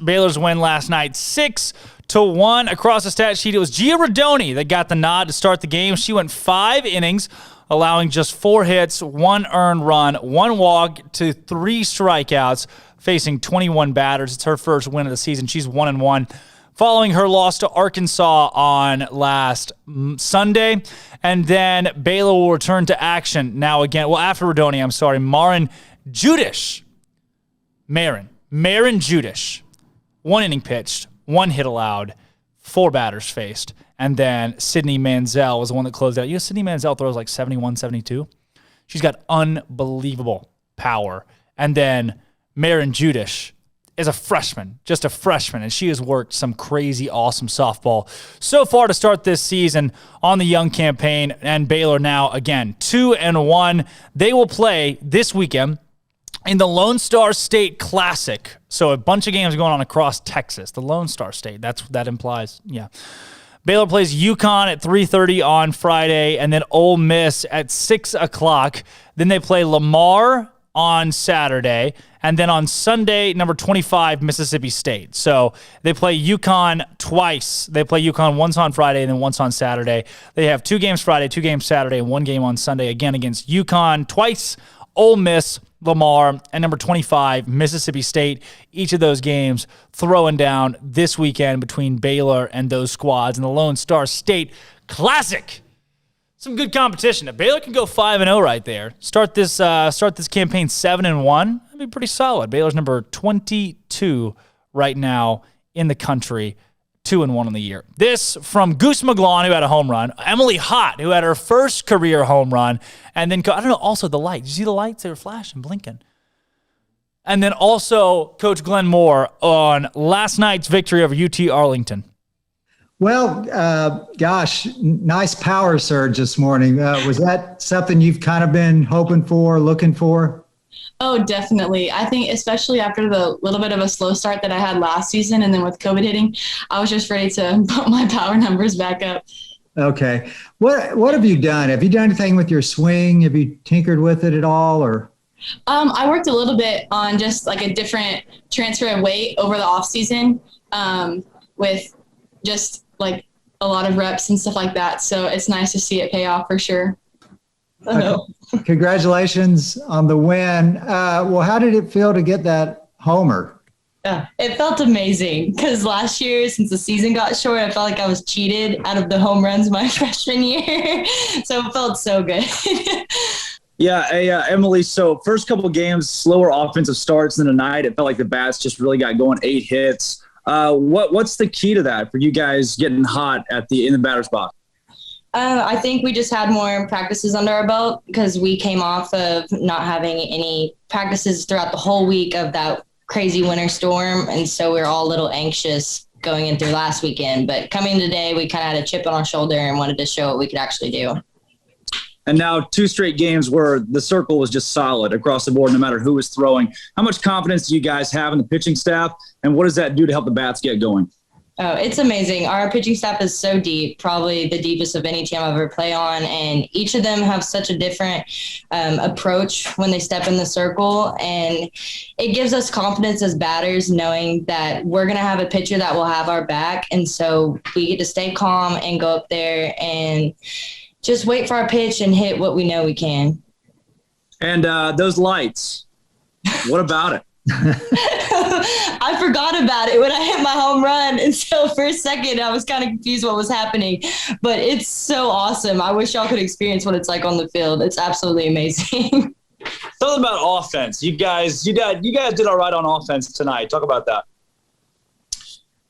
Baylor's win last night, 6-1. Across the stat sheet, it was Gia Rodoni that got the nod to start the game. She went 5 innings, allowing just 4 hits, 1 earned run, 1 walk to 3 strikeouts, facing 21 batters. It's her first win of the season. She's 1-1. Following her loss to Arkansas on last Sunday. And then Baylor will return to action now again. Well, after Rodoni, Marin Judish. 1 inning pitched, 1 hit allowed, 4 batters faced. And then Sydney Manziel was the one that closed out. Sydney Manziel throws like 71, 72. She's got unbelievable power. And then Maren Judish is a freshman, and she has worked some crazy, awesome softball so far to start this season on the young campaign. And Baylor now, again, 2-1. They will play this weekend in the Lone Star State Classic. So a bunch of games going on across Texas. The Lone Star State, that implies, yeah. Baylor plays UConn at 3:30 on Friday, and then Ole Miss at 6 o'clock. Then they play Lamar on Saturday, and then on Sunday, number 25, Mississippi State. So they play UConn twice. They play UConn once on Friday and then once on Saturday. They have 2 games Friday, 2 games Saturday, and 1 game on Sunday, again against UConn twice, Ole Miss, Lamar, and number 25, Mississippi State. Each of those games throwing down this weekend between Baylor and those squads in the Lone Star State Classic. Some good competition. If Baylor can go 5-0 right there, start this campaign 7-1, that'd be pretty solid. Baylor's number 22 right now in the country, 2-1 on the year. This from Goose McGlawn, who had a home run. Emily Hott, who had her first career home run. And then, I don't know, also the lights. Did you see the lights? They were flashing, blinking. And then also Coach Glenn Moore on last night's victory over UT Arlington. Well, gosh, nice power surge this morning. Was that something you've kind of been hoping for, looking for? Oh, definitely. I think especially after the little bit of a slow start that I had last season and then with COVID hitting, I was just ready to put my power numbers back up. Okay. What have you done? Have you done anything with your swing? Have you tinkered with it at all, or? I worked a little bit on just like a different transfer of weight over the off season with just like a lot of reps and stuff like that. So it's nice to see it pay off for sure. Congratulations on the win. Well, how did it feel to get that homer? Yeah, it felt amazing because last year, since the season got short, I felt like I was cheated out of the home runs my freshman year. So it felt so good. Yeah, Emily, so first couple of games, slower offensive starts than tonight. It felt like the bats just really got going, 8 hits. What's the key to that for you guys getting hot in the batter's box? I think we just had more practices under our belt because we came off of not having any practices throughout the whole week of that crazy winter storm. And so we were all a little anxious going in through last weekend. But coming today, we kind of had a chip on our shoulder and wanted to show what we could actually do. And now 2 straight games where the circle was just solid across the board, no matter who was throwing. How much confidence do you guys have in the pitching staff, and what does that do to help the bats get going? Oh, it's amazing. Our pitching staff is so deep, probably the deepest of any team I've ever played on, and each of them have such a different approach when they step in the circle, and it gives us confidence as batters knowing that we're going to have a pitcher that will have our back, and so we get to stay calm and go up there and just wait for our pitch and hit what we know we can. And those lights, what about it? I forgot about it when I hit my home run. And so for a second, I was kind of confused what was happening. But it's so awesome. I wish y'all could experience what it's like on the field. It's absolutely amazing. Tell us about offense. You guys did all right on offense tonight. Talk about that.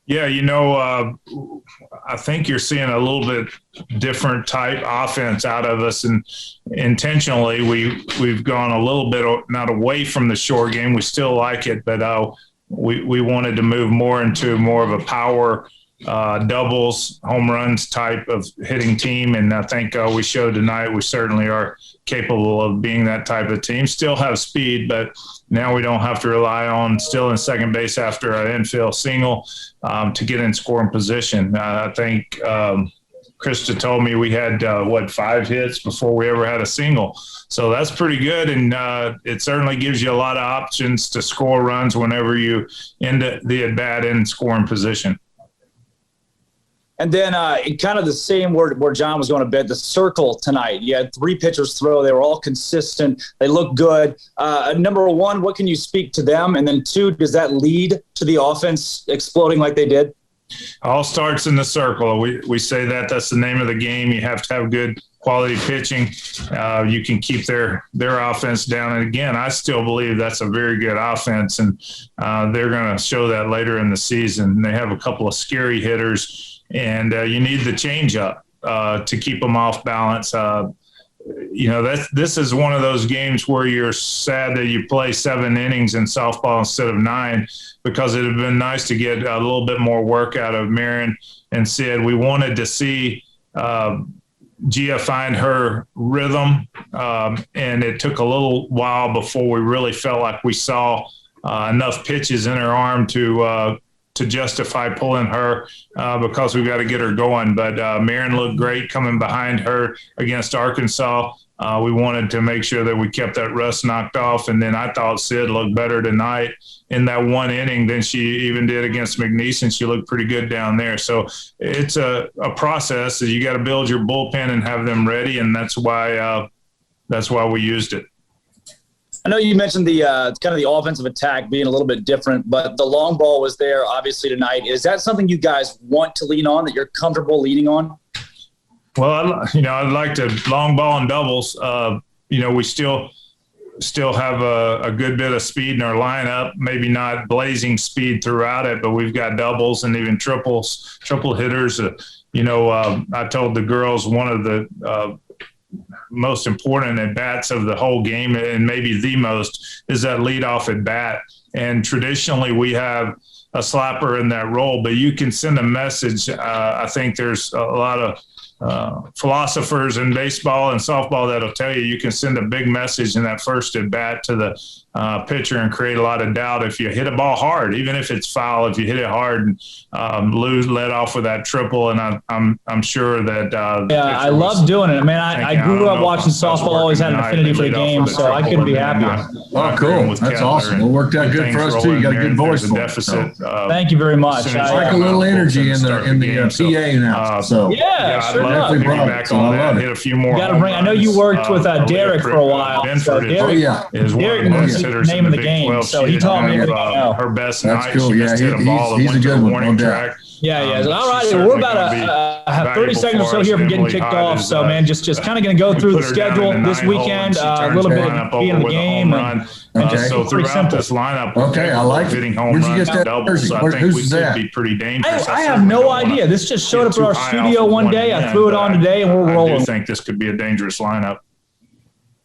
Yeah, I think you're seeing a little bit different type offense out of us, and intentionally we've gone a little bit not away from the short game. We still like it, but we wanted to move more into more of a power doubles, home runs type of hitting team, and I think we showed tonight we certainly are capable of being that type of team. Still have speed, but now we don't have to rely on still in second base after an infield single to get in scoring position. I think Krista told me we had, 5 hits before we ever had a single. So that's pretty good, and it certainly gives you a lot of options to score runs whenever you end the at-bat in scoring position. And then kind of the same where John was going a bit, the circle tonight. You had 3 pitchers throw. They were all consistent. They looked good. Number 1, what can you speak to them? And then 2, does that lead to the offense exploding like they did? All starts in the circle. We say that's the name of the game. You have to have good quality pitching. You can keep their offense down. And again, I still believe that's a very good offense, and they're going to show that later in the season. They have a couple of scary hitters and you need the changeup to keep them off balance. This is one of those games where you're sad that you play 7 innings in softball instead of 9, because it would have been nice to get a little bit more work out of Marin and Sid. We wanted to see Gia find her rhythm, and it took a little while before we really felt like we saw enough pitches in her arm to justify pulling her because we've got to get her going. But Marin looked great coming behind her against Arkansas. We wanted to make sure that we kept that rust knocked off. And then I thought Sid looked better tonight in that 1 inning than she even did against McNeese, and she looked pretty good down there. So it's a process that you got to build your bullpen and have them ready, and that's why we used it. I know you mentioned the kind of the offensive attack being a little bit different, but the long ball was there obviously tonight. Is that something you guys want to lean on, that you're comfortable leaning on? Well, I'd like to long ball and doubles. We still have a good bit of speed in our lineup, maybe not blazing speed throughout it, but we've got doubles and even triple hitters. I told the girls one of the most important at bats of the whole game, and maybe the most, is that leadoff at bat. And traditionally we have a slapper in that role, but you can send a message. I think there's a lot of philosophers in baseball and softball that'll tell you can send a big message in that first at bat to the pitcher and create a lot of doubt if you hit a ball hard, even if it's foul. If you hit it hard and let off with that triple, and I'm sure that I love doing it. I grew up watching softball, always had an affinity for the game, so I couldn't be happier. Oh, cool. That's awesome. It worked out good for us too. You got a good voice for it. Thank you very much. It's like a little energy in the PA now. So sure. Hit a few more. I know you worked with Derek for a while. So Derek is one of the best hitters in the Big 12. So he taught me her best night. That's cool. She just hit a ball that went to the warning track. Yeah. All right. We're about 30 seconds or so here from getting kicked off. So, man, just kind of going to go through the schedule this weekend. A little bit of being in the game. So throughout this lineup, I like hitting home runs and doubles. So I think we could be pretty dangerous. I have no idea. This just showed up at our studio one day. I threw it on today, and we're rolling. I do think this could be a dangerous lineup.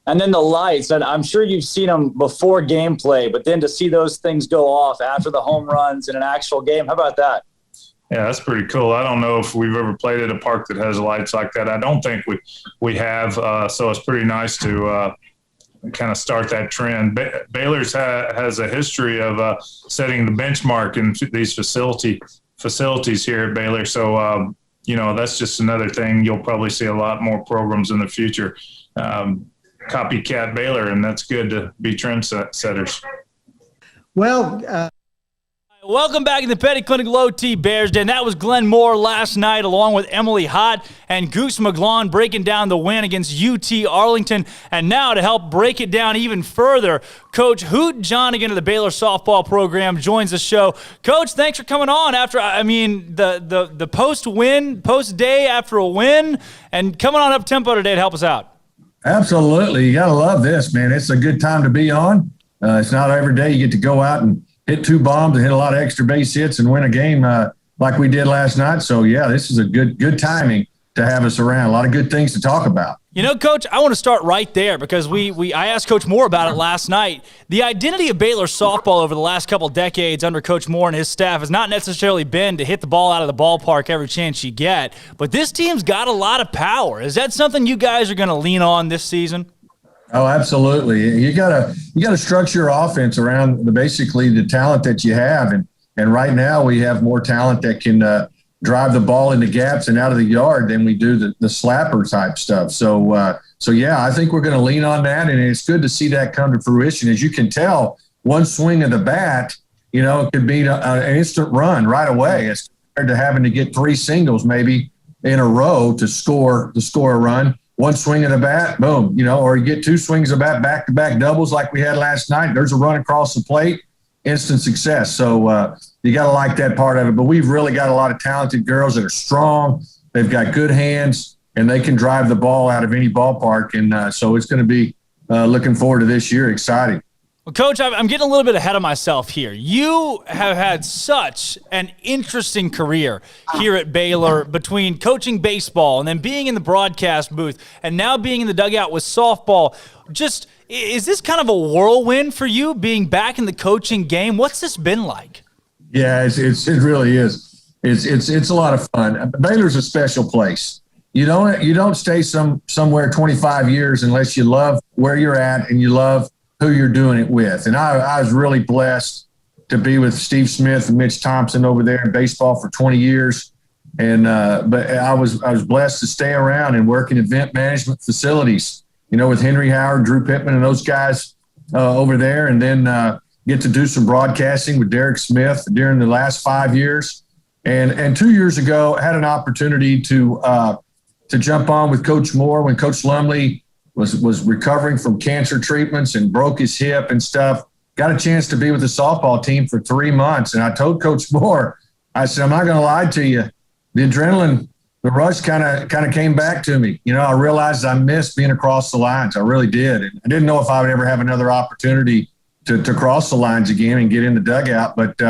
And then the lights, and I'm sure you've seen them before gameplay, but then to see those things go off after the home runs in an actual game, how about that? Yeah, that's pretty cool. I don't know if we've ever played at a park that has lights like that. I don't think we have, so it's pretty nice to kind of start that trend. Baylor's has a history of setting the benchmark in these facilities here at Baylor. So, that's just another thing. You'll probably see a lot more programs in the future. Copycat Baylor, and that's good to be trendsetters. Well, welcome back to the Petty Clinic Low T Bears Den. That was Glenn Moore last night, along with Emily Hott and Goose McGlon, breaking down the win against UT Arlington. And now to help break it down even further, Coach Hoot Johnigan of the Baylor softball program joins the show. Coach, thanks for coming on after, the post-win, post-day after a win, and coming on up tempo today to help us out. Absolutely. You got to love this, man. It's a good time to be on. It's not every day you get to go out and hit 2 bombs and hit a lot of extra base hits and win a game like we did last night. So, yeah, this is a good timing to have us around. A lot of good things to talk about. Coach, I want to start right there because I asked Coach Moore about it last night. The identity of Baylor softball over the last couple decades under Coach Moore and his staff has not necessarily been to hit the ball out of the ballpark every chance you get, but this team's got a lot of power. Is that something you guys are going to lean on this season? Oh, absolutely. You gotta structure your offense around basically the talent that you have, and right now we have more talent that can drive the ball into gaps and out of the yard than we do the slapper type stuff. So yeah, I think we're going to lean on that, and it's good to see that come to fruition. As you can tell, one swing of the bat, it could be an instant run right away. It's compared to having to get 3 singles maybe in a row to score a run. One swing of the bat, boom, or you get 2 swings of bat, back-to-back doubles like we had last night. There's a run across the plate, instant success. So you got to like that part of it. But we've really got a lot of talented girls that are strong. They've got good hands, and they can drive the ball out of any ballpark. And so it's going to be looking forward to this year. Exciting. Well, Coach, I'm getting a little bit ahead of myself here. You have had such an interesting career here at Baylor, between coaching baseball and then being in the broadcast booth and now being in the dugout with softball. Just, is this kind of a whirlwind for you, being back in the coaching game? What's this been like? Yeah, it really is. It's a lot of fun. Baylor's a special place. You don't stay somewhere 25 years unless you love where you're at and you love who you're doing it with. And I was really blessed to be with Steve Smith and Mitch Thompson over there in baseball for 20 years. And but I was blessed to stay around and work in event management facilities, with Henry Howard, Drew Pittman, and those guys over there. And then get to do some broadcasting with Derek Smith during the last 5 years. And 2 years ago, I had an opportunity to jump on with Coach Moore when Coach Lumley was recovering from cancer treatments and broke his hip and stuff. Got a chance to be with the softball team for 3 months. And I told Coach Moore, I said, I'm not going to lie to you. The adrenaline, the rush kind of came back to me. I realized I missed being across the lines. I really did. And I didn't know if I would ever have another opportunity to cross the lines again and get in the dugout. But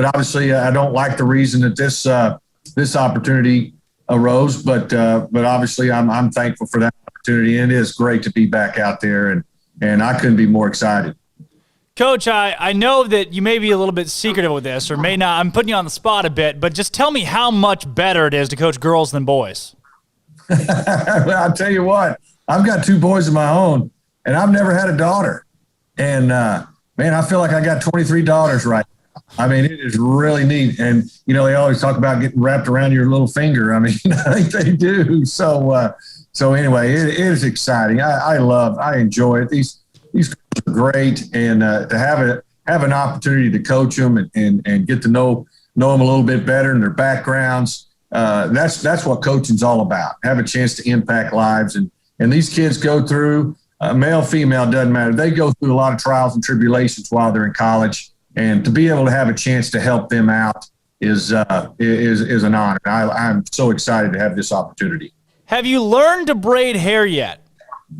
obviously I don't like the reason that this opportunity arose. But obviously I'm thankful for that opportunity. And it is great to be back out there, and I couldn't be more excited. Coach, I know that you may be a little bit secretive with this, or may not. I'm putting you on the spot a bit, but just tell me how much better it is to coach girls than boys. Well, I'll tell you what, I've got 2 boys of my own, and I've never had a daughter. And, man, I feel like I got 23 daughters right now. I mean, it is really neat. And, they always talk about getting wrapped around your little finger. I mean, I think they do. So anyway, it is exciting. I enjoy it. These are great. And to have an opportunity to coach them and get to know them a little bit better and their backgrounds, that's what coaching's all about. Have a chance to impact lives. And these kids go through, male, female, doesn't matter. They go through a lot of trials and tribulations while they're in college. And to be able to have a chance to help them out is an honor. I'm so excited to have this opportunity. Have you learned to braid hair yet?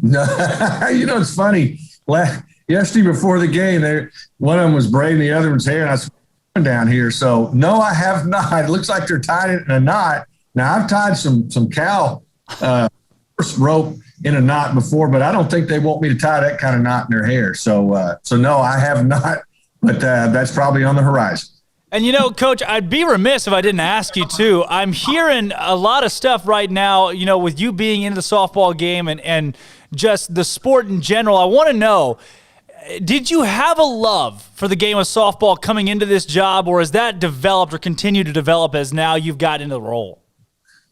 No, it's funny. Yesterday before the game, one of them was braiding the other one's hair, and I was down here. So no, I have not. It looks like they're tying it in a knot. Now I've tied some cow rope in a knot before, but I don't think they want me to tie that kind of knot in their hair. So no, I have not. But that's probably on the horizon. And, Coach, I'd be remiss if I didn't ask you, too. I'm hearing a lot of stuff right now, with you being into the softball game and just the sport in general. I want to know, did you have a love for the game of softball coming into this job, or has that developed or continued to develop as now you've got into the role?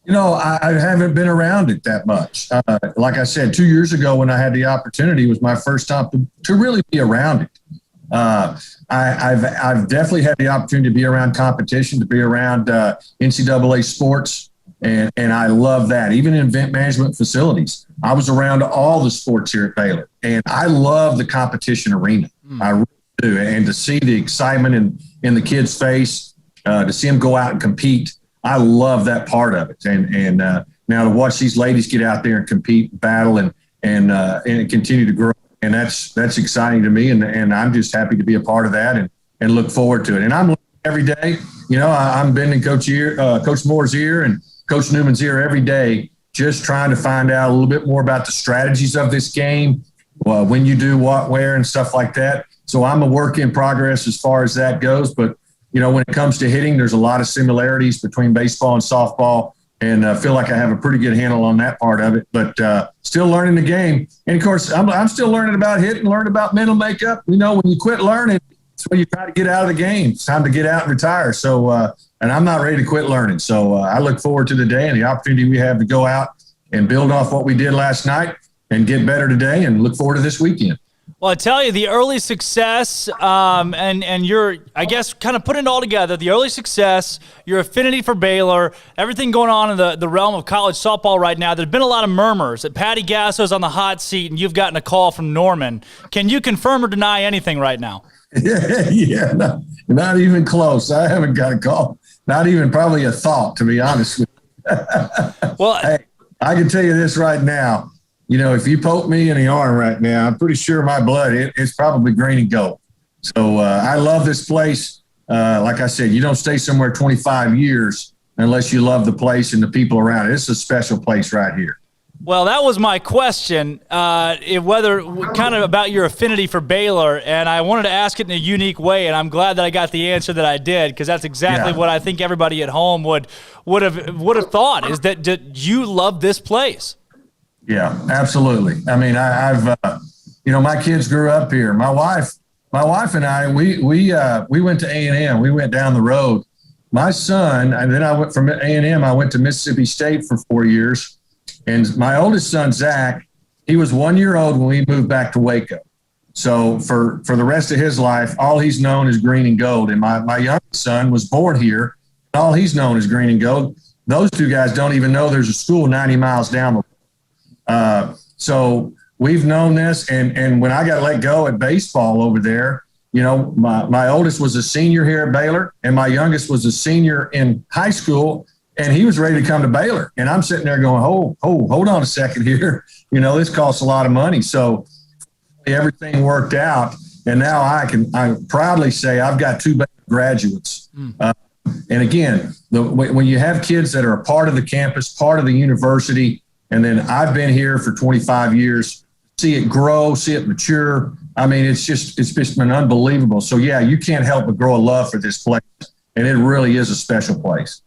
I haven't been around it that much. Like I said, 2 years ago when I had the opportunity, was my first time to really be around it. I've definitely had the opportunity to be around competition, to be around NCAA sports, and I love that. Even in event management facilities, I was around all the sports here at Baylor, and I love the competition arena. I really do, and to see the excitement in the kids' face, to see them go out and compete, I love that part of it. And now to watch these ladies get out there and compete, battle, and continue to grow. And that's exciting to me, and I'm just happy to be a part of that and look forward to it. And I'm learning every day. I'm bending Coach Moore's ear and Coach Newman's ear every day, just trying to find out a little bit more about the strategies of this game, when you do what, where, and stuff like that. So I'm a work in progress as far as that goes. But, when it comes to hitting, there's a lot of similarities between baseball and softball. And I feel like I have a pretty good handle on that part of it, but still learning the game. And, of course, I'm still learning about hitting, learning about mental makeup. When you quit learning, it's when you try to get out of the game. It's time to get out and retire. So, and I'm not ready to quit learning. So I look forward to the day and the opportunity we have to go out and build off what we did last night and get better today, and look forward to this weekend. Well, I tell you, the early success, and your, I guess, kind of putting it all together, the early success, your affinity for Baylor, everything going on in the realm of college softball right now, there's been a lot of murmurs that Patty Gasso's on the hot seat and you've gotten a call from Norman. Can you confirm or deny anything right now? Yeah, not even close. I haven't got a call. Not even probably a thought, to be honest with you. Well, hey, I can tell you this right now. if you poke me in the arm right now, I'm pretty sure my blood, it's probably green and gold. So I love this place. Like I said, you don't stay somewhere 25 years unless you love the place and the people around it. It's a special place right here. Well, that was my question, whether kind of about your affinity for Baylor, and I wanted to ask it in a unique way, and I'm glad that I got the answer that I did, because that's exactly what I think everybody at home would have thought, is that you love this place. Yeah, absolutely. I mean, I've my kids grew up here. My wife and I, we went to A&M. We went down the road. My son, and then I went from A&M. I went to Mississippi State for 4 years. And my oldest son, Zach, he was 1 year old when we moved back to Waco. So for the rest of his life, all he's known is green and gold. And my youngest son was born here. All he's known is green and gold. Those two guys don't even know there's a school 90 miles down the road. So we've known this. And when I got let go at baseball over there, my oldest was a senior here at Baylor, and my youngest was a senior in high school. And he was ready to come to Baylor. And I'm sitting there going, hold on a second here. This costs a lot of money. So everything worked out. And now I proudly say I've got 2 Baylor graduates. And again, when you have kids that are a part of the campus, part of the university, and then I've been here for 25 years, see it grow, see it mature. I mean, it's just been unbelievable. So, yeah, you can't help but grow a love for this place. And it really is a special place.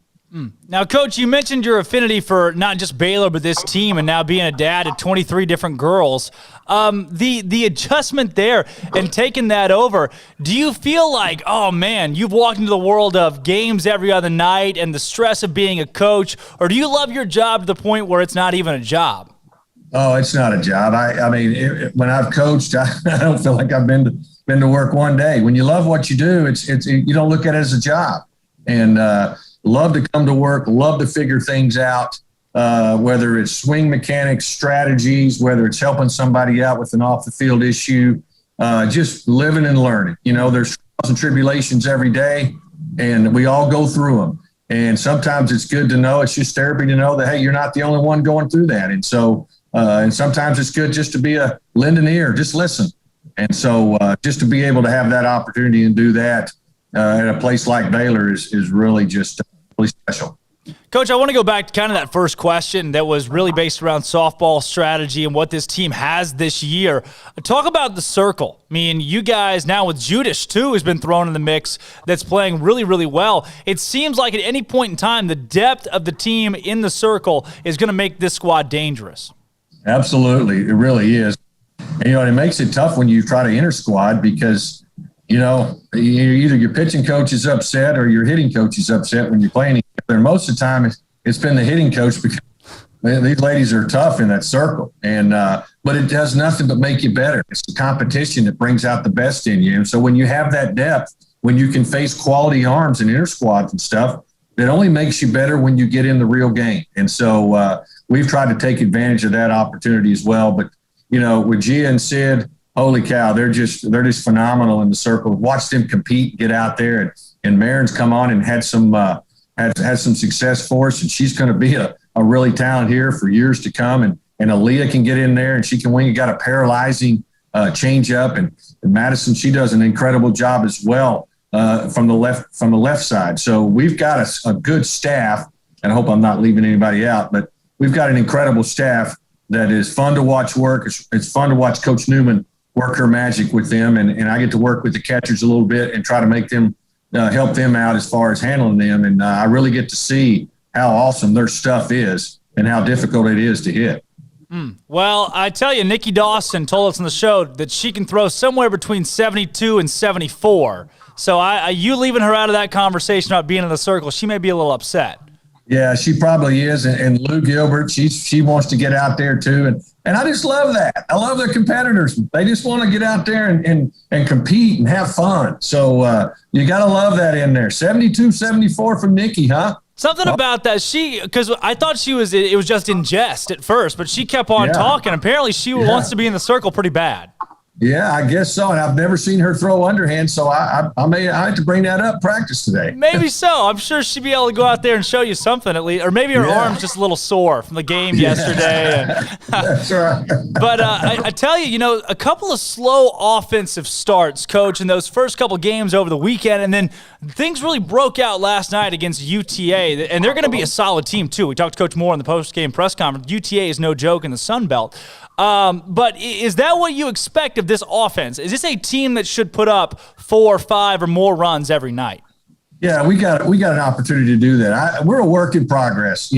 Now, Coach, you mentioned your affinity for not just Baylor, but this team, and now being a dad to 23 different girls. The adjustment there and taking that over, do you feel like, oh, man, you've walked into the world of games every other night and the stress of being a coach, or do you love your job to the point where it's not even a job? Oh, it's not a job. I mean, when I've coached, I don't feel like I've been to work one day. When you love what you do, you don't look at it as a job. And love to come to work, love to figure things out, whether it's swing mechanics, strategies, whether it's helping somebody out with an off-the-field issue, just living and learning. There's trials and tribulations every day, and we all go through them. And sometimes it's good to know, it's just therapy to know that, hey, you're not the only one going through that. And so, and sometimes it's good just to lend an ear, just listen. And so just to be able to have that opportunity and do that at a place like Baylor is really just really special. Coach, I want to go back to kind of that first question that was really based around softball strategy and what this team has this year. Talk about the circle. I mean, you guys now with Judish, too, has been thrown in the mix that's playing really, really well. It seems like at any point in time, the depth of the team in the circle is going to make this squad dangerous. Absolutely. It really is. And, it makes it tough when you try to enter squad because, either your pitching coach is upset or your hitting coach is upset when you're playing each other. And most of the time, it's been the hitting coach because these ladies are tough in that circle. And but it does nothing but make you better. It's the competition that brings out the best in you. And so when you have that depth, when you can face quality arms and inter squads and stuff, it only makes you better when you get in the real game. And so we've tried to take advantage of that opportunity as well. But, with Gia and Sid, holy cow, they're just phenomenal in the circle. Watch them compete, get out there, and Marin's come on and had some success for us, and she's going to be a really talented here for years to come. And Aaliyah can get in there and she can wing. You got a paralyzing change up, and Madison, she does an incredible job as well from the left side. So we've got a good staff, and I hope I'm not leaving anybody out, but we've got an incredible staff that is fun to watch work. It's fun to watch Coach Newman work her magic with them, and I get to work with the catchers a little bit and try to make them help them out as far as handling them. And I really get to see how awesome their stuff is and how difficult it is to hit. Well, I tell you, Nikki Dawson told us on the show that she can throw somewhere between 72 and 74. So you leaving her out of that conversation about being in the circle, she may be a little upset. Yeah, she probably is. And Lou Gilbert, she wants to get out there too. And I just love that. I love their competitors. They just want to get out there and compete and have fun. So you got to love that in there. 72, 74 from Nikki, huh? Something about that. Because I thought it was just in jest at first, but she kept on talking. Apparently she wants to be in the circle pretty bad. Yeah, I guess so. And I've never seen her throw underhand, so I have to bring that up practice today. Maybe so. I'm sure she'd be able to go out there and show you something at least. Or maybe her arm's just a little sore from the game yesterday. That's right. But I tell you, a couple of slow offensive starts, Coach, in those first couple games over the weekend, and then things really broke out last night against UTA, and they're going to be a solid team too. We talked to Coach Moore in the post-game press conference. UTA is no joke in the Sun Belt. But is that what you expect of this offense? Is this a team that should put up 4 or 5 or more runs every night? Yeah, we got an opportunity to do that. We're a work in progress.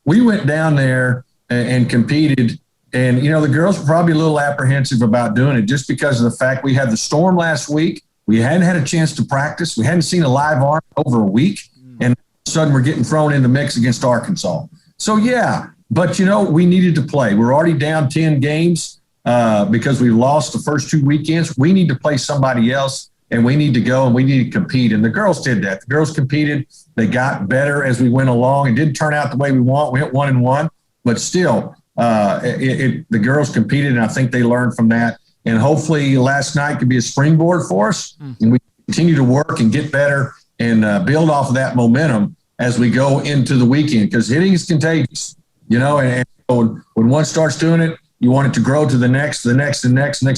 We went down there and competed, and the girls were probably a little apprehensive about doing it just because of the fact we had the storm last week. We hadn't had a chance to practice. We hadn't seen a live arm over a week, and all of a sudden we're getting thrown in the mix against Arkansas. So yeah. But, we needed to play. We're already down 10 games because we lost the first 2 weekends. We need to play somebody else, and we need to go and we need to compete. And the girls did that. The girls competed. They got better as we went along. It didn't turn out the way we want. We went 1-1. But still, the girls competed, and I think they learned from that. And hopefully last night could be a springboard for us, and we continue to work and get better and build off of that momentum as we go into the weekend, because hitting is contagious. And when one starts doing it, you want it to grow to the next. Next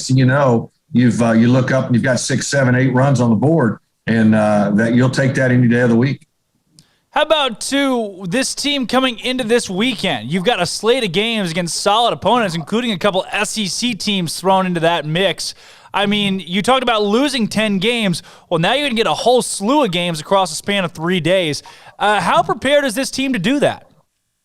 thing you know, you look up and you've got 6, 7, 8 runs on the board, and that you'll take that any day of the week. How about, too, this team coming into this weekend? You've got a slate of games against solid opponents, including a couple SEC teams thrown into that mix. I mean, you talked about losing 10 games. Well, now you're going to get a whole slew of games across a span of 3 days. How prepared is this team to do that?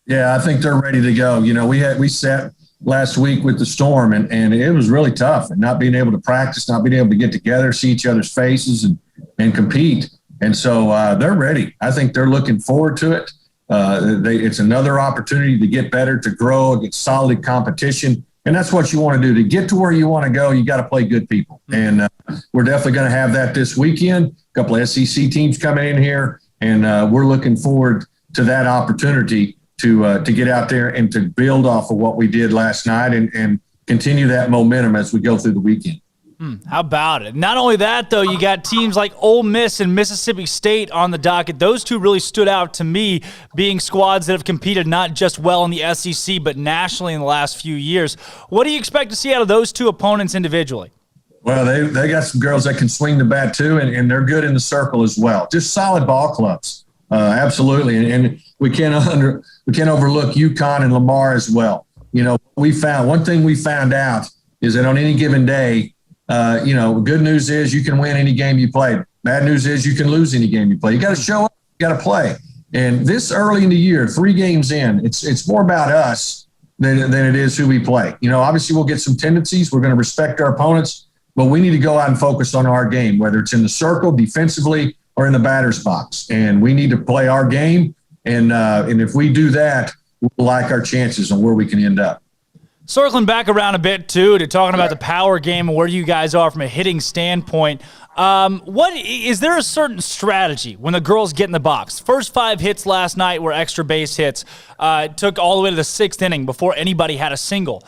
Yeah, I think they're ready to go. We sat last week with the storm, and it was really tough, and not being able to practice, not being able to get together, see each other's faces and compete. And so they're ready. I think they're looking forward to it. It's another opportunity to get better, to grow, get solid competition. And that's what you want to do. To get to where you want to go, you got to play good people. And we're definitely going to have that this weekend. A couple of SEC teams coming in here, and we're looking forward to that opportunity to get out there and to build off of what we did last night and continue that momentum as we go through the weekend. How about it? Not only that, though, you got teams like Ole Miss and Mississippi State on the docket. Those two really stood out to me, being squads that have competed not just well in the SEC, but nationally in the last few years. What do you expect to see out of those two opponents individually? Well, they got some girls that can swing the bat, too, and they're good in the circle as well. Just solid ball clubs. Absolutely. And we can't overlook UConn and Lamar as well. One thing we found out is that on any given day, good news is you can win any game you play. Bad news is you can lose any game you play. You got to show up, you got to play. And this early in the year, 3 games in, it's more about us than it is who we play. Obviously we'll get some tendencies. We're going to respect our opponents, but we need to go out and focus on our game, whether it's in the circle, defensively, or in the batter's box. And we need to play our game. And if we do that, we'll like our chances on where we can end up. Circling back around a bit, too, to talking about the power game and where you guys are from a hitting standpoint, is there a certain strategy when the girls get in the box? First 5 hits last night were extra base hits. It took all the way to the 6th inning before anybody had a single.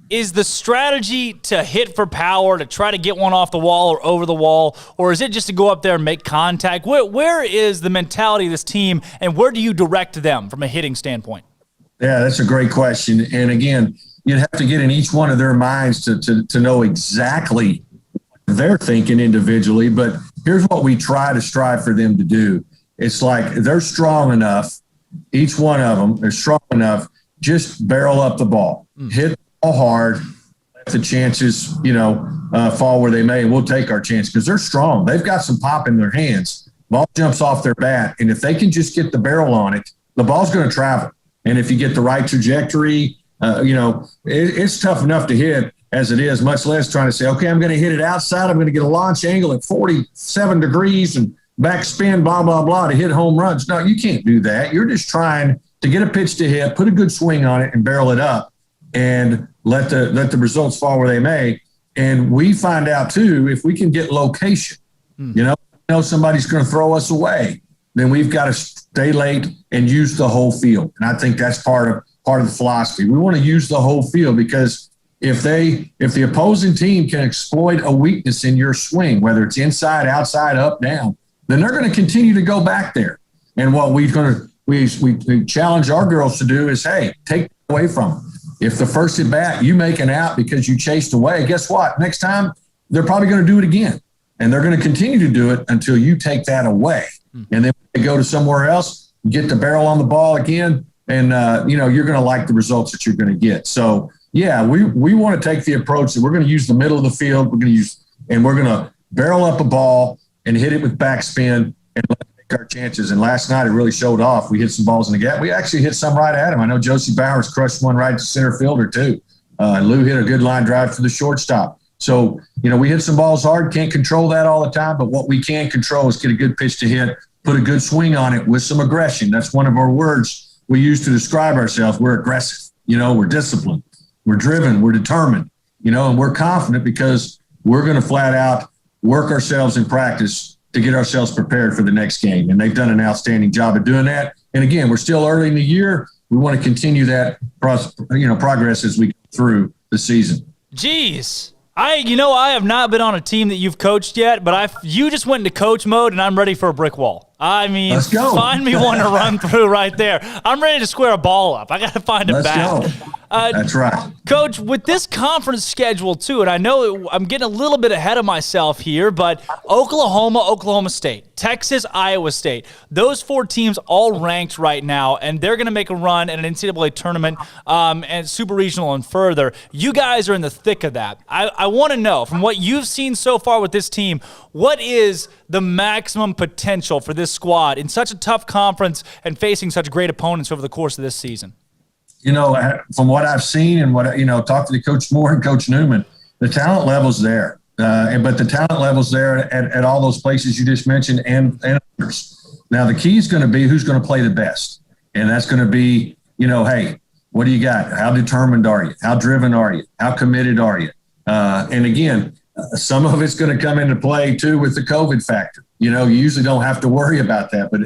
Is the strategy to hit for power, to try to get one off the wall or over the wall, or is it just to go up there and make contact? Where is the mentality of this team, and where do you direct them from a hitting standpoint? Yeah, that's a great question. And again, you'd have to get in each one of their minds to know exactly what they're thinking individually. But here's what we try to strive for them to do. It's like they're strong enough, each one of them, they're strong enough, just barrel up the ball, hit all hard, let the chances, fall where they may, and we'll take our chance because they're strong. They've got some pop in their hands. Ball jumps off their bat, and if they can just get the barrel on it, the ball's going to travel. And if you get the right trajectory, it's tough enough to hit as it is, much less trying to say, okay, I'm going to hit it outside. I'm going to get a launch angle at 47 degrees and backspin, blah, blah, blah, to hit home runs. No, you can't do that. You're just trying to get a pitch to hit, put a good swing on it, and barrel it up, and let the results fall where they may. And we find out too, if we can get location, somebody's going to throw us away, then we've got to stay late and use the whole field. And I think that's part of the philosophy. We want to use the whole field because if the opposing team can exploit a weakness in your swing, whether it's inside, outside, up, down, then they're going to continue to go back there. And what we challenge our girls to do is, hey, take it away from them. If the first at bat you make an out because you chased away, guess what? Next time they're probably going to do it again, and they're going to continue to do it until you take that away. And then when they go to somewhere else, you get the barrel on the ball again, and you're going to like the results that you're going to get. So yeah, we want to take the approach that we're going to use the middle of the field. We're going to barrel up a ball and hit it with backspin and let take our chances. And last night it really showed off. We hit some balls in the gap. We actually hit some right at him. I know Josie Bowers crushed one right to center fielder too. Lou hit a good line drive for the shortstop. So, we hit some balls hard. Can't control that all the time, but what we can control is get a good pitch to hit, put a good swing on it with some aggression. That's one of our words we use to describe ourselves. We're aggressive. We're disciplined. We're driven. We're determined. And we're confident because we're going to flat out work ourselves in practice to get ourselves prepared for the next game. And they've done an outstanding job of doing that. And again, we're still early in the year. We want to continue that progress as we go through the season. Jeez. I have not been on a team that you've coached yet, but you just went into coach mode, and I'm ready for a brick wall. I mean, let's go. Find me one to run through right there. I'm ready to square a ball up. I got to find a bat. Let's go. That's right. Coach, with this conference schedule, too, and I know I'm getting a little bit ahead of myself here, but Oklahoma State, Texas, Iowa State, those 4 teams all ranked right now, and they're going to make a run at an NCAA tournament and super regional and further. You guys are in the thick of that. I want to know, from what you've seen so far with this team, what is the maximum potential for this squad in such a tough conference and facing such great opponents over the course of this season? From what I've seen and what, talked to Coach Moore and Coach Newman, the talent level's there. But the talent level's there at all those places you just mentioned and others. Now, the key is going to be who's going to play the best. And that's going to be, hey, what do you got? How determined are you? How driven are you? How committed are you? And again, some of it's going to come into play, too, with the COVID factor. You usually don't have to worry about that. But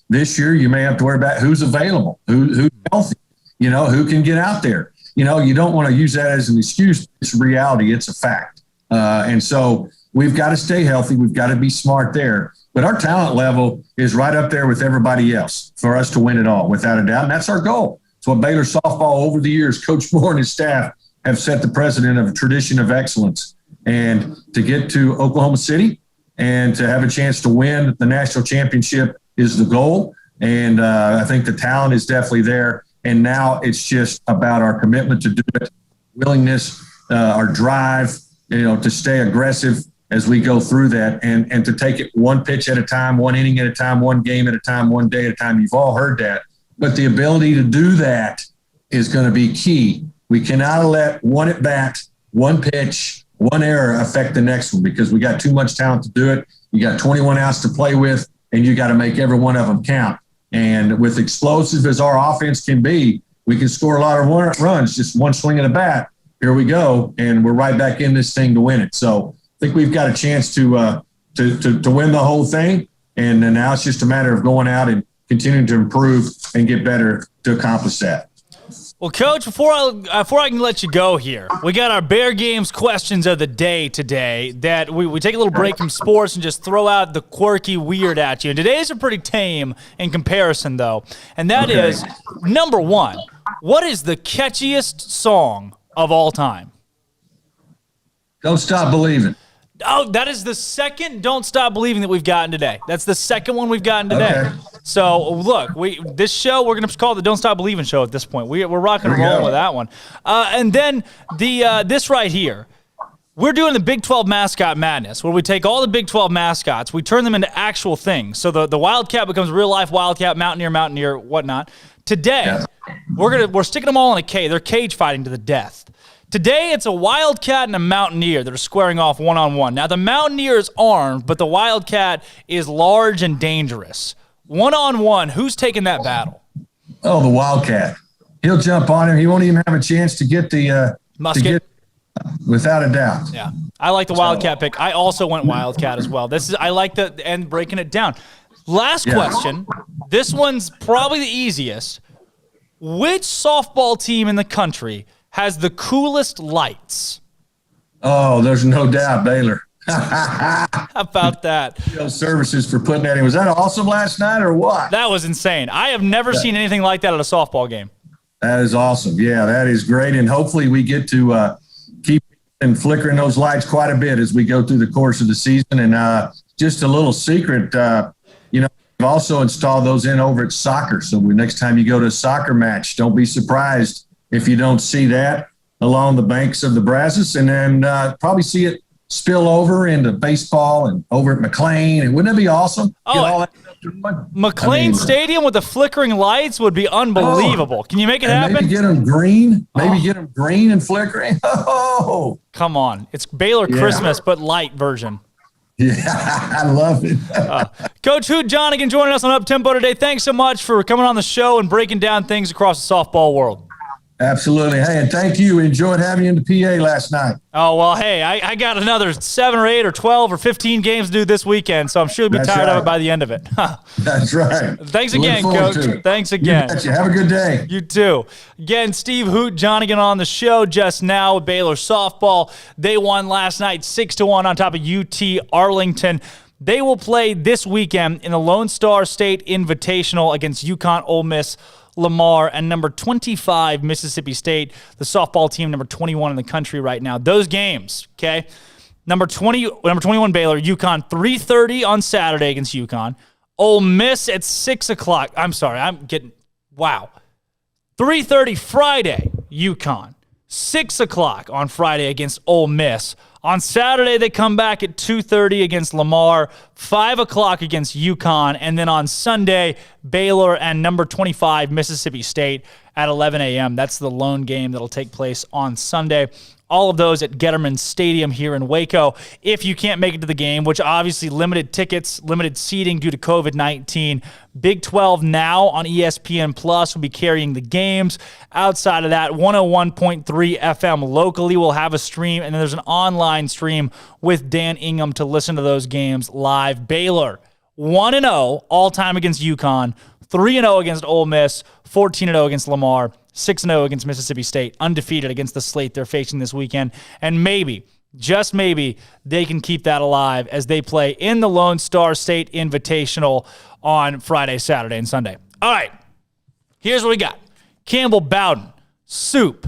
this year, you may have to worry about who's available, who's healthy. Who can get out there? You don't want to use that as an excuse. It's reality. It's a fact. And so we've got to stay healthy. We've got to be smart there. But our talent level is right up there with everybody else for us to win it all, without a doubt. And that's our goal. It's what Baylor softball over the years, Coach Moore and his staff have set the precedent of a tradition of excellence. And to get to Oklahoma City and to have a chance to win the national championship is the goal. And I think the talent is definitely there. And now it's just about our commitment to do it, willingness, our drive, to stay aggressive as we go through that and to take it one pitch at a time, one inning at a time, one game at a time, one day at a time. You've all heard that. But the ability to do that is going to be key. We cannot let one at bat, one pitch, one error affect the next one because we got too much talent to do it. You got 21 outs to play with, and you got to make every one of them count. And with explosive as our offense can be, we can score a lot of runs, just one swing of the bat. Here we go, and we're right back in this thing to win it. So I think we've got a chance to win the whole thing, and now it's just a matter of going out and continuing to improve and get better to accomplish that. Well, Coach, before I can let you go here, we got our Bear Games questions of the day today that we take a little break from sports and just throw out the quirky weird at you. And today's are pretty tame in comparison, though. And that is, number 1, what is the catchiest song of all time? Don't Stop Believing. Oh, that is the second Don't Stop Believing that we've gotten today. That's the second one we've gotten today. Okay. So, look, this show, we're going to call it the Don't Stop Believing show at this point. We're rocking and rolling with that one. And then this right here. We're doing the Big 12 Mascot Madness, where we take all the Big 12 mascots, we turn them into actual things. So the Wildcat becomes real-life Wildcat, Mountaineer, whatnot. Today, we're sticking them all in a cage. They're cage fighting to the death. Today, it's a Wildcat and a Mountaineer that are squaring off one-on-one. Now, the Mountaineer is armed, but the Wildcat is large and dangerous. One-on-one, who's taking that battle? Oh, the Wildcat. He'll jump on him. He won't even have a chance to get the musket. Without a doubt. Yeah, I like the Wildcat pick. I also went Wildcat as well. I like the and breaking it down. Last question. This one's probably the easiest. Which softball team in the country has the coolest lights? Oh, there's no doubt, Baylor. How about that? Services for putting that in. Was that awesome last night or what? That was insane. I have never seen anything like that at a softball game. That is awesome. Yeah, that is great. And hopefully we get to keep and flickering those lights quite a bit as we go through the course of the season. And just a little secret, we've also installed those in over at soccer. So next time you go to a soccer match, don't be surprised if you don't see that along the banks of the Brazos, and then probably see it spill over into baseball and over at McLean. And wouldn't it be awesome? McLean Stadium with the flickering lights would be unbelievable. Can you make it happen? Maybe get them green. Maybe get them green and flickering. Oh, come on. It's Baylor Christmas, but light version. Yeah, I love it. Coach Hoot Johnigan joining us on Up Tempo today. Thanks so much for coming on the show and breaking down things across the softball world. Absolutely. Hey, and thank you. Enjoyed having you in the PA last night. Oh, well, hey, I got another 7 or 8 or 12 or 15 games to do this weekend, so I'm sure you'll be tired of it by the end of it. That's right. Thanks again, Coach. Thanks again. You have a good day. You too. Again, Steve Hoot Johnigan on the show just now with Baylor softball. They won last night 6-1 on top of UT Arlington. They will play this weekend in the Lone Star State Invitational against UConn, Ole Miss, Lamar, and number 25, Mississippi State, the softball team number 21 in the country right now. Those games, okay? Number 21, Baylor, UConn, 3:30 on Saturday against UConn. Ole Miss at 6 o'clock. I'm sorry, 3:30 Friday, UConn. 6 o'clock on Friday against Ole Miss. On Saturday, they come back at 2:30 against Lamar, 5 o'clock against UConn, and then on Sunday, Baylor and number 25, Mississippi State at 11 a.m. That's the lone game that'll take place on Sunday. All of those at Getterman Stadium here in Waco. If you can't make it to the game, which obviously limited tickets, limited seating due to COVID-19, Big 12 Now on ESPN Plus will be carrying the games. Outside of that, 101.3 FM locally will have a stream, and then there's an online stream with Dan Ingham to listen to those games live. Baylor, 1-0 all-time against UConn, 3-0 against Ole Miss, 14-0 against Lamar, 6-0 against Mississippi State, undefeated against the slate they're facing this weekend. And maybe, just maybe, they can keep that alive as they play in the Lone Star State Invitational on Friday, Saturday, and Sunday. All right, here's what we got. Campbell Bowden, Soup,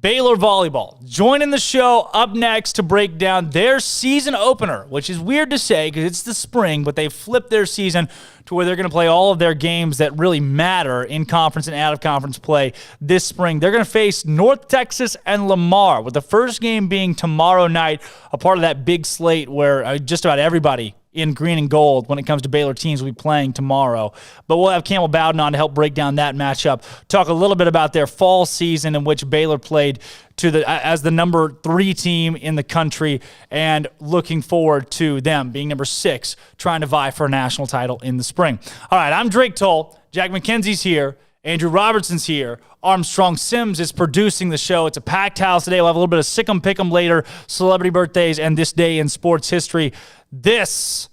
Baylor Volleyball, joining the show up next to break down their season opener, which is weird to say because it's the spring, but they've flipped their season to where they're going to play all of their games that really matter in conference and out-of-conference play this spring. They're going to face North Texas and Lamar, with the first game being tomorrow night, a part of that big slate where just about everybody in green and gold when it comes to Baylor teams will be playing tomorrow. But we'll have Campbell Bowden on to help break down that matchup, talk a little bit about their fall season in which Baylor played as the number 3 team in the country, and looking forward to them being number 6, trying to vie for a national title in the spring. All right, I'm Drake Toll. Jack McKenzie's here. Andrew Robertson's here. Armstrong Sims is producing the show. It's a packed house today. We'll have a little bit of SicEm Pick'em later, celebrity birthdays, and this day in sports history. This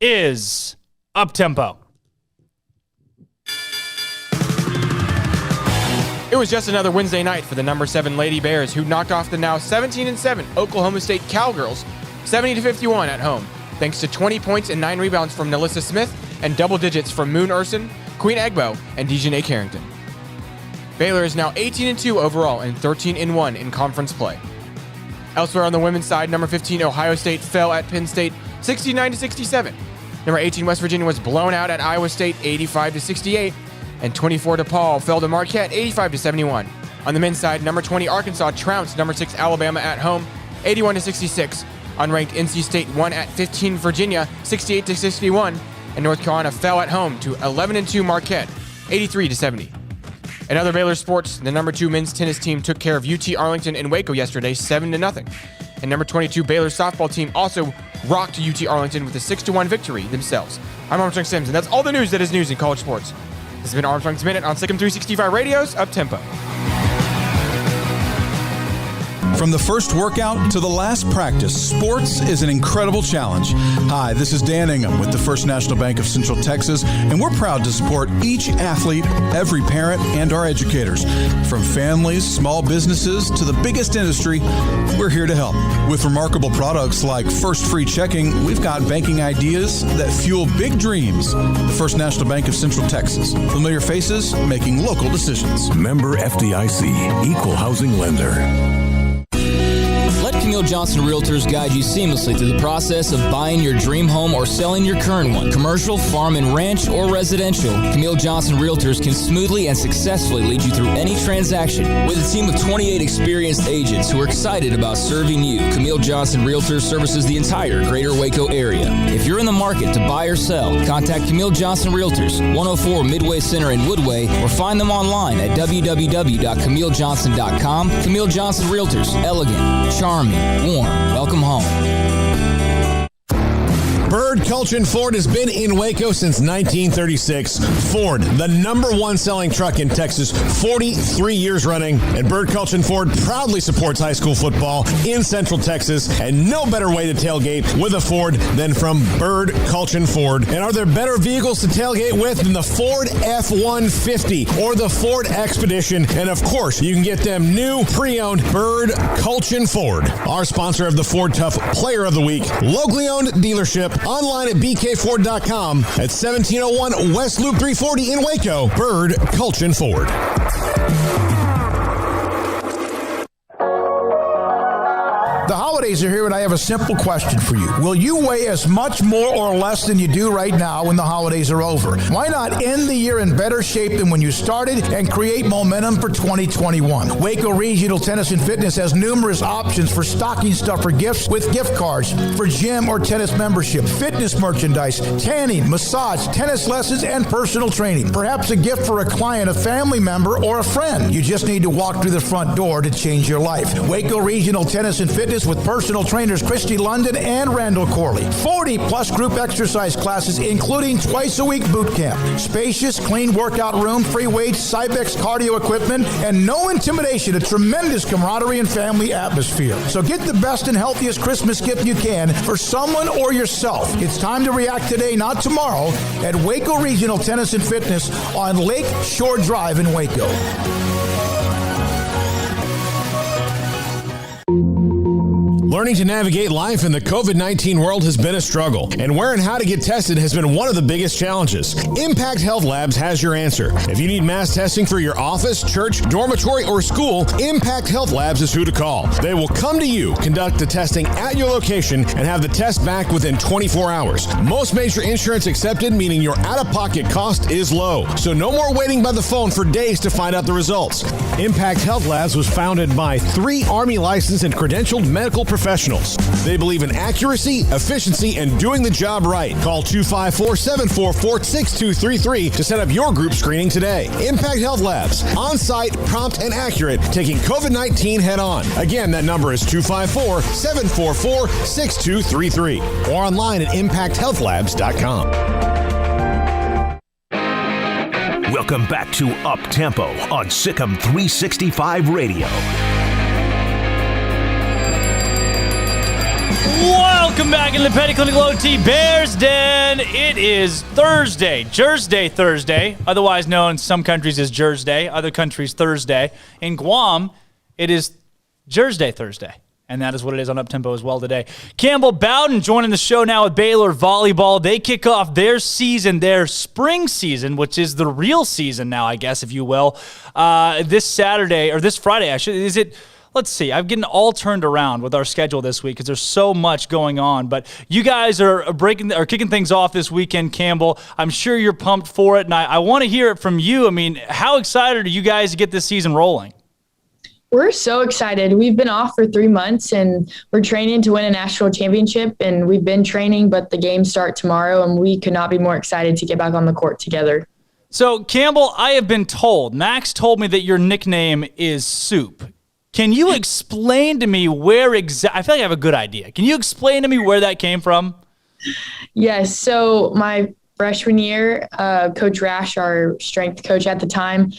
is Up Tempo. It was just another Wednesday night for the number 7 Lady Bears, who knocked off the now 17-7 Oklahoma State Cowgirls 70-51 at home, thanks to 20 points and 9 rebounds from Nalissa Smith and double digits from Moon Urson, Queen Egbo, and Dejanay Carrington. Baylor is now 18-2 overall and 13-1 in conference play. Elsewhere on the women's side, number 15 Ohio State fell at Penn State 69-67. Number 18 West Virginia was blown out at Iowa State 85-68, and 24 DePaul fell to Marquette 85-71. On the men's side, number 20 Arkansas trounced number 6 Alabama at home 81-66. Unranked NC State won at 15 Virginia 68-61, and North Carolina fell at home to 11-2 Marquette 83-70. In other Baylor sports, the number 2 men's tennis team took care of UT Arlington in Waco yesterday 7-0. And number 22 Baylor softball team also rocked UT Arlington with a 6-1 victory themselves. I'm Armstrong Sims, and that's all the news that is news in college sports. This has been Armstrong's Minute on SicEm365 Radio's Up Tempo. From the first workout to the last practice, sports is an incredible challenge. Hi, this is Dan Ingham with the First National Bank of Central Texas, and we're proud to support each athlete, every parent, and our educators. From families, small businesses, to the biggest industry, we're here to help. With remarkable products like First Free Checking, we've got banking ideas that fuel big dreams. The First National Bank of Central Texas. Familiar faces making local decisions. Member FDIC, Equal Housing Lender. Let Camille Johnson Realtors guide you seamlessly through the process of buying your dream home or selling your current one. Commercial, farm and ranch, or residential, Camille Johnson Realtors can smoothly and successfully lead you through any transaction. With a team of 28 experienced agents who are excited about serving you, Camille Johnson Realtors services the entire greater Waco area. If you're in the market to buy or sell, contact Camille Johnson Realtors, 104 Midway Center in Woodway, or find them online at www.camillejohnson.com. Camille Johnson Realtors, elegant, charming, warm. Welcome home. Bird Culture Ford has been in Waco since 1936. Ford, the #1 selling truck in Texas, 43 years running. And Bird Culture Ford proudly supports high school football in Central Texas. And no better way to tailgate with a Ford than from Bird Culture Ford. And are there better vehicles to tailgate with than the Ford F-150 or the Ford Expedition? And of course, you can get them new, pre-owned Bird Culture Ford. Our sponsor of the Ford Tough Player of the Week, locally owned dealership. Online at bkford.com at 1701 West Loop 340 in Waco. Bird Culture Ford. The holidays are here, and I have a simple question for you. Will you weigh as much more or less than you do right now when the holidays are over? Why not end the year in better shape than when you started and create momentum for 2021? Waco Regional Tennis and Fitness has numerous options for stocking stuffer gifts with gift cards for gym or tennis membership, fitness merchandise, tanning, massage, tennis lessons, and personal training. Perhaps a gift for a client, a family member, or a friend. You just need to walk through the front door to change your life. Waco Regional Tennis and Fitness with personal trainers Christy London and Randall Corley. 40-plus group exercise classes, including twice-a-week boot camp. Spacious, clean workout room, free weights, Cybex cardio equipment, and no intimidation. A tremendous camaraderie and family atmosphere. So get the best and healthiest Christmas gift you can for someone or yourself. It's time to react today, not tomorrow, at Waco Regional Tennis and Fitness on Lake Shore Drive in Waco. Learning to navigate life in the COVID-19 world has been a struggle, and where and how to get tested has been one of the biggest challenges. Impact Health Labs has your answer. If you need mass testing for your office, church, dormitory, or school, Impact Health Labs is who to call. They will come to you, conduct the testing at your location, and have the test back within 24 hours. Most major insurance accepted, meaning your out-of-pocket cost is low. So no more waiting by the phone for days to find out the results. Impact Health Labs was founded by 3 Army licensed and credentialed medical professionals. They believe in accuracy, efficiency, and doing the job right. Call 254-744-6233 to set up your group screening today. Impact Health Labs, on-site, prompt, and accurate, taking COVID-19 head-on. Again, that number is 254-744-6233 or online at impacthealthlabs.com. Welcome back to Up Tempo on SicEm365 Radio. Welcome back into the Petty Clinic Low T Bears Den. It is Thursday, Jersey Thursday, otherwise known in some countries as Jersey, other countries Thursday. In Guam, it is Jersey Thursday, and that is what it is on Uptempo as well today. Campbell Bowden joining the show now with Baylor Volleyball. They kick off their season, their spring season, which is the real season now, I guess, if you will, this Saturday, or this Friday, actually. Is it... Let's see. I'm getting all turned around with our schedule this week because there's so much going on. But you guys are kicking things off this weekend, Campbell. I'm sure you're pumped for it, and I want to hear it from you. I mean, how excited are you guys to get this season rolling? We're so excited. We've been off for 3 months, and we're training to win a national championship. And we've been training, but the games start tomorrow, and we could not be more excited to get back on the court together. So, Campbell, I have been told, Max told me that your nickname is Soup. Can you explain to me where exactly? I feel like I have a good idea. Can you explain to me where that came from? Yes. So my freshman year, Coach Rash, our strength coach at the time,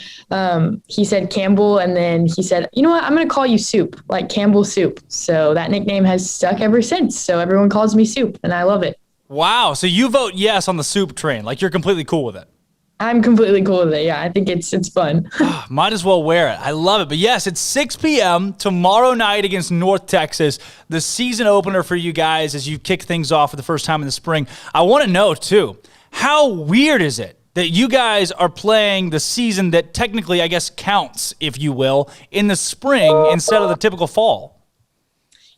he said Campbell, and then he said, you know what, I'm going to call you Soup, like Campbell Soup. So that nickname has stuck ever since. So everyone calls me Soup, and I love it. Wow. So you vote yes on the Soup train. Like, you're completely cool with it. I'm completely cool with it. Yeah, I think it's fun. Might as well wear it. I love it. But yes, it's 6 p.m. tomorrow night against North Texas, the season opener for you guys as you kick things off for the first time in the spring. I want to know, too, how weird is it that you guys are playing the season that technically, I guess, counts, if you will, in the spring instead of the typical fall?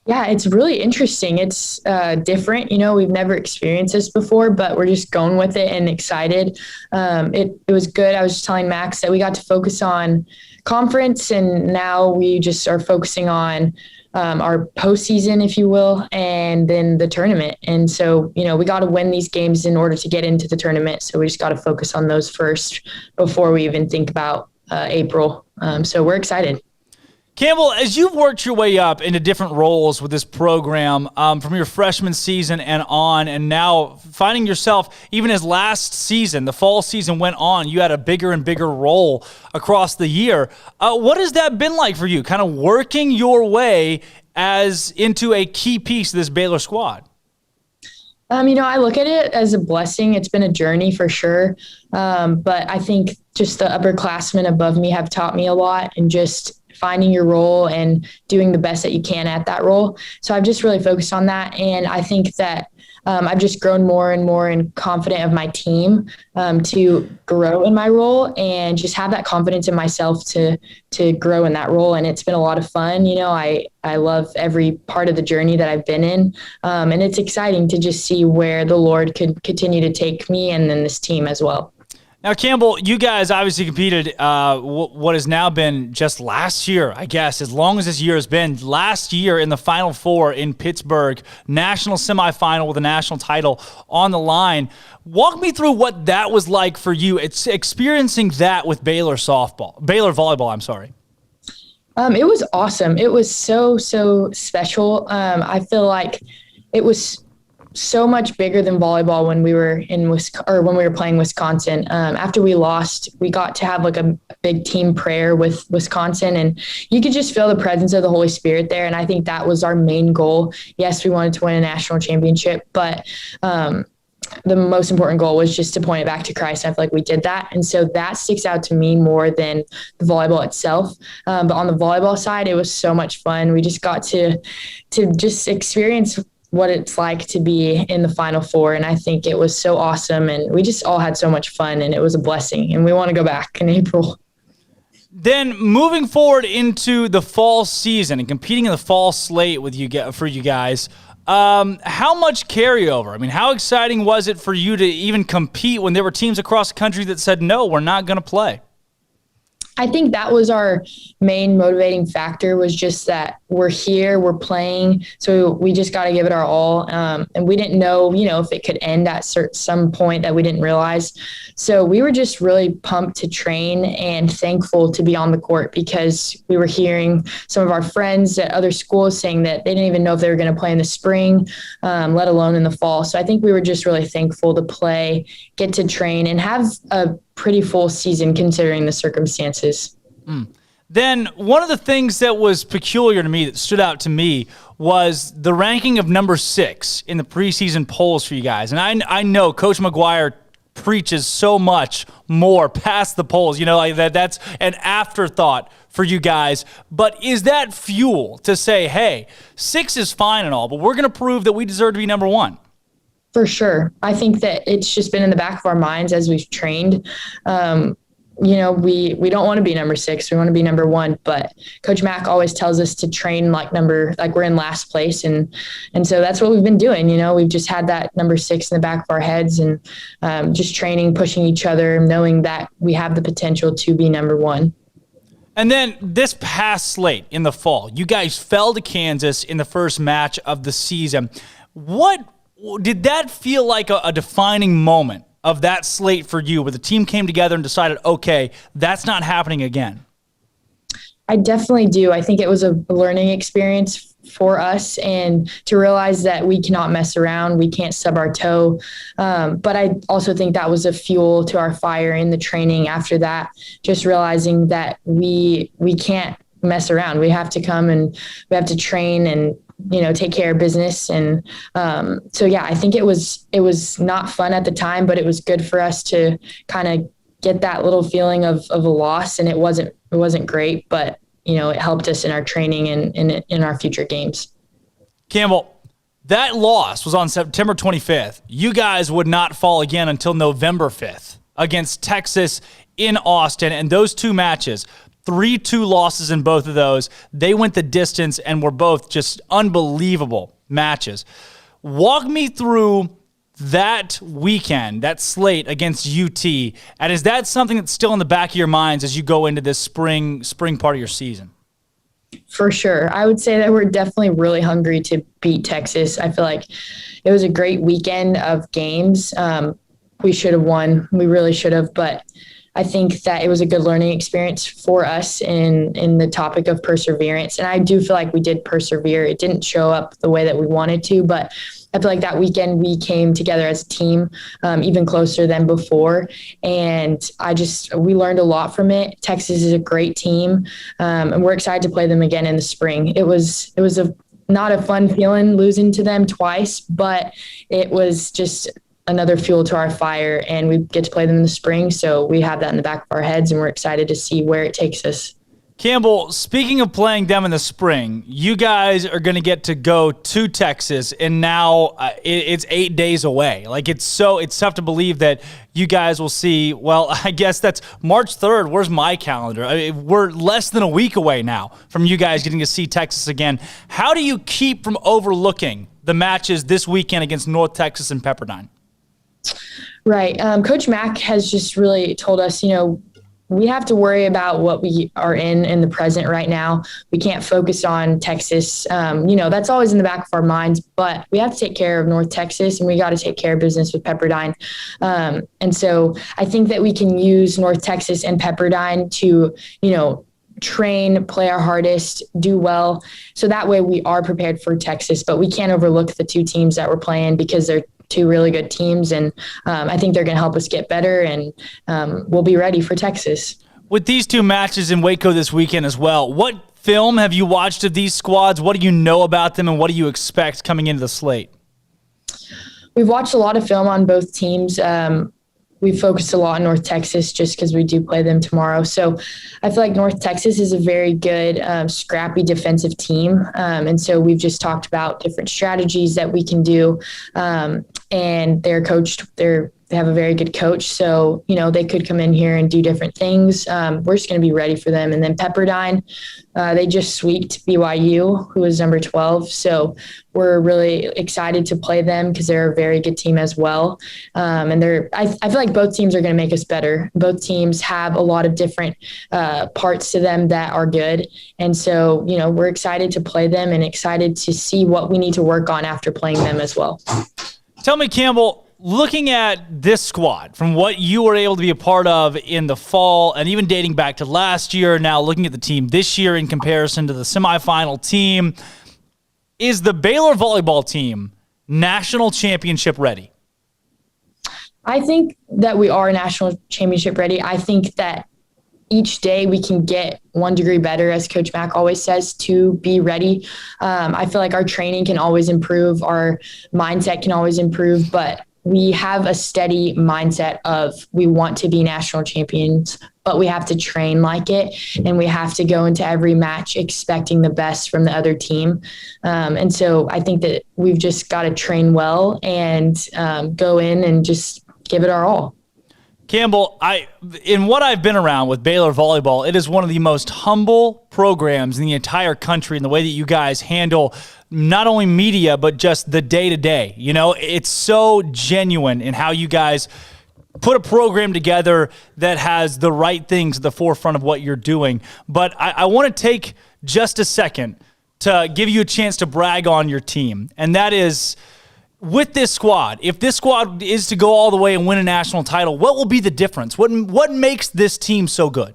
Yeah, it's really interesting. It's different. We've never experienced this before, but we're just going with it and excited. It was good. I was just telling Max that we got to focus on conference, and now we just are focusing on our postseason, if you will, and then the tournament. And so, we got to win these games in order to get into the tournament. So we just got to focus on those first before we even think about April. So we're excited. Campbell, as you've worked your way up into different roles with this program from your freshman season and on, and now finding yourself, even as last season, the fall season went on, you had a bigger and bigger role across the year. What has that been like for you, kind of working your way as into a key piece of this Baylor squad? I look at it as a blessing. It's been a journey for sure. But I think just the upperclassmen above me have taught me a lot, and just finding your role and doing the best that you can at that role. So I've just really focused on that. And I think that I've just grown more and more and confident of my team to grow in my role, and just have that confidence in myself to grow in that role. And it's been a lot of fun. I love every part of the journey that I've been in. And it's exciting to just see where the Lord could continue to take me, and then this team as well. Now, Campbell, you guys obviously competed what has now been just last year, I guess, as long as this year has been, last year in the Final Four in Pittsburgh, national semifinal with a national title on the line. Walk me through what that was like for you. It's experiencing that with Baylor volleyball, I'm sorry. It was awesome. It was so special. I feel like it was so much bigger than volleyball when we were when we were playing Wisconsin. After we lost, we got to have like a big team prayer with Wisconsin, and you could just feel the presence of the Holy Spirit there. And I think that was our main goal. Yes, we wanted to win a national championship, but the most important goal was just to point it back to Christ. I feel like we did that. And so that sticks out to me more than the volleyball itself. But on the volleyball side, it was so much fun. We just got to just experience what it's like to be in the Final Four. And I think it was so awesome, and we just all had so much fun, and it was a blessing, and we want to go back in April. Then moving forward into the fall season and competing in the fall slate for you guys, how much carryover? I mean, how exciting was it for you to even compete when there were teams across the country that said, no, we're not going to play? I think that was our main motivating factor, was just that we're here, we're playing, so we just got to give it our all. And we didn't know, if it could end at some point that we didn't realize. So we were just really pumped to train and thankful to be on the court, because we were hearing some of our friends at other schools saying that they didn't even know if they were going to play in the spring, let alone in the fall. So I think we were just really thankful to play, get to train, and have a pretty full season considering the circumstances. Then one of the things that was peculiar to me, that stood out to me, was the ranking of number 6 in the preseason polls for you guys. And I know Coach McGuire preaches so much more past the polls, like that's an afterthought for you guys. But is that fuel to say, hey, 6 is fine and all, but we're going to prove that we deserve to be number 1? For sure. I think that it's just been in the back of our minds as we've trained. We don't want to be number 6. We want to be number 1. But Coach Mack always tells us to train like we're in last place. And so that's what we've been doing. We've just had that number 6 in the back of our heads, and just training, pushing each other, knowing that we have the potential to be number 1. And then this past slate in the fall, you guys fell to Kansas in the first match of the season. What did that feel like a defining moment of that slate for you, where the team came together and decided, okay, that's not happening again? I definitely do. I think it was a learning experience for us, and to realize that we cannot mess around, we can't stub our toe. But I also think that was a fuel to our fire in the training after that, just realizing that we can't mess around. We have to come and we have to train and, take care of business. And so, yeah, I think it was not fun at the time, but it was good for us to kind of get that little feeling of a loss. And it wasn't great, but it helped us in our training and in our future games. Campbell, that loss was on September 25th. You guys would not fall again until November 5th against Texas in Austin. And those two matches, 3-2 losses in both of those. They went the distance and were both just unbelievable matches. Walk me through that weekend, that slate against UT, and is that something that's still in the back of your minds as you go into this spring part of your season? For sure. I would say that we're definitely really hungry to beat Texas. I feel like it was a great weekend of games. We should have won. We really should have, but I think that it was a good learning experience for us in the topic of perseverance. And I do feel like we did persevere. It didn't show up the way that we wanted to, but I feel like that weekend we came together as a team, even closer than before. And we learned a lot from it. Texas is a great team, and we're excited to play them again in the spring. It was not a fun feeling losing to them twice, but it was just another fuel to our fire, and we get to play them in the spring. So we have that in the back of our heads, and we're excited to see where it takes us. Campbell, speaking of playing them in the spring, you guys are going to get to go to Texas, and now it's 8 days away. Like, it's tough to believe that you guys will see, well, I guess that's March 3rd. Where's my calendar? We're less than a week away now from you guys getting to see Texas again. How do you keep from overlooking the matches this weekend against North Texas and Pepperdine? Right. Coach Mack has just really told us, we have to worry about what we are in the present right now. We can't focus on Texas. That's always in the back of our minds, but we have to take care of North Texas, and we got to take care of business with Pepperdine. And so I think that we can use North Texas and Pepperdine to, train, play our hardest, do well. So that way we are prepared for Texas, but we can't overlook the two teams that we're playing because they're two really good teams. And I think they're going to help us get better, and we'll be ready for Texas. With these two matches in Waco this weekend as well, what film have you watched of these squads? What do you know about them, and what do you expect coming into the slate? We've watched a lot of film on both teams. We focused a lot on North Texas just because we do play them tomorrow. So I feel like North Texas is a very good, scrappy defensive team. And so we've just talked about different strategies that we can do. And they're coached, they have a very good coach. So, they could come in here and do different things. We're just going to be ready for them. And then Pepperdine, they just sweeped BYU, who was number 12. So we're really excited to play them because they're a very good team as well. And I feel like both teams are going to make us better. Both teams have a lot of different parts to them that are good. And so, we're excited to play them and excited to see what we need to work on after playing them as well. Tell me, Campbell, looking at this squad, from what you were able to be a part of in the fall and even dating back to last year, now looking at the team this year in comparison to the semifinal team, is the Baylor volleyball team national championship ready? I think that we are national championship ready. I think that each day we can get 1 degree better, as Coach Mack always says, to be ready. I feel like our training can always improve. Our mindset can always improve, but we have a steady mindset of we want to be national champions, but we have to train like it, and we have to go into every match expecting the best from the other team. And so I think that we've just got to train well and go in and just give it our all. Campbell, in what I've been around with Baylor volleyball, it is one of the most humble programs in the entire country in the way that you guys handle not only media, but just the day-to-day. It's so genuine in how you guys put a program together that has the right things at the forefront of what you're doing. But I want to take just a second to give you a chance to brag on your team, and that is, with this squad, if this squad is to go all the way and win a national title, what will be the difference? What makes this team so good?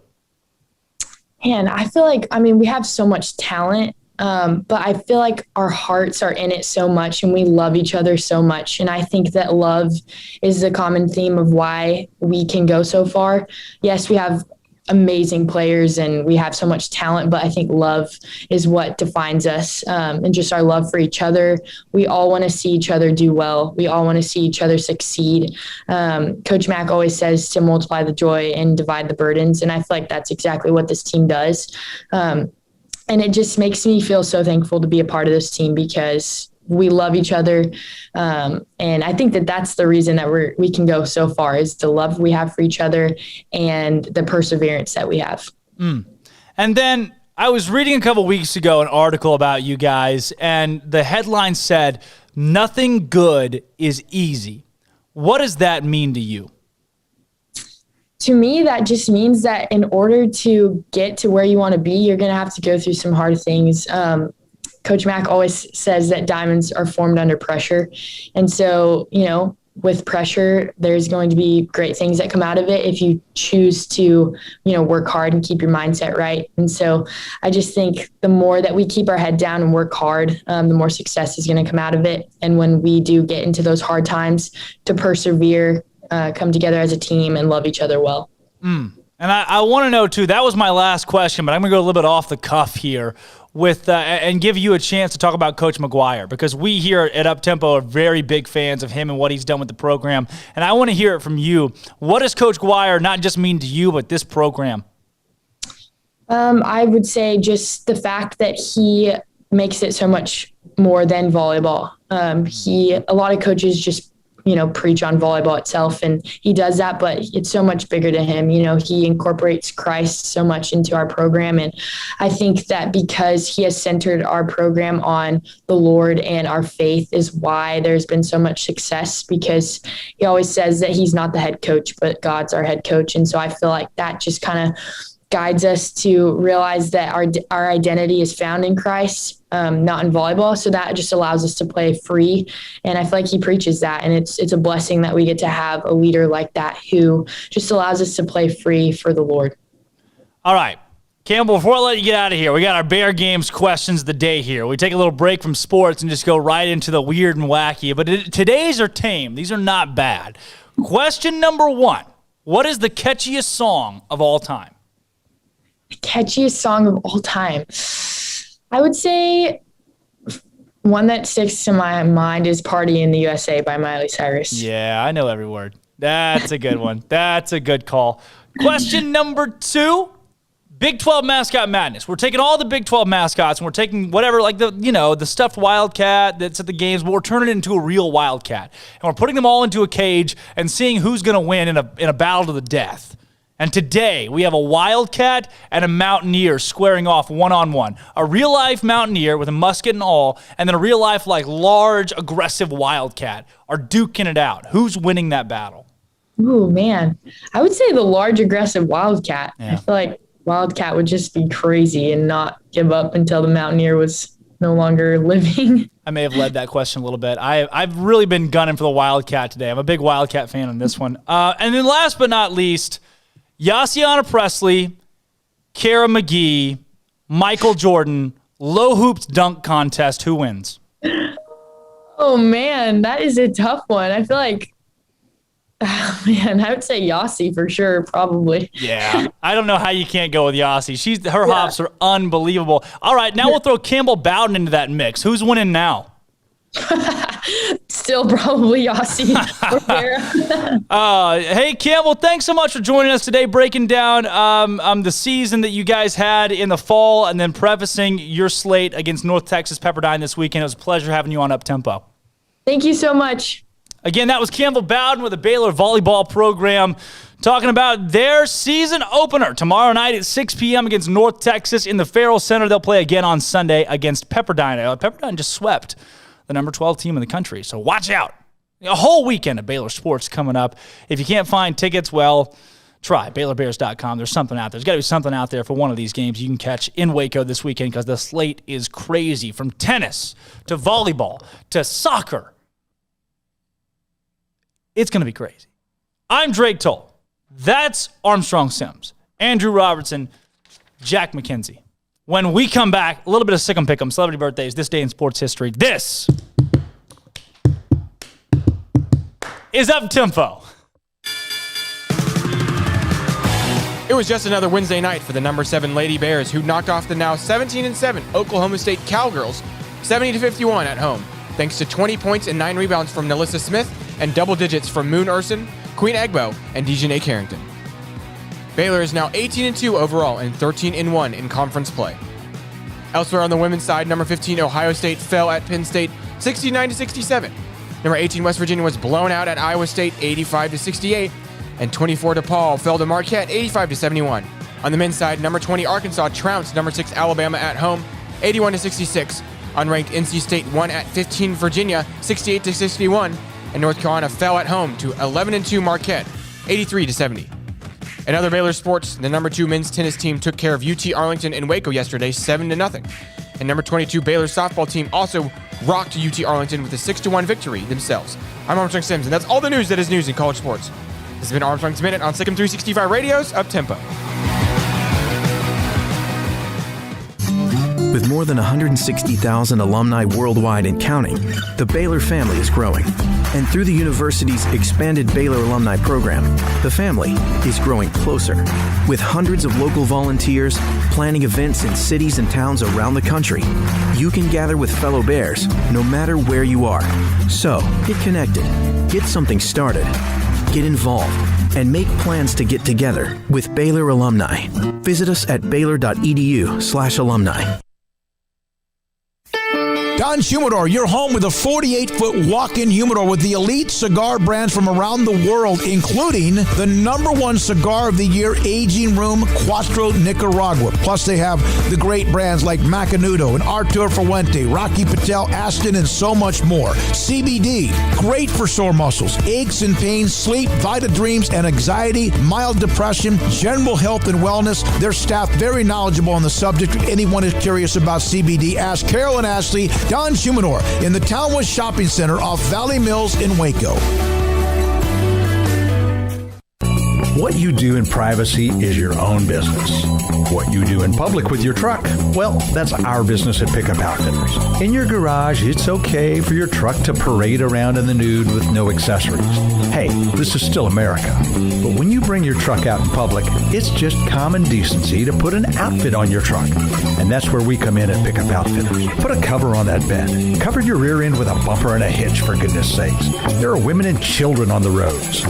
Man, I feel like, we have so much talent But I feel like our hearts are in it so much and we love each other so much. And I think that love is the common theme of why we can go so far. Yes, we have amazing players and we have so much talent, but I think love is what defines us, and just our love for each other. We all want to see each other do well. We all want to see each other succeed. Coach Mack always says to multiply the joy and divide the burdens. And I feel like that's exactly what this team does. And it just makes me feel so thankful to be a part of this team because we love each other. And I think that that's the reason that we can go so far is the love we have for each other and the perseverance that we have. And then I was reading a couple weeks ago an article about you guys, and the headline said, "Nothing good is easy." What does that mean to you? To me, that just means that in order to get to where you want to be, you're going to have to go through some hard things. Coach Mack always says that diamonds are formed under pressure. And so, with pressure, there's going to be great things that come out of it if you choose to, work hard and keep your mindset right. And so I just think the more that we keep our head down and work hard, the more success is going to come out of it. And when we do get into those hard times, to persevere, come together as a team and love each other well. And I want to know, too, that was my last question, but I'm going to go a little bit off the cuff here with and give you a chance to talk about Coach McGuire, because we here at Uptempo are very big fans of him and what he's done with the program. And I want to hear it from you. What does Coach McGuire not just mean to you, but this program? I would say just the fact that he makes it so much more than volleyball. A lot of coaches just preach on volleyball itself, and he does that, but it's so much bigger to him. He incorporates Christ so much into our program. And I think that because he has centered our program on the Lord and our faith is why there's been so much success, because he always says that he's not the head coach, but God's our head coach. And so I feel like that just kind of guides us to realize that our identity is found in Christ, not in volleyball. So that just allows us to play free. And I feel like he preaches that. And it's a blessing that we get to have a leader like that who just allows us to play free for the Lord. All right. Campbell, before I let you get out of here, we got our Bear Games questions of the day here. We take a little break from sports and just go right into the weird and wacky. But today's are tame. These are not bad. Question number 1. What is the catchiest song of all time? Catchiest song of all time. I would say one that sticks to my mind is Party in the USA by Miley Cyrus. Yeah, I know every word. That's a good one. That's a good call. Question number 2, Big 12 Mascot Madness. We're taking all the Big 12 mascots and we're taking whatever, like the stuffed wildcat that's at the games, but we're turning it into a real wildcat. And we're putting them all into a cage and seeing who's going to win in a battle to the death. And today, we have a Wildcat and a Mountaineer squaring off one-on-one. A real-life Mountaineer with a musket and all, and then a real-life, large, aggressive Wildcat are duking it out. Who's winning that battle? Ooh, man. I would say the large, aggressive Wildcat. Yeah. I feel like Wildcat would just be crazy and not give up until the Mountaineer was no longer living. I may have led that question a little bit. I've really been gunning for the Wildcat today. I'm a big Wildcat fan on this one. And then last but not least, Yassiana Presley, Kara McGee, Michael Jordan, low hoops dunk contest. Who wins? Oh, man, that is a tough one. I feel like, I would say Yassi for sure, probably. Yeah, I don't know how you can't go with Yassi. Her hops are unbelievable. All right, now we'll throw Campbell Bowden into that mix. Who's winning now? Still probably Yassi. Hey, Campbell, thanks so much for joining us today, breaking down the season that you guys had in the fall and then prefacing your slate against North Texas Pepperdine this weekend. It was a pleasure having you on Uptempo. Thank you so much. Again, that was Campbell Bowden with the Baylor volleyball program talking about their season opener tomorrow night at 6 p.m. against North Texas in the Farrell Center. They'll play again on Sunday against Pepperdine. Pepperdine just swept the number 12 team in the country, so watch out. A whole weekend of Baylor sports coming up. If you can't find tickets, well, try BaylorBears.com. There's something out there. There's got to be something out there for one of these games you can catch in Waco this weekend because the slate is crazy, from tennis to volleyball to soccer. It's going to be crazy. I'm Drake Toll. That's Armstrong Sims, Andrew Robertson, Jack McKenzie. When we come back, a little bit of Sick 'em Pick 'em, celebrity birthdays, this day in sports history. This is Up Tempo. It was just another Wednesday night for the number 7 Lady Bears, who knocked off the now 17-7 Oklahoma State Cowgirls 70-51 at home, thanks to 20 points and 9 rebounds from Nalissa Smith and double digits from Moon Urson, Queen Egbo, and Dejanay Carrington. Baylor is now 18-2 overall and 13-1 in conference play. Elsewhere on the women's side, number 15 Ohio State fell at Penn State 69-67. Number 18 West Virginia was blown out at Iowa State 85-68, and 24 DePaul fell to Marquette 85-71. On the men's side, number 20 Arkansas trounced number 6 Alabama at home 81-66. Unranked NC State won at 15 Virginia 68-61, and North Carolina fell at home to 11-2 Marquette 83-70. In other Baylor sports, the number 2 men's tennis team took care of UT Arlington and Waco yesterday 7-0. And number 22 Baylor softball team also rocked UT Arlington with a 6-1 victory themselves. I'm Armstrong Sims, and that's all the news that is news in college sports. This has been Armstrong's Minute on SicEm365 Radio's Up Tempo. With more than 160,000 alumni worldwide and counting, the Baylor family is growing. And through the university's expanded Baylor alumni program, the family is growing closer. With hundreds of local volunteers planning events in cities and towns around the country, you can gather with fellow Bears no matter where you are. So, get connected, get something started, get involved, and make plans to get together with Baylor alumni. Visit us at baylor.edu/alumni. Don Humidor, your home with a 48-foot walk-in humidor with the elite cigar brands from around the world, including the number 1 cigar of the year, Aging Room Cuatro Nicaragua. Plus, they have the great brands like Macanudo and Artur Fuente, Rocky Patel, Aston, and so much more. CBD, great for sore muscles, aches and pains, sleep, Vita Dreams, and anxiety, mild depression, general health and wellness. Their staff very knowledgeable on the subject. If anyone is curious about CBD, ask Carol and Ashley. Don Humidor in the Townwest Shopping Center off Valley Mills in Waco. What you do in privacy is your own business. What you do in public with your truck, well, that's our business at Pickup Outfitters. In your garage, it's okay for your truck to parade around in the nude with no accessories. Hey, this is still America. But when you bring your truck out in public, it's just common decency to put an outfit on your truck. And that's where we come in at Pickup Outfitters. Put a cover on that bed. Cover your rear end with a bumper and a hitch, for goodness sakes. There are women and children on the roads.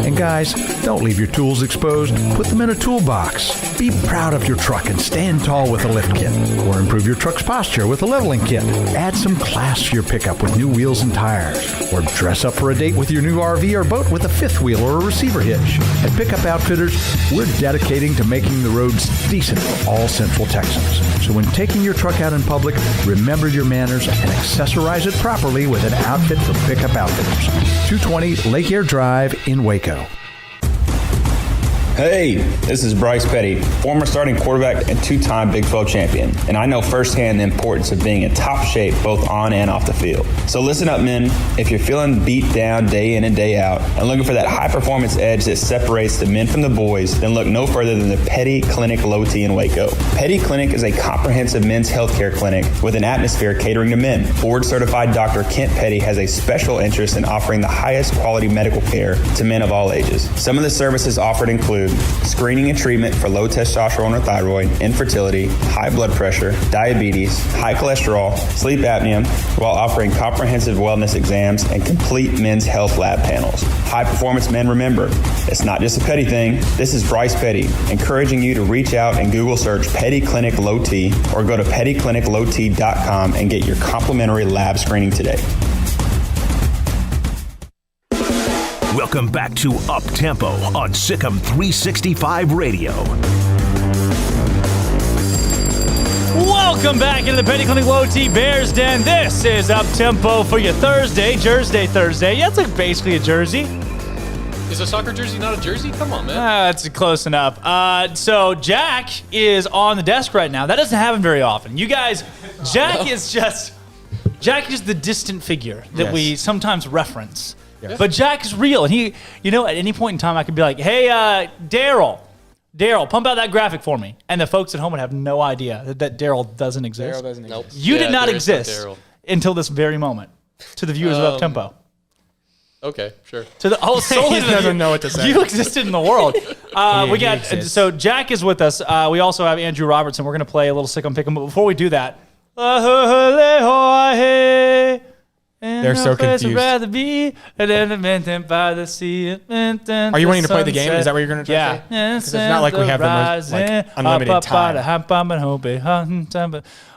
And guys, don't leave your tools exposed. Put them in a toolbox. Be proud of your truck and stand tall with a lift kit. Or improve your truck's posture with a leveling kit. Add some class to your pickup with new wheels and tires. Or dress up for a date with your new RV or boat with a fifth wheel or a receiver hitch. At Pickup Outfitters, we're dedicating to making the roads decent for all Central Texans. So when taking your truck out in public, remember your manners and accessorize it properly with an outfit from Pickup Outfitters. 220 Lake Air Drive in Waco. Hey, this is Bryce Petty, former starting quarterback and 2-time Big 12 champion, and I know firsthand the importance of being in top shape both on and off the field. So listen up, men. If you're feeling beat down day in and day out and looking for that high-performance edge that separates the men from the boys, then look no further than the Petty Clinic Low T in Waco. Petty Clinic is a comprehensive men's healthcare clinic with an atmosphere catering to men. Board-certified Dr. Kent Petty has a special interest in offering the highest quality medical care to men of all ages. Some of the services offered include screening and treatment for low testosterone or thyroid, infertility, high blood pressure, diabetes, high cholesterol, sleep apnea, while offering comprehensive wellness exams and complete men's health lab panels. High performance men, remember, it's not just a Petty thing. This is Bryce Petty, encouraging you to reach out and Google search Petty Clinic Low T or go to pettycliniclowt.com and get your complimentary lab screening today. Welcome back to Up Tempo on SicEm365 Radio. Welcome back into the Petty Clinic Low T Bears Den. This is Up Tempo for your Jersey Thursday. Yeah, it's like basically a jersey. Is a soccer jersey not a jersey? Come on, man. That's close enough. So Jack is on the desk right now. That doesn't happen very often. You guys, Jack is just the distant figure that we sometimes reference. Yes. But Jack is real, and he, at any point in time, I could be like, "Hey, Daryl, Daryl, pump out that graphic for me. And the folks at home would have no idea that Daryl doesn't exist. Daryl doesn't exist. Nope. You did not there's no exist Daryl. until this very moment. To the viewers of Uptempo. Okay, sure. To the solely He doesn't know what to say. You existed in the world. We got so Jack is with us. We also have Andrew Robertson. We're going to play a little Sick 'em Pick 'em. But before we do that, They're so confused. Rather be by the sea. Are you wanting to play the game? Is that what you're going to try to say? Because it's not like we have the unlimited time.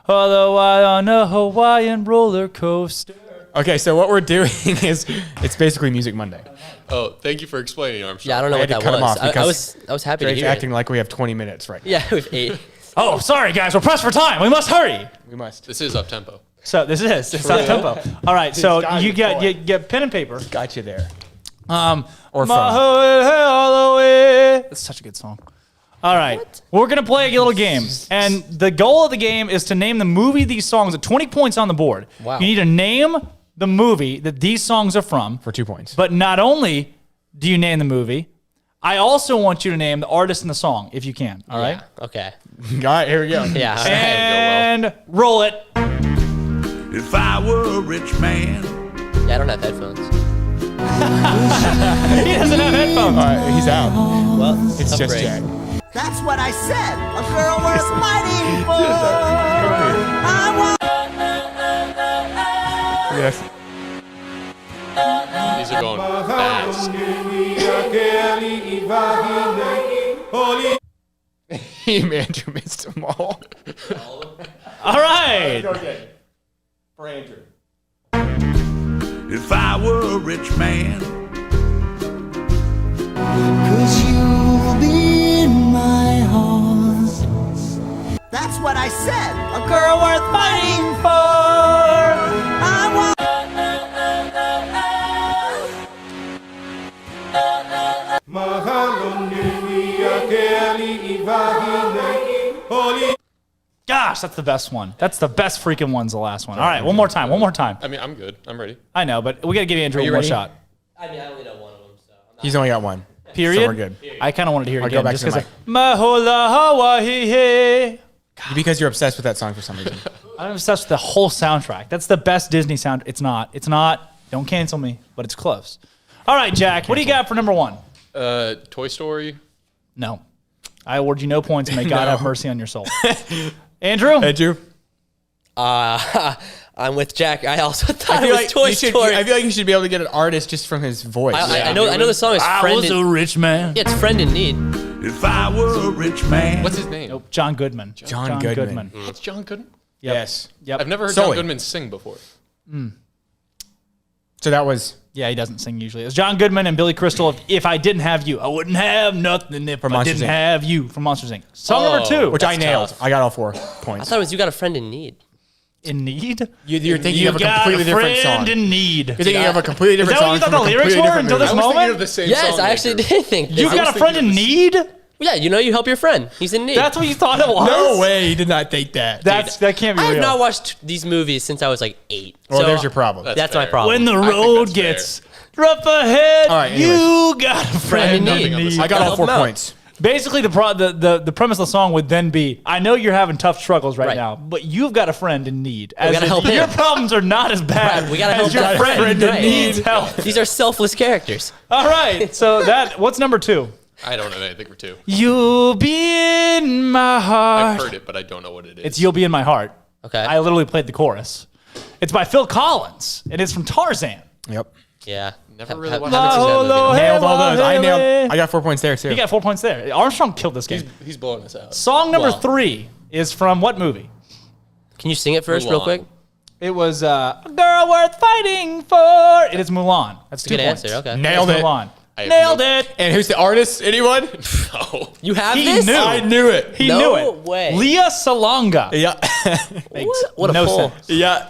Although on a Hawaiian roller coaster. Okay, so what we're doing is it's basically Music Monday. Oh, thank you for explaining, Armstrong. Yeah, I don't know I what had to that cut him was. off I was happy to Drake's hear acting it. like we have 20 minutes right now. Yeah, we have 8. Oh, sorry guys, we're pressed for time. We must hurry. We must. This is up-tempo. So this is it's up tempo. All right, so you get pen and paper. Got you there. Or That's such a good song. All right, we're gonna play a little game, and the goal of the game is to name the movie these songs. At 20 points on the board. Wow. You need to name the movie that these songs are from For 2 points. But not only do you name the movie, I also want you to name the artist in the song if you can. All right. Okay. All right, here we go. Yeah. all right. And roll it. If I were a rich man. Yeah, I don't have headphones. He doesn't have headphones. All right, he's out. Well, It's just upgrade. Jack. That's what I said. A girl worth fighting for. I want. Yes. These are going fast. Andrew missed them all. All right. For Andrew. If I were a rich man. 'Cause you'll be in my heart. That's what I said. A girl worth fighting for. I want. Gosh, that's the best one. That's the best freaking one's the last one. All right, one more time. I mean, I'm good. I'm ready. I know, but we got to give Andrew one more ready? shot. I mean, I only know one of them, so. He's only got one. Period. So we're good. I kind of wanted to hear it I'll again. go back Just to the because Mahola Hawaii. Because you're obsessed with that song for some reason. I'm obsessed with the whole soundtrack. That's the best Disney sound. It's not. Don't cancel me, but it's close. All right, Jack, what do you got for number one? Toy Story. No. I award you no points and may God have mercy on your soul. Andrew? I'm with Jack. I also thought I it feel was like Toy Story. I feel like you should be able to get an artist just from his voice. I know the song is I Friend was a rich man. Yeah, it's Friend in Need. If I were a rich man. What's his name? Nope, John Goodman. John Goodman. It's John Goodman? Yep. Yes. Yep. I've never heard Sully. John Goodman sing before. So that was Yeah, he doesn't sing usually. It was John Goodman and Billy Crystal. If I didn't have you, I wouldn't have nothing if I Monsters, didn't Inc. have you from Monsters, Inc. Song number 2. which I nailed. tough. I got all 4 I points. thought it was You Got a Friend in Need. In Need? You're thinking You of a got completely different friend song. in need. You're thinking of a completely different Is that song. what you thought from the a lyrics completely were different until this movie. I was thinking moment? of the same Yes, song. I actually did think this. You got a friend in need? Yeah, you help your friend. He's in need. That's what you thought it was? No way, he did not think that. That can't be I real. have not watched these movies since I was like 8. Well, so there's your problem. That's my problem. When the I think road that's gets rough ahead, All right, anyways. you got a friend in in need. need. I got all Help 4 him out. points. Basically, the premise of the song would then be, I know you're having tough struggles right Right. now, but you've got a friend in need. We gotta help your him. problems are not as bad Right, we gotta as help your that friend friend. needs Right. help. These are selfless characters. All right, so what's number 2? I don't know anything for 2. You'll be in my heart. I've heard it, but I don't know what it is. It's You'll Be in My Heart. Okay. I literally played the chorus. It's by Phil Collins, and it's from Tarzan. Yep. Yeah. Never really watched La, that movie. la, Nailed all those. I hey, nailed. I got 4 points there too. You got 4 points there. Armstrong killed this game. He's blowing us out. Song number Wow. 3 is from what movie? Can you sing it first, real Mulan. quick? It was A Girl Worth Fighting For. It is Mulan. That's 2 Good points. answer. Okay. Nailed It's it. Mulan. I have Nailed no- it. And who's the artist? Anyone? No. You have He this? knew. I knew it. He No knew it. way. Leah Salonga. Yeah. Makes What a no fool. sense. yeah.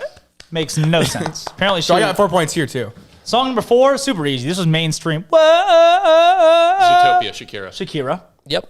Makes no sense. Apparently, So I got 4 points here too. Song number 4, super easy. This was mainstream. Zootopia, Shakira. Shakira. Yep.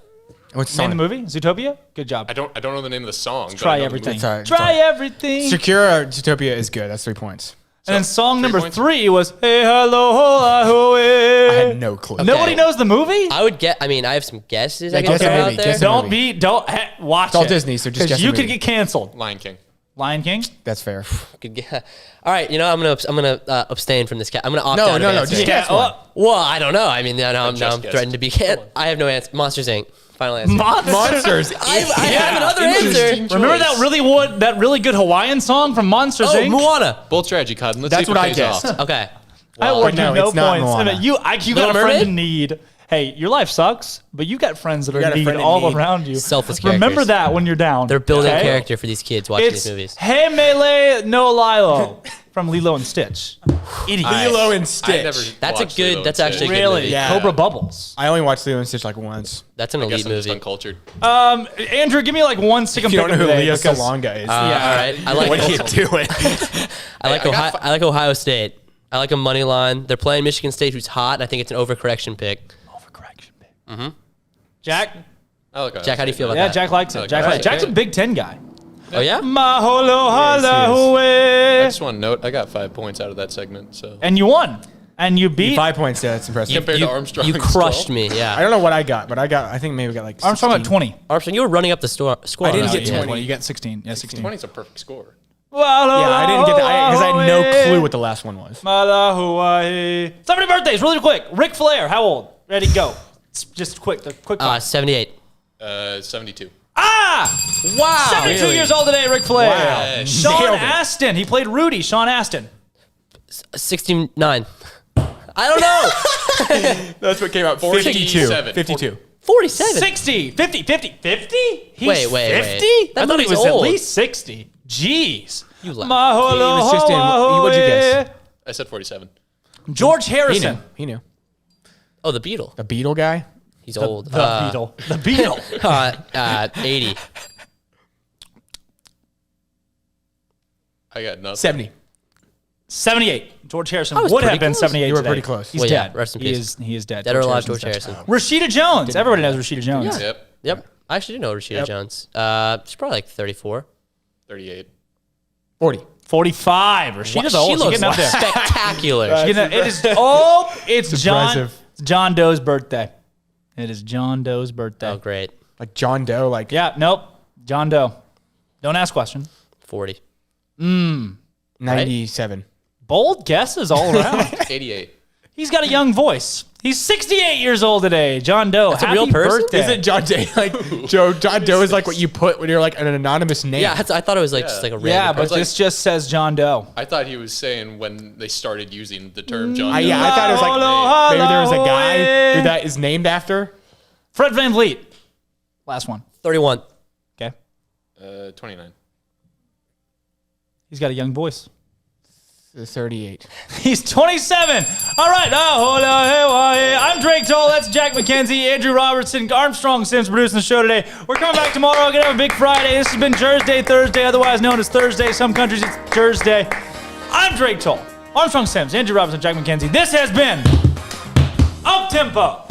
What's the Name song? the movie? Zootopia? Good job. I don't know the name of the song. but I Try know the everything. movie. Sorry, Try sorry. everything. Shakira or Zootopia is good. That's 3 points. And then song number 3 was Hey Hello Hola Hoe. I had no clue. Nobody knows the movie? I would get. I mean, I have some guesses. I guess can throw the out movie, there. guess the Don't movie. watch It's all it. Disney, so just guess the you movie. could get canceled. Lion King. Lion King? That's fair. Good guess. All right, I'm gonna abstain from this. I'm gonna opt out. No, of answering. just guess one. Well, I don't know. I mean, now I'm just threatened to be canceled. I have no answer. Monsters Inc. Final answer. Monsters. I have another answer. Remember that really good Hawaiian song from Monsters Oh, Inc? Moana. Bold strategy, Cotton. Let's That's see if what it I pays guessed. off. Okay. I award you no, no it's not points. Moana. You got Little a friend Mermaid? in need. Hey, your life sucks, but you got friends that are got in a need friend in all need. around you. Selfless characters. Remember that when you're down. They're building okay? character for these kids watching It's these movies. Hey Mele no Lilo from Lilo and Stitch. Idiot. Lilo and Stitch. That's a good. That's actually a good Really? movie. Yeah. Cobra Bubbles. I only watched Lilo and Stitch like once. That's an I guess elite I'm just movie. uncultured. Andrew, give me like one stick and You pick don't know who today Leo because- Salonga is. All right. I like. What are you doing? I like Ohio State. I like a money line. They're playing Michigan State, who's hot. And I think it's an overcorrection pick. Mm-hmm. Jack? I like Jack, how do you feel about Yeah, that? Jack likes it. Jack's a Big Ten guy. Oh yeah. Maholo I Halahoe. just want to note, I got 5 points out of that segment. So And you won. And you beat 5 points. Yeah, that's impressive. compared to Armstrong, You crushed me. Yeah. I don't know what I got, but I think maybe we got like 16. Armstrong at 20. Armstrong, you were running up the score. I didn't on get us. 20. You got 16. Yeah, 16. 20 is a perfect score. Yeah, I didn't get that because I had no clue what the last one was. Malahuai. Celebrity birthdays, really quick. Ric Flair, how old? Ready, go. Just quick. The quick. 78. 72. Wow. 72 Really? years old today, Ric Flair. Wow. Sean Nailed it. Astin. He played Rudy. Sean Astin. 69. I don't know. That's what came out. 52. 52. 47. 60. 50. 50. 50? He's Wait. 50? That I thought he movie's was old. at least 60. Jeez. You laugh. Maholo He was just in- what'd you guess? I said 47. George Harrison. He knew. Oh, the Beatle. The Beetle guy? He's old. The Beatle. The Beatle. 80. I got nothing. 70. 78. George Harrison I was would have pretty been close. 78 You were today. pretty close. He's Well, yeah, dead. rest in peace. He is dead. Dead or alive, Harrison's George dead. Harrison. Rashida Jones. Everybody knows Rashida Jones. Yeah. Yep. I actually do know Rashida Jones. She's probably like 34. 38. 40. 45. Rashida's She old. She's looks getting up there. spectacular. It's John Doe's birthday. It is John Doe's birthday. Oh, great. Like John Doe, like. Yeah, nope. John Doe. Don't ask question. 40. 97. Bold guesses all around. 88. He's got a young voice. He's 68 years old today. John Doe. That's a Happy real person? birthday. Isn't John Doe like John Doe is like what you put when you're like an anonymous name? Yeah, I thought it was like just like a random Yeah, but person. this just says John Doe. I thought he was saying when they started using the term John Doe. Yeah, I thought it was like maybe there was a guy who that is named after. Fred Van Vliet. Last one. 31. Okay. 29. He's got a young voice. 38. He's 27. All right. I'm Drake Toll. That's Jack McKenzie, Andrew Robertson, Armstrong Sims producing the show today. We're coming back tomorrow. We're going to have a big Friday. This has been Jersey Thursday, otherwise known as Thursday. Some countries it's Thursday. I'm Drake Toll. Armstrong Sims, Andrew Robertson, Jack McKenzie. This has been Up Tempo.